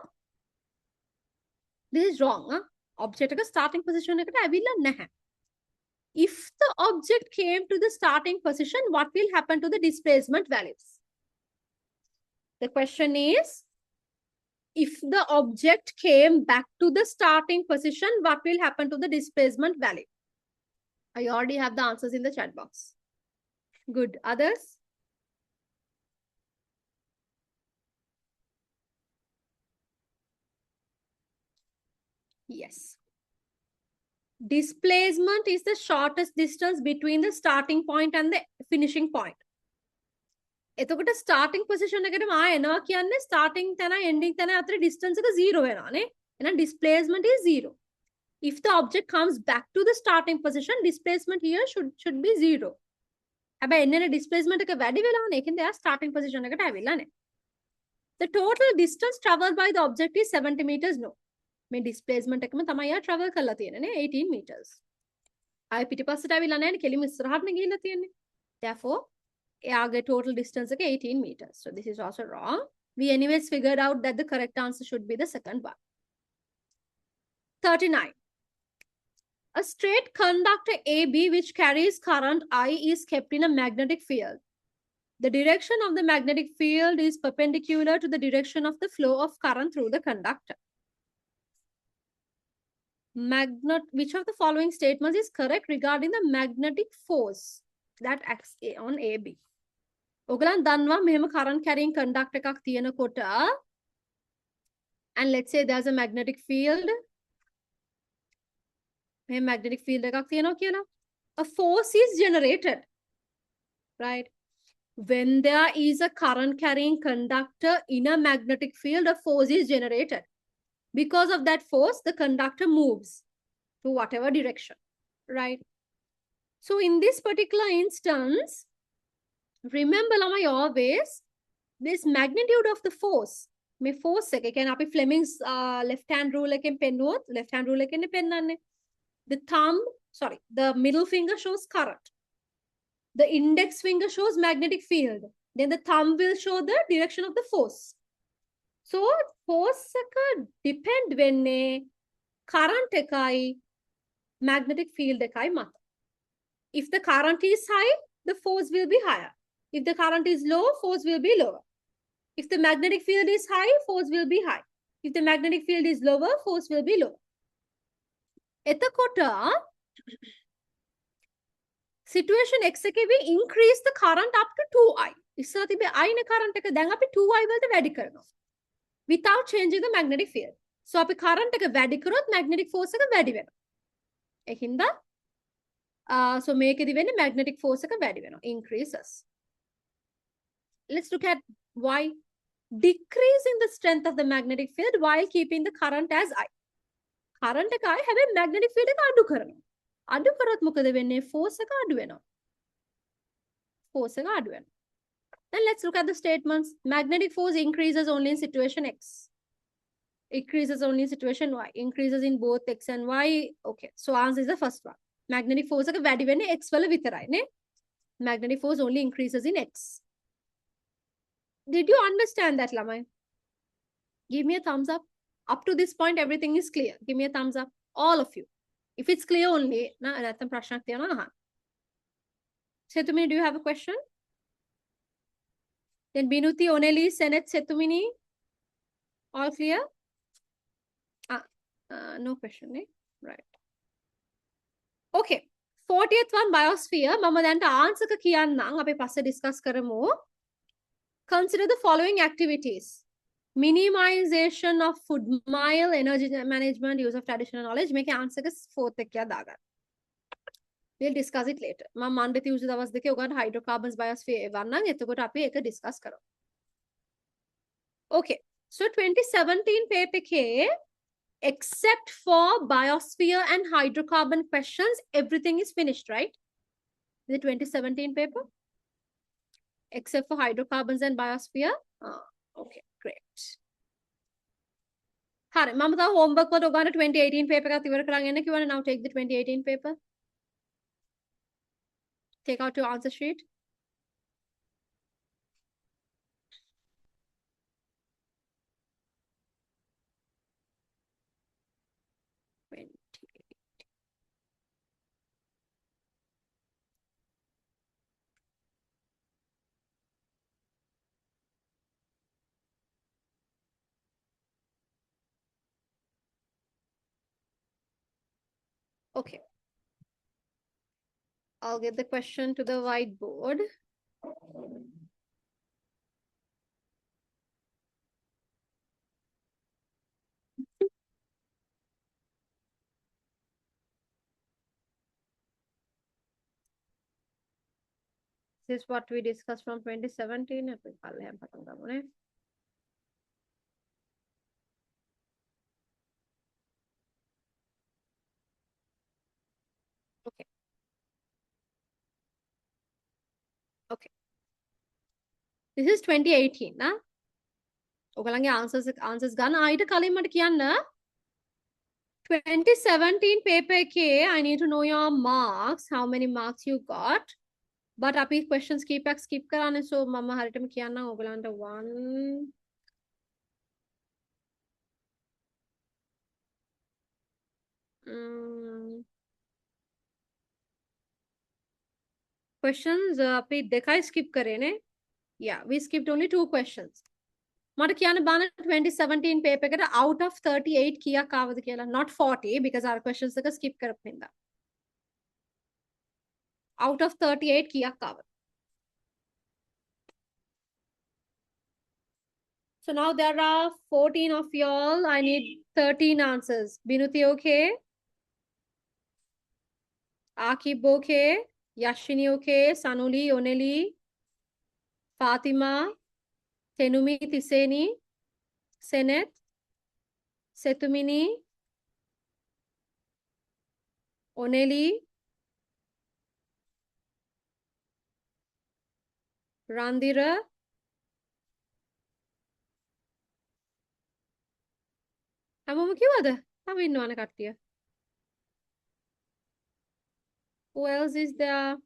this is wrong. Object starting position. If the object came to the starting position, what will happen to the displacement values? The question is, if the object came back to the starting position, what will happen to the displacement value? I already have the answers in the chat box. Good. Others? Yes. Displacement is the shortest distance between the starting point and the finishing point. එතකොට starting position එකටම ආ එනවා කියන්නේ starting තැන ending තැන අතර distance එක 0 වෙනවානේ. එහෙනම් displacement is 0. If the object comes back to the starting position, displacement here should be 0. හැබැයි එන්නේ displacement එක වැඩි වෙලානේ. ඒකෙන්ද එයා starting position එකට ඇවිල්ලා නැහැ. The total distance traveled by the object is 70 meters. No. මේ displacement එකම තමයි යා travel කරලා තියෙන්නේ නේ 18 meters. ආයි පිටිපස්සට ඇවිල්ලා නැහැ නේ කෙලිම ඉස්සරහටම ගිහිල්ලා තියෙන්නේ. Therefore, එයාගේ total distance එක 18 meters. So this is also wrong. We anyways figured out that the correct answer should be the second one. 39. A straight conductor AB which carries current I is kept in a magnetic field. The direction of the magnetic field is perpendicular to the direction of the flow of current through the conductor. Which of the following statements is correct regarding the magnetic force that acts on AB? ඔගලන් දන්නවා මෙහෙම current carrying conductor එකක් තියෙනකොට and let's say there's a magnetic field. මේ magnetic field එකක් තියෙනවා කියලා. A force is generated, right? When there is a current carrying conductor in a magnetic field, a force is generated. Because of that force, the conductor moves to whatever direction, right? So in this particular instance, remember lamai always this magnitude of the force. May force එක කියන්නේ අපි Fleming's left hand rule එකෙන් පෙන්නුවොත් left hand rule එකෙන් පෙන්නන්නේ. The middle finger shows current. The index finger shows magnetic field. Then the thumb will show the direction of the force. So force එක depend වෙන්නේ current එකයි magnetic field එකයි මත. If the current is high, the force will be higher. If the current is low, force will be lower. If the magnetic field is high, force will be high. If the magnetic field is lower, force will be lower. එතකොට situation x එකේ we increase the current up to 2i. ඉස්සර තිබේ i නේ current එක දැන් අපි 2i වලට වැඩි කරනවා. Without changing the magnetic field. So අපි current එක වැඩි කරොත් magnetic force එක වැඩි වෙනවා. ඒකින්ද so මේකෙදි වෙන්නේ magnetic force එක වැඩි වෙනවා. Increases. Let's look at why. Decreasing the strength of the magnetic field while keeping the current as I. Current එක I හැබැයි magnetic field එක අඩු කරනවා. අඩු කරොත් මොකද වෙන්නේ? Force එක අඩු වෙනවා. Force එක අඩු වෙනවා. Then let's look at the statements. Magnetic force increases only in situation X. Increases only in situation Y. Increases in both X and Y. Okay. So answer is the first one. Magnetic force එක වැඩි වෙන්නේ X වල විතරයි නේ. Magnetic force only increases in X. Did you understand that, Lamai? Give me a thumbs up. Up to this point, everything is clear. Give me a thumbs up. All of you. If it's clear only, na, නැත්නම් ප්‍රශ්නක් තියෙනවා අහන්න. Setumi, do you have a question? Then Binuti, Oneli, Senet, Setumini. All clear? No question, eh? Right. Okay. 40th one biosphere. Mama දැන්ට answer එක කියන්නම්. අපි පස්සේ discuss කරමු. Consider the following activities. Minimization of food mile, energy management, use of traditional knowledge. Make answer එක fourth එකක් දාගන්න. We'll discuss it later. මම Monday Tuesday දවස් දෙකේ ඔයගොල්ලන්ට hydrocarbons biosphere එවන්නම්. එතකොට අපි ඒක discuss කරමු. Okay. So 2017 paper එකේ except for biosphere and hydrocarbon questions, everything is finished, right? The 2017 paper? Except for hydrocarbons and biosphere? Okay, great. Hari, mama thaw homework වලට ඔයගොල්ලන්ට 2018 paper එකත් ඉවර කරන් එන්න කිව්වනේ. Now take the 2018 paper. Take out your answer sheet. Okay. I'll get the question to the whiteboard. This is what we discussed from 2017. Okay. Okay. This is 2018, nah? ඔයගලගේ answers ගන්න. ඊට කලින් මට කියන්න 2017 paper එකේ I need to know your marks, how many marks you got. But අපි questions කීපයක් skip කරානේ, so මම හරියටම කියන්නම් ඔයගලන්ට 1 questions අපි දෙකයි skip කරේනේ. Yeah, we skipped only 2 questions. මට කියන්න බාන 2017 paper එකට out of 38 කීයක් ආවද කියලා. Not 40 because our questions එක skip කරපු හින්දා. Out of 38 කීයක් ආවද? So now there are 14 of y'all. I need 13 answers. Binuti okay? Akib okay? Yashini okay? Sanuli, Oneli, Fatima, Tenumi, Tiseni, Senet, Setumini, Oneli, Randira, හැමෝම කිව්වද? තව ඉන්නවනේ කට්ටිය. Who else is there?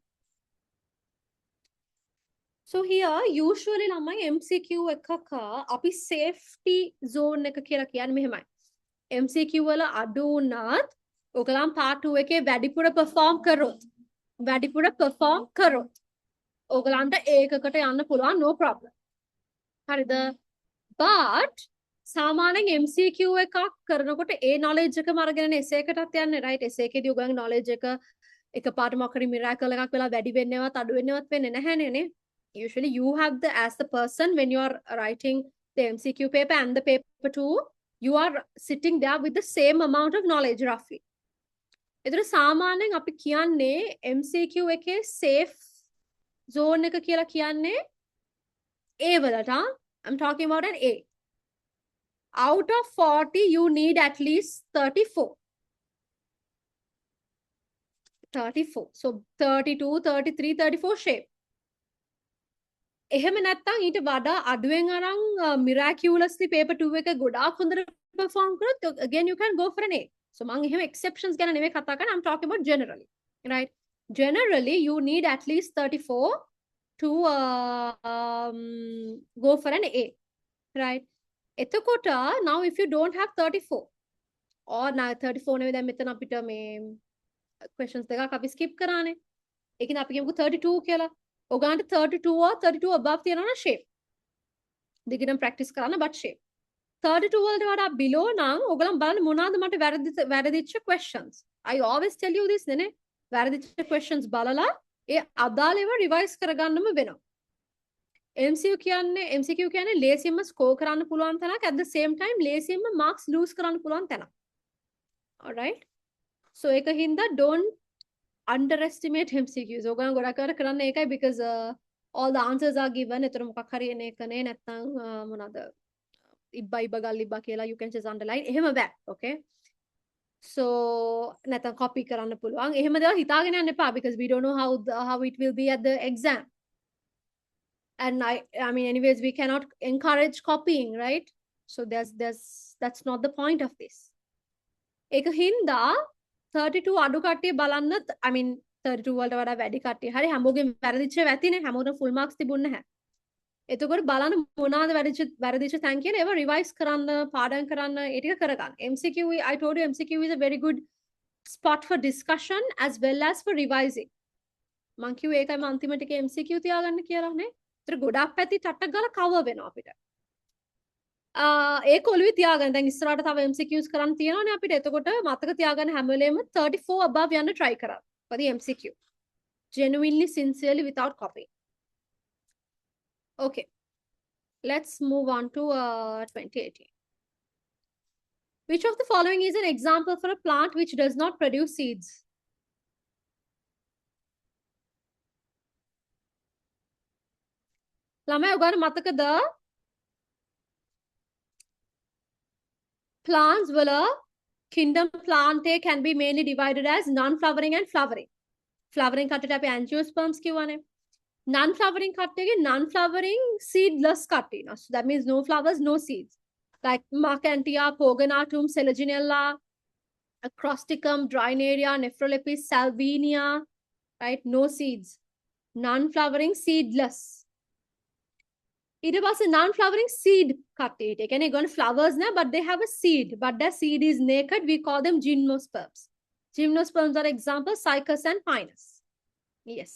So here usually ළමයි MCQ එකක අපි safety zone එක කියලා කියන්නේ මෙහෙමයි. MCQ වල අඩු වුණත් ඔයගලන් part 2 එකේ වැඩිපුර perform කරොත් ඔයගලන්ට ඒකකට යන්න පුළුවන් no problem. හරිද? But සාමාන්‍යයෙන් MCQ එකක් කරනකොට ඒ knowledge එකම අරගෙන essay එකටත් යන්නේ right? essay එකේදී ඔයගලගේ knowledge එක එකපාරට මොකක් හරි miracle එකක් වෙලා වැඩි වෙන්නේවත් අඩු වෙන්නේවත් වෙන්නේ නැහැනේ නේ. Usually you have the as the person when you are writing the MCQ paper and the paper 2, you are sitting there with the same amount of knowledge roughly. ඒතර සාමාන්‍යයෙන් අපි කියන්නේ MCQ එකේ safe zone එක කියලා කියන්නේ A වලට. I'm talking about an A. Out of 40 you need at least 34. 34. So 32, 33, 34 shape. එහෙම නැත්නම් ඊට වඩා අඩුවෙන් අරන් miraculously paper 2 එක ගොඩාක් හොඳට perform කරොත් again you can go for an A. So මම එහෙම exceptions ගැන නෙමෙයි කතා කරන්නේ. I'm talking about generally. Right? Generally you need at least 34 to go for an A. Right? එතකොට now if you don't have 34 or now 34 නෙවෙයි දැන් මෙතන අපිට මේ questions දෙකක් අපි skip කරානේ. ඒකනේ අපි කියමුකෝ 32 කියලා. ඔයගන්ට 32 or 32 above තියෙනවා shape. දිගටම practice කරන්න but shape 32 වලට වඩා below නම් ඔයගොල්ලන් බලන්න මොනවාද මට වැරදිච්ච questions. I always tell you this නේ. වැරදිච්ච questions බලලා ඒ අදාළව revise කරගන්නම වෙනවා. MCQ කියන්නේ ලේසියෙන්ම score කරන්න පුළුවන් තැනක් at the same time ලේසියෙන්ම marks lose කරන්න පුළුවන් තැනක්. Alright. So ඒකින්ද don't underestimate MCQs. ඔයගොල්ලන් ගොඩක් අර කරන්න ඒකයි because all the answers are given. එතන මොකක් හරි එන එකනේ නැත්නම් මොනවාද ඉබ්බා ගල්ලිබ්බා කියලා you can just underline එහෙම බෑ okay so නැත්නම් copy කරන්න පුළුවන් එහෙම දේවල් හිතාගෙන යන්න එපා because we don't know how it will be at the exam and I mean anyways we cannot encourage copying right so that's not the point of this ඒක හින්දා 32 අඩු කට්ටිය බලන්න I mean 32 වලට වඩා වැඩි කට්ටිය හරි හැමෝගෙම වැරදිච්ච වැතිනේ හැමෝටම full marks තිබුණ නැහැ එතකොට බලන්න මොනවාද වැරදිච්ච තැන් කියලා ඒව රිවයිස් කරන්න පාඩම් කරන්න ඒ ටික කරගන්න MCQ I told you MCQ is a very good spot for discussion as well as for revising මං කිව්වේ ඒකයි මම අන්තිමට එක MCQ තියාගන්න කියලා නේ ඒතර ගොඩක් පැති ටට්ටක් ගාලා කවර් වෙනවා අපිට ඒක ඔළුවේ තියාගන්න දැන් ඉස්සරහට තව MCQs කරන්න තියෙනවානේ අපිට එතකොට මතක තියාගන්න හැම වෙලේම 34 above යන්න try කරන්න for the MCQ genuinely sincerely without copying Okay, let's move on to 2018. Which of the following is an example for a plant which does not produce seeds? ළමයි ඔයාලට මතකද plants වල kingdom plant can be mainly divided as non-flowering and flowering. Flowering කටට අපි angiosperms කියවනේ. Non-flowering කට්ටියගේ non-flowering seedless කට්ටිය. So that means no flowers, no seeds. Like Marcantia, Pogonatum, Selaginella, Acrosticum, Drynaria, Nephrolepis, Salvinia, right? No seeds. Non-flowering, seedless. ඊට පස්සේ non-flowering seed කට්ටිය. ඒ කියන්නේ ඒගොල්ලෝ flowers නෑ but they have a seed. But their seed is naked. We call them gymnosperms. Gymnosperms are examples, Cycas and Pinus. Yes.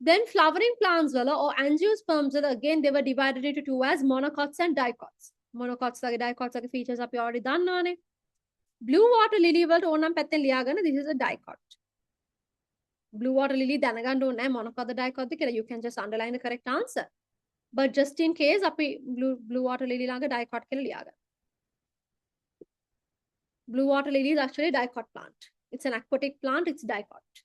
Then flowering plants or angiosperms again they were divided into two as monocots and dicots. Monocots like dicots like features up already done on it. Blue water lily වලට ඕනම් පැත්තෙන් ලියාගන්න this is a dicot. Blue water lily දැනගන්න ඕනේ නැහැ monocot dicot කියලා you can just underline the correct answer. But just in case අපි blue water lily ළඟ dicot කියලා ලියාගන්න. Blue water lily is actually a dicot plant. It's an aquatic plant, it's dicot.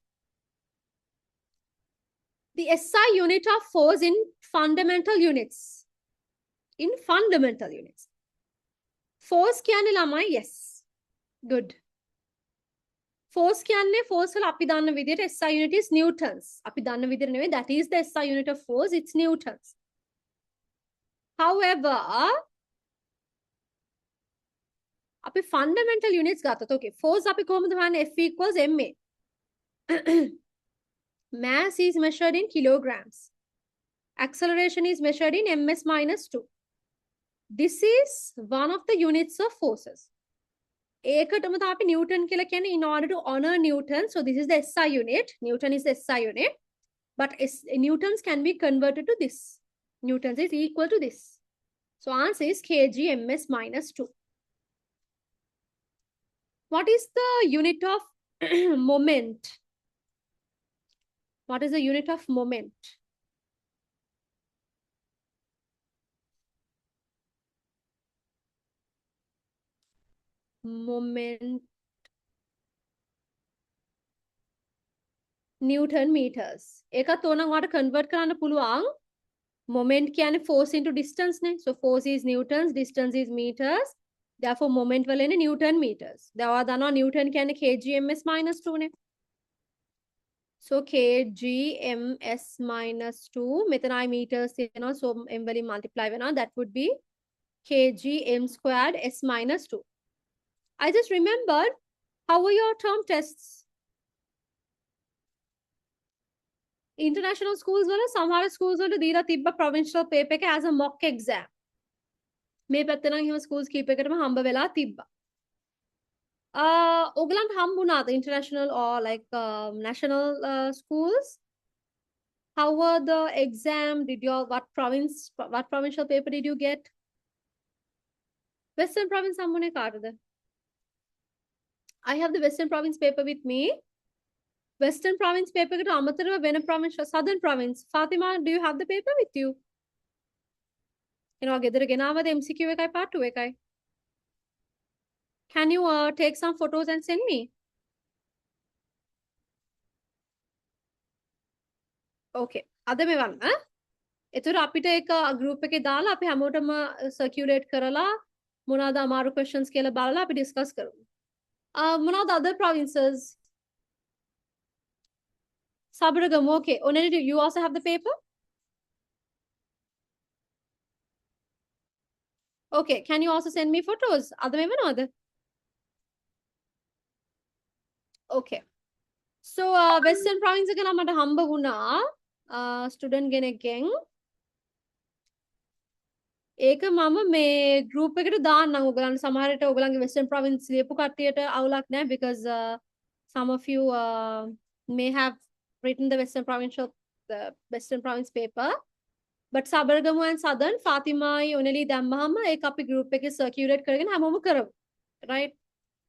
The SI unit of force in fundamental units. In fundamental units. Force කියන්නේ ළමයි yes. Good. Force කියන්නේ force වල අපි දන්න විදිහට SI unit is newtons. අපි දන්න විදිහට නෙවෙයි that is the SI unit of force it's newtons. However අපි fundamental units ගත්තොත් okay force අපි කොහොමද හොයන්නේ F equals ma. Mass is measured in kilograms. Acceleration is measured in ms minus 2. This is one of the units of forces. ඒකටම තමයි Newton කියලා කියන්නේ in order to honor Newton. So this is the SI unit. Newton is the SI unit. But Newtons can be converted to this. Newtons is equal to this. So answer is kg ms minus 2. What is the unit of moment? What is the unit of moment? Moment. Newton meters. ඒකත් ඕනනම් ඔයාලට convert කරන්න පුළුවන්. Moment කියන්නේ force into distance නේ. So force is newtons, distance is meters. Therefore moment වල එන්නේ Newton meters. දැන් ඔයා දන්නවා Newton කියන්නේ kg ms minus 2 නේ. So kg ms minus 2 මෙතන I meters තියෙනවා so m වලින් multiply වෙනවා that would be kg m squared s minus 2. I just remembered how were your term tests? International schools වල සමහර schools වලට දීලා තිබ්බ provincial paper එක as a mock exam. මේ පැත්තේ නම් එහෙම schools කීපයකටම හම්බ වෙලා තිබ්බා. ඔයගලන්ට හම්බුණාද international or like national schools? How were the exam? Did you what provincial paper did you get? Western province sammune kaatada? I have the Western province paper with me. Western province paper එකට අමතරව වෙන province southern province. Fatima, do you have the paper with you? එනවා ගෙදර ගෙනාවද MCQ එකයි part 2 එකයි? Can you take some photos and send me? Okay. අද මෙවන්න. එතකොට අපිට එක group එකේ දාලා අපි හැමෝටම circulate කරලා මොනවාද අමාරු questions කියලා බලලා අපි discuss කරමු. මොනවාද other provinces? Sabaragamu, okay. Only do you also have the paper? Okay, can you also send me photos? Other than okay. So Western province එක නම් මට හම්බ වුණා student කෙනෙක්ගෙන්. ඒක මම මේ group එකට දාන්නම් ඔයගලන්ට සමහර විට ඔයගලන්ගේ Western province ලියපු කට්ටියට අවුලක් නැහැ because some of you may have written the Western province paper. But Sabaragamu and Southern Fatimai only දැම්මහම ඒක අපි group එකේ circulate කරගෙන හැමෝම කරමු. Right?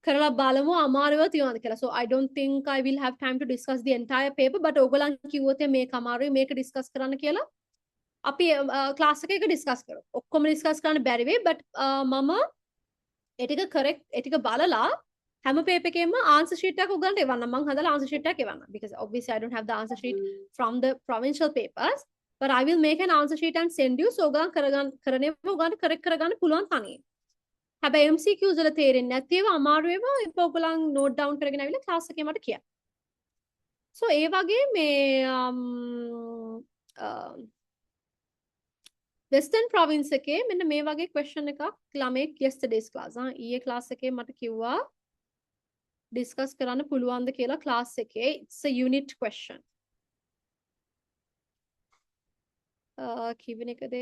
කරලා බලමු අමාරුව තියනවාද කියලා. So I don't think I will have time to discuss the entire paper but ඔයගොල්ලන් කිව්වොත් මේක අමාරුයි මේක discuss කරන්න කියලා අපි class එකක discuss කරමු. ඔක්කොම discuss කරන්න බැරි වෙයි but මම ඒ ටික correct ඒ ටික බලලා හැම paper එකෙම answer sheet එකක් ඔයගලන්ට එවන්නම්. මම හදලා answer sheet එකක් එවන්නම් because obviously I don't have the answer sheet from the provincial papers but I will make an answer sheet and send you so ඔයගලන් කරන්නේ ඔයගලන්ට correct කරගන්න පුළුවන් තනියෙන්. හැබැයි MCQs වල තේරෙන්නේ නැති ඒවා අමාරු ඒවා ඔයගොල්ලන් note down කරගෙන ආවිල්ලා class එකේ මට කියන්න. So ඒ වගේ මේ Western province එකේ මෙන්න මේ වගේ question එකක් ළමෙක් yesterday's class ඊයේ class එකේ මට කිව්වා discuss කරන්න පුළුවන්ද කියලා class එකේ it's a unit question. කිවෙන එකද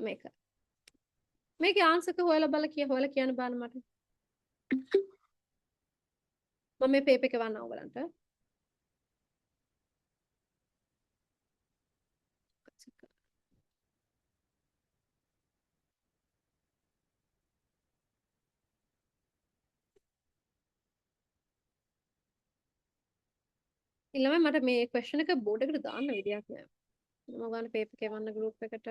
මේක මේකේ answer එක හොයලා හොයලා කියන්න බෑන මට. මම මේ paper එක වන්න ඔයගලන්ට. ඊළඟ මට මේ question එක board එකට දාන්න විදියක් නෑ. මම ඔයගලන්ට paper එක වන්න group එකට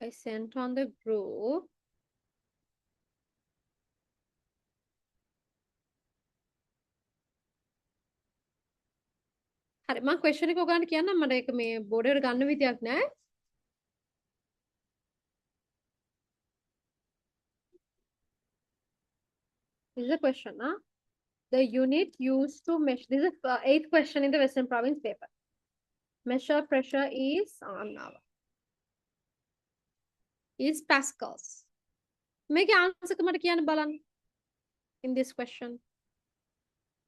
I sent on the group. හරි මම question එක ඔයගලන්ට කියන්නම් මට ඒක මේ board එකට ගන්න විදියක් නෑ. This is a question, The unit used to measure, this is the 8th question in the Western province paper. Measure pressure is pascals. Make answer මට කියන්න බලන්න. In this question.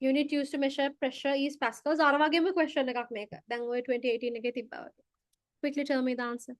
Unit used to measure pressure is pascals. අර වගේම question එකක් මේක. දැන් ඔය 2018 එකේ තිබ්බා වගේ. Quickly tell me the answer.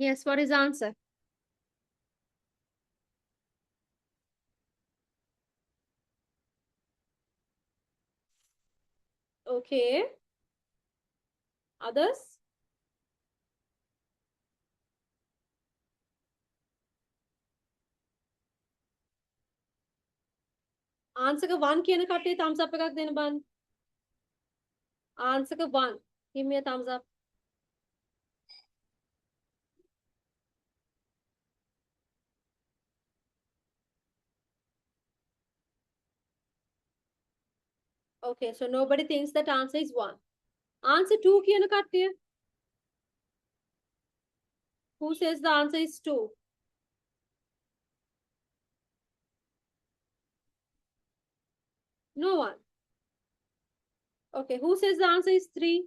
Yes, what is the answer? Okay. Others? Answer ka 1 කියන කට්ටිය thumbs up එකක් දෙන්න බං. Answer ka 1. Give me a thumbs up. Okay, so nobody thinks that answer is 1. Answer 2 කියන කට්ටිය. Who says the answer is 2? No one. Okay, who says the answer is 3?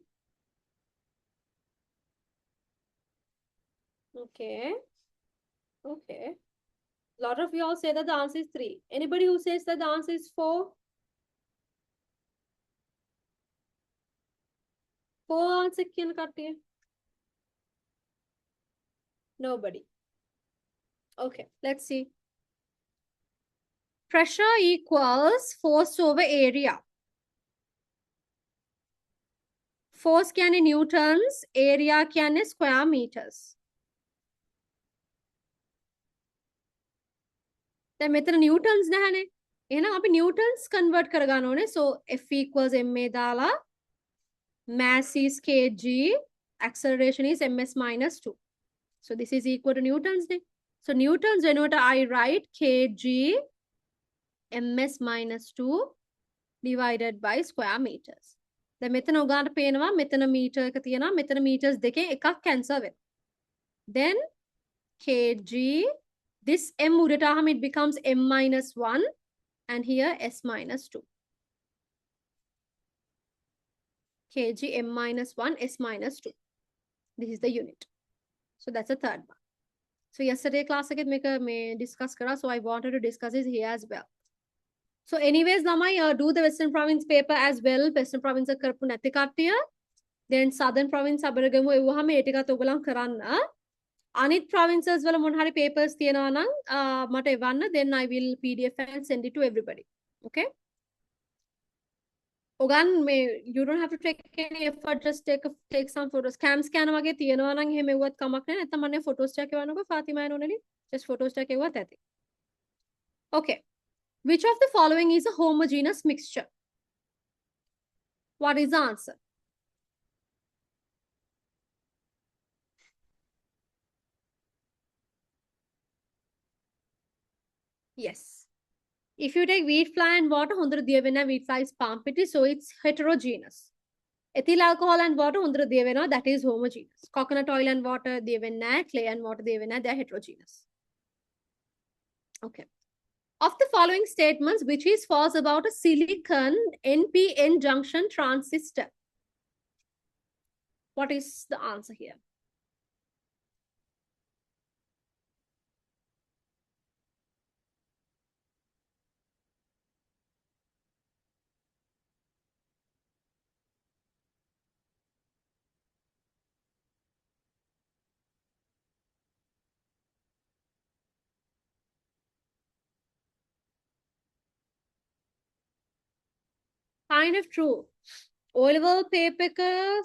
Okay. Okay. A lot of you all say that the answer is 3. Anybody who says that the answer is 4? 4 answer කියන කට්ටිය. Nobody. Okay, let's see. Pressure equals force over area. Force කියන්නේ newtons, area කියන්නේ square meters. දැන් මෙතන newtons නැහැනේ. එහෙනම් අපි newtons convert කරගන්න ඕනේ. So F equals ma දාලා mass is kg, acceleration is ms minus 2. So this is equal to newtons නේ. So newtons වෙනුවට I write kg ms minus 2 divided by square meters. දැන් මෙතන උගාට පේනවා මෙතන මීටර් එක තියෙනවා මෙතන meters දෙකෙන් එකක් cancel වෙනවා. Then kg, this m උඩට ආවම it becomes m minus 1 and here s minus 2. kg m minus 1 s minus 2. This is the unit. So that's the third one. So yesterday class එකෙත් මේක discuss කරා, so I wanted to discuss it here as well. So anyways, lamai do the Western Province paper as well. Western Province කරපු නැති කට්ටිය. Then Southern Province අපරගමු එවුවාම ඒ ටිකත් ඔයගොල්ලන් කරන්න. අනිත් provinces වල මොන හරි papers තියෙනවා නම් මට එවන්න. Then I will PDF and send it to everybody. Okay? ඔගන් you don't have to take any effort, just take some photos. Cam scan වගේ තියෙනවා නම් එහෙම එවුවත් කමක් නැහැ. නැත්නම් මන්නේ photos ටික එවන්නකෝ ෆාතිමා නෝනලි. Just photos ටික එවුවත් ඇති. Okay. Which of the following is a homogeneous mixture? What is the answer? Yes. If you take wheat flour and water, hondra diya wenna wheat flour is palm pitty, so it's heterogeneous. Ethyl alcohol and water, hondra diya wenna, that is homogeneous. Coconut oil and water diya wenna, clay and water diya wenna, they are heterogeneous. Okay. Of the following statements, which is false about a silicon NPN junction transistor? What is the answer here? Kind of true. O-level paper එක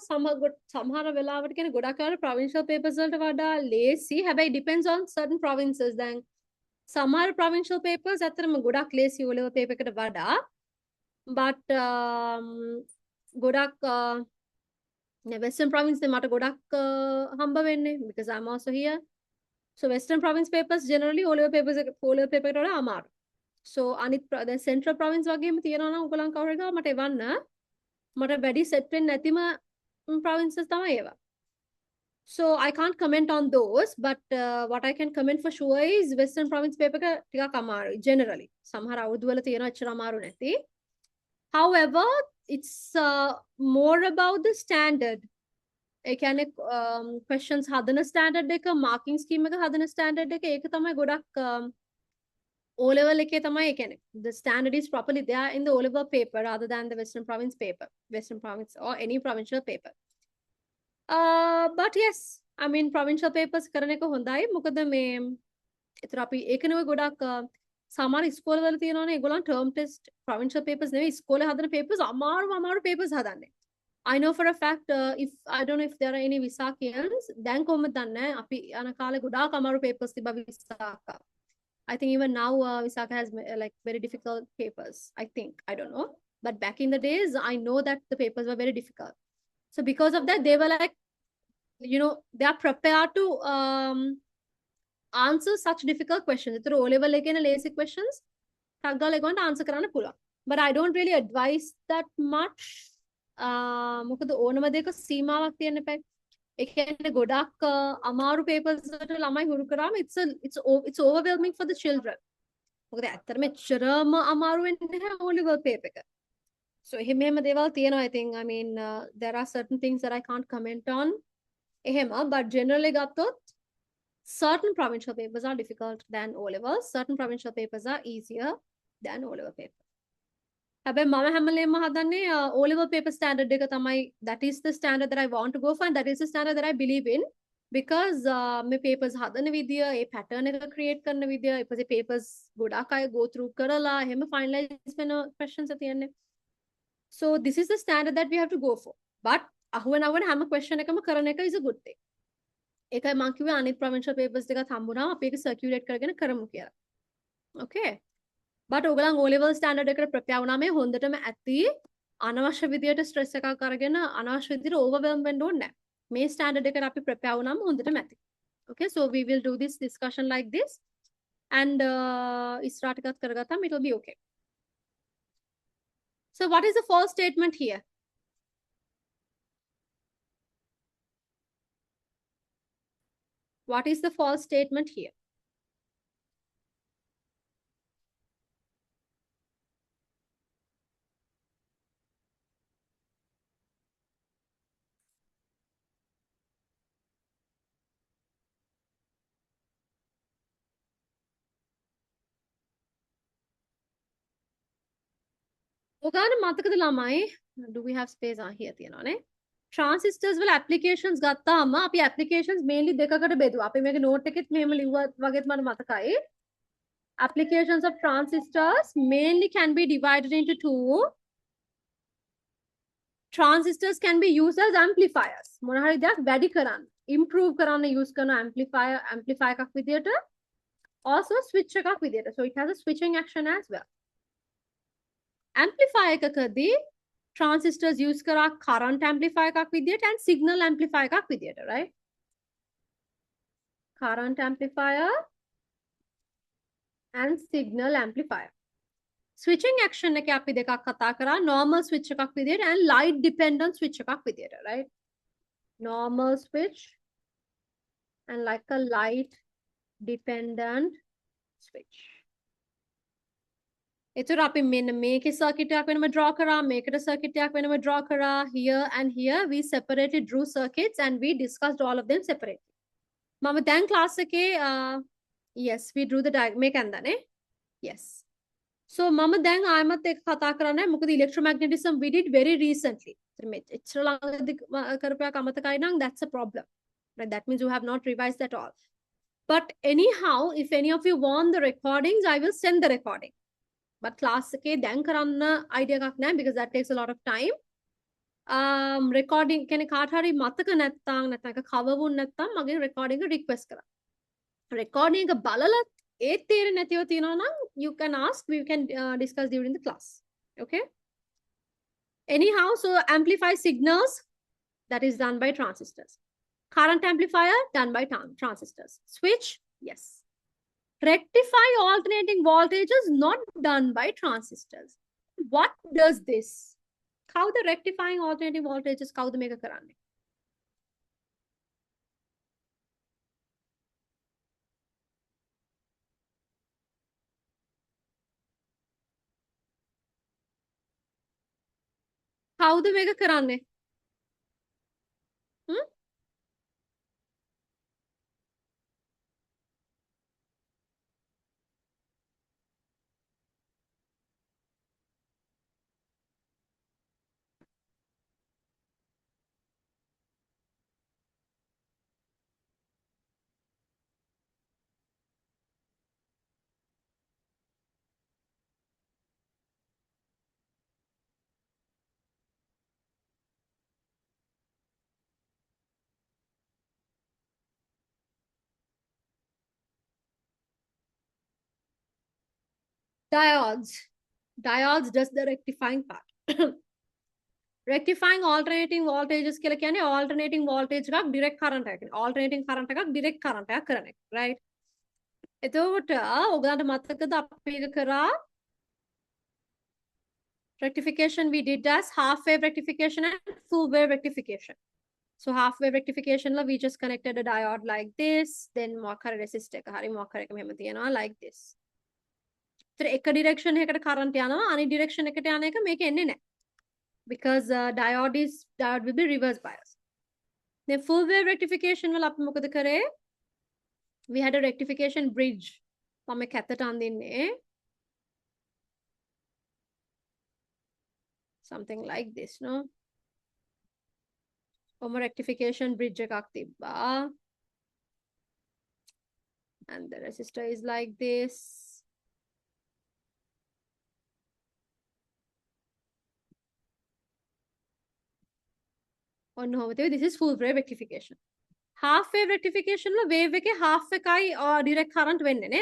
සමහර වෙලාවට කියන්නේ ගොඩක් අය provincial papers වලට වඩා ලේසි. හැබැයි depends on certain provinces. දැන් සමහර provincial papers ඇත්තටම ගොඩක් ලේසි O-level paper එකට වඩා. But ගොඩක් Western province මට ගොඩක් හම්බ වෙන්නේ because I'm also here. So Western province papers generally O-level paper එකට වඩා අමාරු. So අනිත් දැන් Central province වගේම තියෙනවා නම් ඔයගොල්ලන් කවුරු හරි මට එවන්න. මට වැඩි set වෙන්නේ නැතිම provinces තමයි ඒවා. So I can't comment on those, but what I can comment for sure is Western province paper එක ටිකක් අමාරුයි generally. සමහර අවුරුදු වල තියෙනවා එච්චර අමාරු නැති. However, it's more about the standard. ඒ කියන්නේ questions හදන standard එක, marking scheme එක හදන standard එක ඒක තමයි ගොඩක් O-level එකේ තමයි කියන්නේ the standard is properly there in the O-level paper rather than the Western province paper, Western province or any provincial paper. But yes, I mean provincial papers කරන එක හොඳයි. මොකද මේ ඒතර අපි ඒකනේ ඔය ගොඩක් සමහර ඉස්කෝලවල තියෙනවනේ ඒගොල්ලන් term test provincial papers නෙවෙයි ඉස්කෝලේ හදන papers අමාරු papers හදන්නේ. I know for a fact if I don't know if there are any Visakians දැන් කොහොමද දන්නේ අපි යන කාලේ ගොඩාක් අමාරු papers තිබ්බා Visaka. I think even now Visaka has like very difficult papers. I think I don't know, but back in the days I know that the papers were very difficult. So because of that they were like, you know, they are prepared to answer such difficult questions. ඒතර O level එකේ න lazy questions ටක් ගාලා ඒගොල්ලන්ට answer කරන්න පුළුවන්. But I don't really advise that much. මොකද ඕනම දෙයක සීමාවක් තියෙන්න එපා. ඒ කියන්නේ ගොඩක් අමාරු papers වලට ළමයි හුරු කරාම it's overwhelming for the children. මොකද ඇත්තටම එච්චරම අමාරු වෙන්නේ නැහැ O level paper එක. So එහෙම දේවල් තියෙනවා. I think I mean there are certain things that I can't comment on. එහෙම but generally ගත්තොත් certain provincial papers are difficult than O levels. Certain provincial papers are easier than O level papers. හැබැයි මම හැමලේම හදන්නේ O level paper standard එක තමයි. That is the standard that I want to go for and that is the standard that I believe in because මේ papers හදන විදිය, ඒ pattern එක create කරන විදිය, ඊපස්සේ papers ගොඩක් අය go through කරලා එහෙම finalize වෙන questions තියෙන්නේ. So this is the standard that we have to go for. But අහුවෙන හැම question එකම කරන එක is a good thing. ඒකයි මම කිව්වේ අනිත් provincial papers දෙකත් හම්බුනාම අපි ඒක circulate කරගෙන කරමු කියලා. Okay. But ඔයගලන් O level standard එකට prepare වුණාම හොඳටම ඇති අනවශ්‍ය විදියට stress එකක් අරගෙන අනවශ්‍ය විදියට overwhelm වෙන්න ඕනේ නැහැ. මේ standard එකට අපි prepare වුණාම හොඳටම ඇති. Okay, so we will do this discussion like this and ඉස්සරහට ටිකක් කරගත්තාම it will be okay. So what is the false statement here? What is the false statement here? ඔගාන මතකද ළමයි? Do we have space here තියෙනවනේ? Transistors වල applications ගත්තාම අපි applications mainly දෙකකට බෙදුවා. අපි මේක note එකෙත් මෙහෙම ලිව්වා වගේත් මට මතකයි. Applications of transistors mainly can be divided into two. Transistors can be used as amplifiers. මොන හරි දෙයක් වැඩි කරන්න, improve කරන්න use කරන amplifier එකක් විදියට. Also switch එකක් විදියට. So it has a switching action as well. Amplifier එකකදී transistors use කරා current amplifier එකක් විදියට and signal amplifier එකක් විදියට, right? Current amplifier and signal amplifier. Switching action එක අපි දෙකක් කතා කරා, normal switch එකක් විදියට and light dependent switch එකක් විදියට, right? Normal switch and like a light dependent switch. එතකොට අපි මෙන්න මේකේ circuit එකක් වෙනම draw කරා, මේකට circuit එකක් වෙනම draw කරා. Here and here we separated drew circuits and we discussed all of them separately. මම දැන් class එකේ yes we drew the diagram මේක ඇන්දානේ. Yes. So මම දැන් ආයමත් එක්ක කතා කරන්නේ මොකද electromagnetism we did very recently. එච්චර ළඟදී කරපයක් අමතකයි නම් that's a problem. Right? That means you have not revised at all. But anyhow, if any of you want the recordings, I will send the recording. But class එකේ දැන් කරන්න idea එකක් නැහැ because that takes a lot of time. Recording කියන්නේ කාට හරි මතක නැත්නම් ඒක cover වුණ නැත්නම් මගේ recording එක request කරා. Recording එක බලලා ඒත් තේරෙන්නේ නැතිව තියෙනවා නම් you can ask, we can discuss during the class. Okay? Anyhow, so amplify signals that is done by transistors. Current amplifier done by transistors. Switch, yes. Rectify alternating voltages not done by transistors. What does this? How the rectifying alternating voltages how the mega karane? How the mega karane? Diodes. Diodes does the rectifying part. Rectifying alternating voltages කියලා කියන්නේ alternating voltage එකක් direct current එකක්. Alternating current එකක් direct current එකක් කරන එක. Right? එතකොට ඔයගලන්ට මතකද අපි එක කරා rectification we did as half wave rectification and full wave rectification. So half wave rectification we just connected a diode like this, then මොකක් හරි resistor එක හරි මොකක් හරි එක මෙහෙම තියනවා like this. ඒතර එක direction එකකට current යනවා අනිත් direction එකට යන එක මේක එන්නේ නැහැ. Because diode will be reverse bias. Then full wave rectification වල අපි මොකද කරේ? We had a rectification bridge. මම කැතට අඳින්නේ something like this, no? ඔම rectification bridge එකක් තිබ්බා. And the resistor is like this. ඔන්න ඔහොම තියෙයි. This is full wave rectification. Half wave rectification වල wave එකේ half එකයි direct current වෙන්නේ නේ.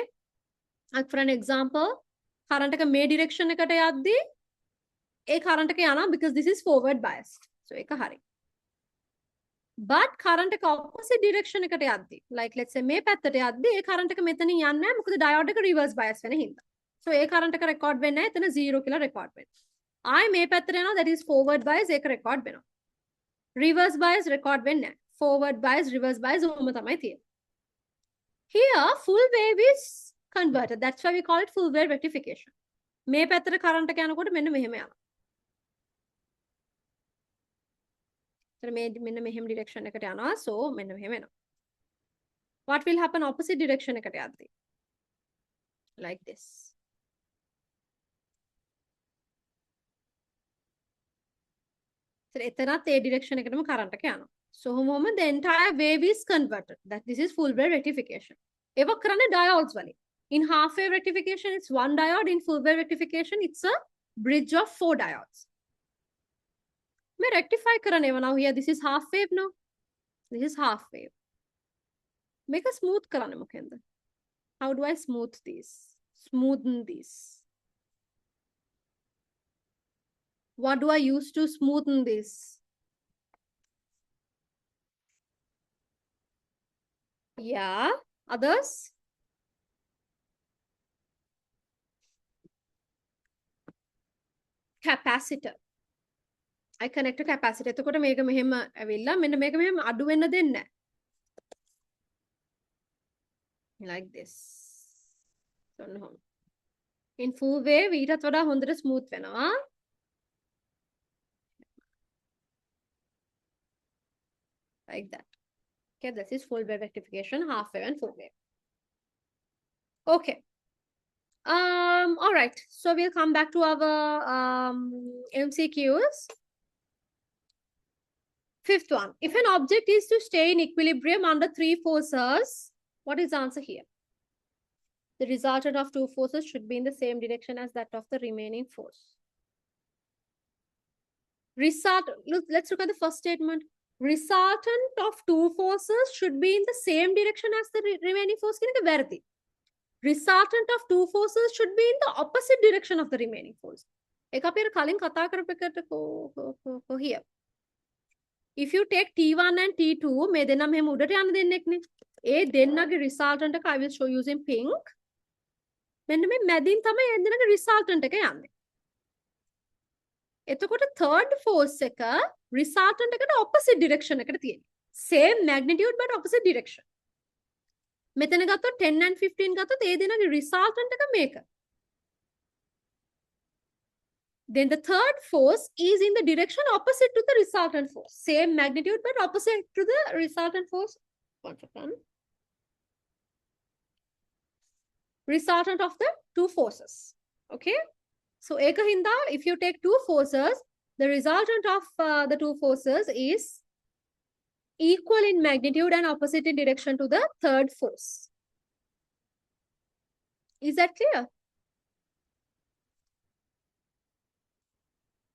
Like for an example, current එක මේ direction එකට යද්දී ඒ current එක යනවා because this is forward biased. So ඒක හරි. But current එක opposite direction එකට යද්දී like let's say මේ පැත්තට යද්දී ඒ current එක මෙතනින් යන්නේ නැහැ මොකද diode එක reverse bias වෙන හින්දා. So ඒ current එක record වෙන්නේ නැහැ එතන 0 කියලා record වෙනවා. ආයි මේ පැත්තට යනවා that is forward bias ඒක record වෙනවා. Reverse bias record වෙන්නේ නැහැ. Forward bias, reverse bias ඔහොම තමයි තියෙන්නේ. Here full wave is converted. That's why we call it full wave rectification. මේ පැත්තට current එක යනකොට මෙන්න මෙහෙම යනවා. So මෙන්න මෙහෙම direction එකට යනවා. So මෙන්න මෙහෙම එනවා. What will happen opposite direction එකට යද්දී? Like this. So එතනත් ඒ direction එකටම current එක යනවා. So the entire wave is converted. That this is full wave rectification. ඒක කරන්නේ diodes වලින්. In half wave rectification, it's one diode. In full wave rectification, it's a bridge of 4 diodes. मैं rectify करने वाला हूँ. Here, this is half wave now. This is half wave. Make a smooth करने Mukendra. How do I smooth this? Smoothen this. What do I use to smoothen this? Yeah. Others? Capacitor. I connect a capacitor. එතකොට මේක මෙහෙම ඇවිල්ලා මෙන්න මේක මෙහෙම අඩු වෙන්න දෙන්නේ නැහැ. Like this. So no. In full wave ඊටත් වඩා හොඳට smooth වෙනවා. Like that. Okay, this is full wave rectification, half wave and full wave. Okay. All right. So we'll come back to our MCQs. Fifth one. If an object is to stay in equilibrium under 3 forces, what is the answer here? The resultant of 2 forces should be in the same direction as that of the remaining force. Let's look at the first statement. Resultant of 2 forces should be in the same direction as the remaining force. Resultant of 2 forces should be in the opposite direction of the remaining force. Here. If you take T1 and T2, resultant I will show you in pink. Resultant third force resultant opposite direction. Same magnitude but opposite direction. 10 and 15 resultant maker. Then the third force is in the direction opposite to the resultant force. Same magnitude but opposite to the resultant force. One second. Resultant of the 2 forces. Okay. So, if you take 2 forces, the resultant of the 2 forces is equal in magnitude and opposite in direction to the third force. Is that clear?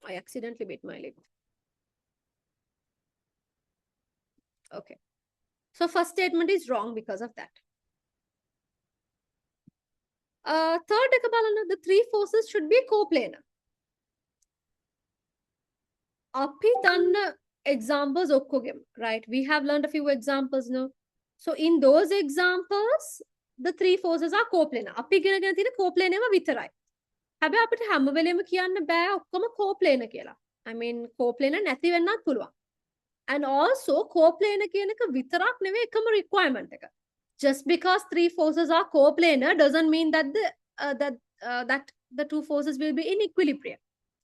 I accidentally bit my lip. Okay. So, first statement is wrong because of that. third එක බලන්න, the three forces should be coplanar. අපි දන්න examples ඔක්කොගෙම, right? We have learned a few examples now. So in those examples, the three forces are coplanar. අපි ඉගෙනගෙන තියෙන coplanar ඒවා විතරයි. හැබැයි අපිට හැම වෙලෙම කියන්න බෑ ඔක්කොම coplanar කියලා. I mean coplanar නැති වෙන්නත් පුළුවන්. And also coplanar කියන එක විතරක් නෙවෙයි එකම requirement එක. Just because three forces are coplanar doesn't mean that that the two forces will be in equilibrium.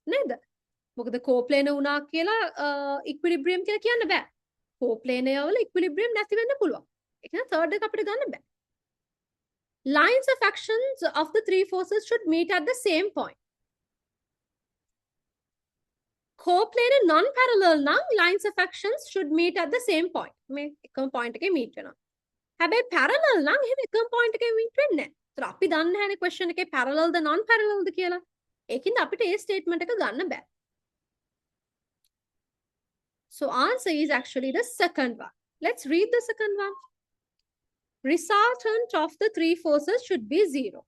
නේද? මොකද coplanar වුණා කියලා equilibrium කියලා කියන්න බෑ. coplanar වල equilibrium නැති වෙන්න පුළුවන්. ඒක නේ third එක අපිට ගන්න බෑ. Lines of actions of the three forces should meet at the same point. Coplanar non-parallel නම් lines of actions should meet at the same point. මේ එකම point එකේ meet වෙනවා. හැබැයි parallel නම් එහෙම එකම point එකේ meet වෙන්නේ නැහැ. ඒතර අපි දන්නේ නැහැනේ question එකේ parallel ද non-parallel ද කියලා. ඒකින්ද අපිට ඒ statement එක ගන්න බෑ. So answer is actually the second one. Let's read the second one. Resultant of the three forces should be 0.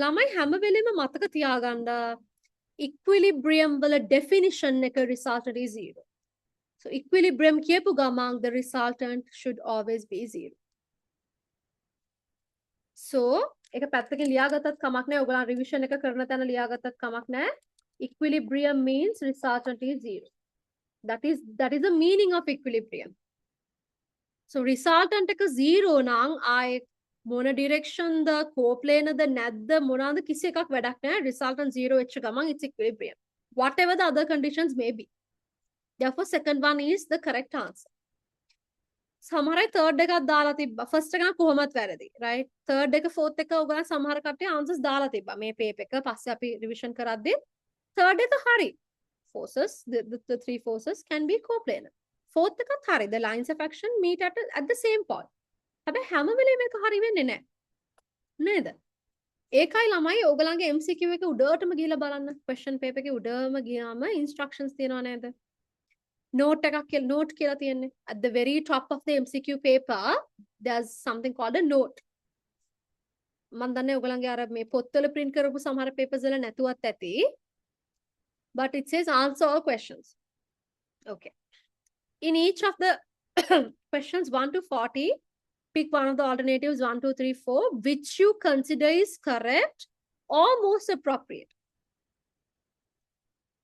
ළමයි හැම වෙලෙම මතක තියාගන්න equilibrium වල definition එක resultant is 0. So equilibrium කියපු ගමන් the resultant should always be 0. So එක පැත්තකින් ලියාගත්තත් කමක් නැහැ. ඔයගොල්ලන් revision එක කරන තැන ලියාගත්තත් කමක් නැහැ. Equilibrium means resultant is 0. That is the meaning of equilibrium. So resultant එක 0 නම් ආයේ මොන direction ද coplanar ද නැද්ද මොනවාද කිසි එකක් වැඩක් නැහැ. Resultant 0 වෙච්ච ගමන් it's equilibrium. Whatever the other conditions may be. Therefore second one is the correct answer. සමහර අය third එකක් දාලා තිබ්බා. first එක නම් කොහොමත් වැරදි. right? third එක fourth එක ඔයගොල්ලන් සමහර කට්ටිය answers දාලා තිබ්බා. මේ paper එක පස්සේ අපි revision කරද්දී third එක හරි. Forces, the three forces can be coplanar. Fourth එකත් හරි. The lines of action meet at the same point. හැබැයි හැම වෙලේම මේක හරි වෙන්නේ නැහැ. නේද? ඒකයි ළමයි ඕගලන්ගේ MCQ එක උඩටම ගිහලා බලන්න. question paper එකේ උඩම ගියාම instructions තියෙනව නේද? note එකක් කියලා note කියලා තියෙන්නේ. At the very top of the MCQ paper there's something called a note. මම දන්නේ ඕගලන්ගේ අර මේ පොත්වල print කරපු සමහර papers වල නැතුවත් ඇති. But it says answer all questions. Okay. In each of the questions 1 to 40, pick one of the alternatives 1, 2, 3, 4, which you consider is correct or most appropriate.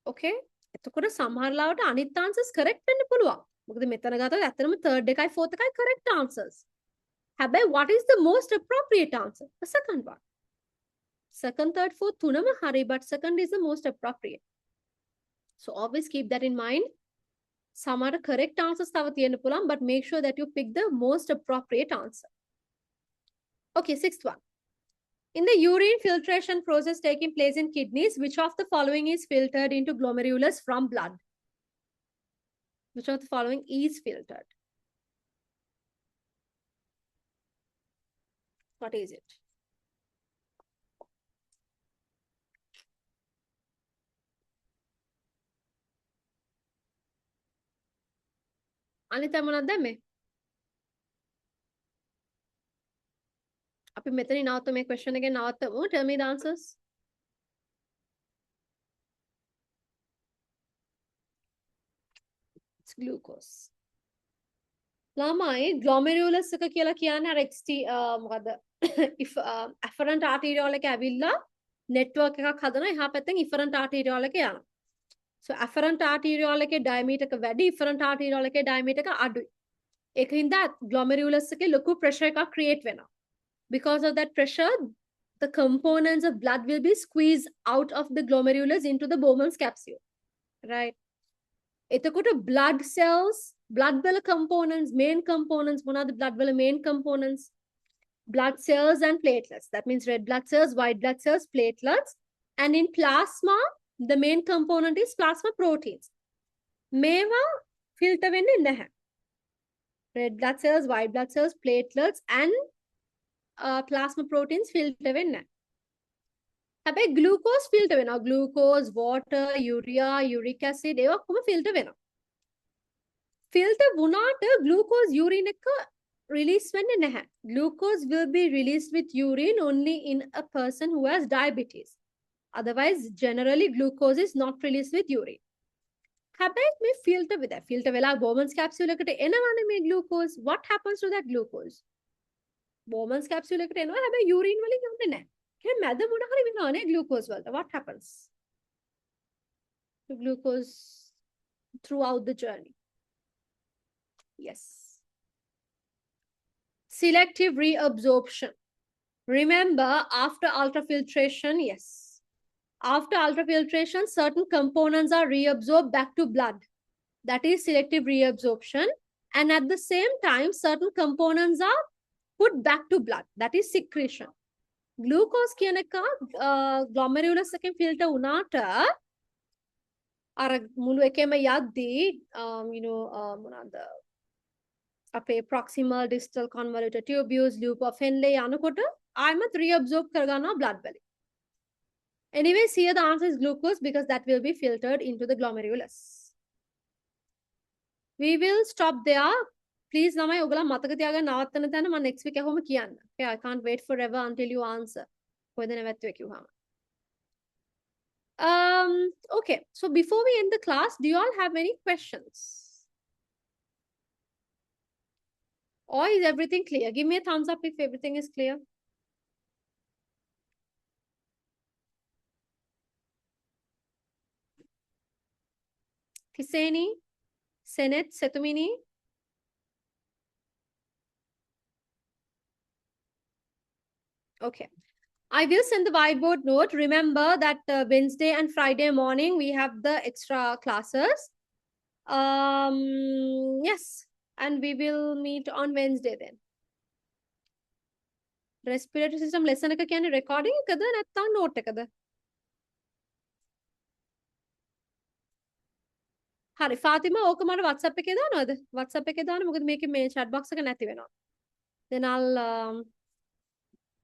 Okay? එතකොට සමහර ලාවට අනිත් answers correct වෙන්න පුළුවන්. මොකද මෙතන ගත්තොත් ඇත්තටම third එකයි fourth එකයි correct answers. හැබැයි what is the most appropriate answer? The second one. Second, third, fourth තුනම හරි, but second is the most appropriate. So always keep that in mind. සමහර correct answers තව තියෙන්න පුළුවන්, but make sure that you pick the most appropriate answer. Okay, sixth one. In the urine filtration process taking place in kidneys, which of the following is filtered into glomerulus from blood? Which of the following is filtered? What is it? අනිත මොනවද මේ? අපි මෙතනින් නවත්වමු මේ question එකෙන් නවත්තමු. Tell me the answers. It's glucose. ළමයි glomerulus එක කියලා කියන්නේ අර මොකද if afferent arteriole එක ඇවිල්ලා network එකක් හදනවා එහා පැත්තෙන් efferent arteriole එක යනවා. So afferent arteriole එකේ diameter එක වැඩි, efferent arteriole එකේ diameter එක අඩුයි. ඒකින්ද glomerulus එකේ ලොකු pressure එකක් create වෙනවා. Because of that pressure, the components of blood will be squeezed out of the glomerulus into the Bowman's capsule. Right? එතකොට blood cells, blood vela components, main components, one of the blood vela main components, blood cells and platelets. That means red blood cells, white blood cells, platelets. And in plasma, the main component is plasma proteins. මේවා filter වෙන්නේ නැහැ. Red blood cells, white blood cells, platelets and plasma proteins filter වෙන්නේ නැහැ. හැබැයි glucose filter වෙනවා. Glucose, water, urea, uric acid ඒවා කොහොම filter වෙනවා. filter වුණාට glucose urine එක release වෙන්නේ නැහැ. Glucose will be released with urine only in a person who has diabetes. Otherwise, generally, glucose is not released with urine. හැබැයි මේ filter වෙලා filter වෙලා Bowman's capsule එකට එනවනේ මේ glucose. What happens to that glucose? Bowman's capsule එකට එනවා හැබැයි urine වලින් යන්නේ නැහැ. ඒ මැද මොන හරි වෙනවනේ glucose වලට. What happens to glucose throughout the journey? Yes. Selective reabsorption. Remember, after ultrafiltration, yes. After ultrafiltration, certain components are reabsorbed back to blood. That is selective reabsorption. And at the same time, certain components are put back to blood. That is secretion. Glucose කියන එක glomerulus එකෙන් filter වුණාට අර මුළු එකේම යද්දී මොනවාද අපේ proximal distal convoluted tubules loop of Henle යනකොට ආයමත් reabsorb කරගන්නවා blood වලින්. Anyways, here the answer is glucose because that will be filtered into the glomerulus. We will stop there. Please, lamai ogala mataka tiyaga navattana thana man next week ehoma kiyanna. Okay, I can't wait forever until you answer. Koida navattuwe kiwama. Okay, so before we end the class, do you all have any questions? Or is everything clear? Give me a thumbs up if everything is clear. Tiseni, Senet, Setumini. Okay. I will send the whiteboard note. Remember that Wednesday and Friday morning, we have the extra classes. Yes. And we will meet on Wednesday then. Respiratory system lesson එක කියන්නේ recording එකද නැත්නම් note එකද? හරි ෆාතිමා ඕක මට WhatsApp එකේ දානවද? WhatsApp එකේ දාන්න මොකද මේකේ මේ chat box එක නැති වෙනවා. Then I'll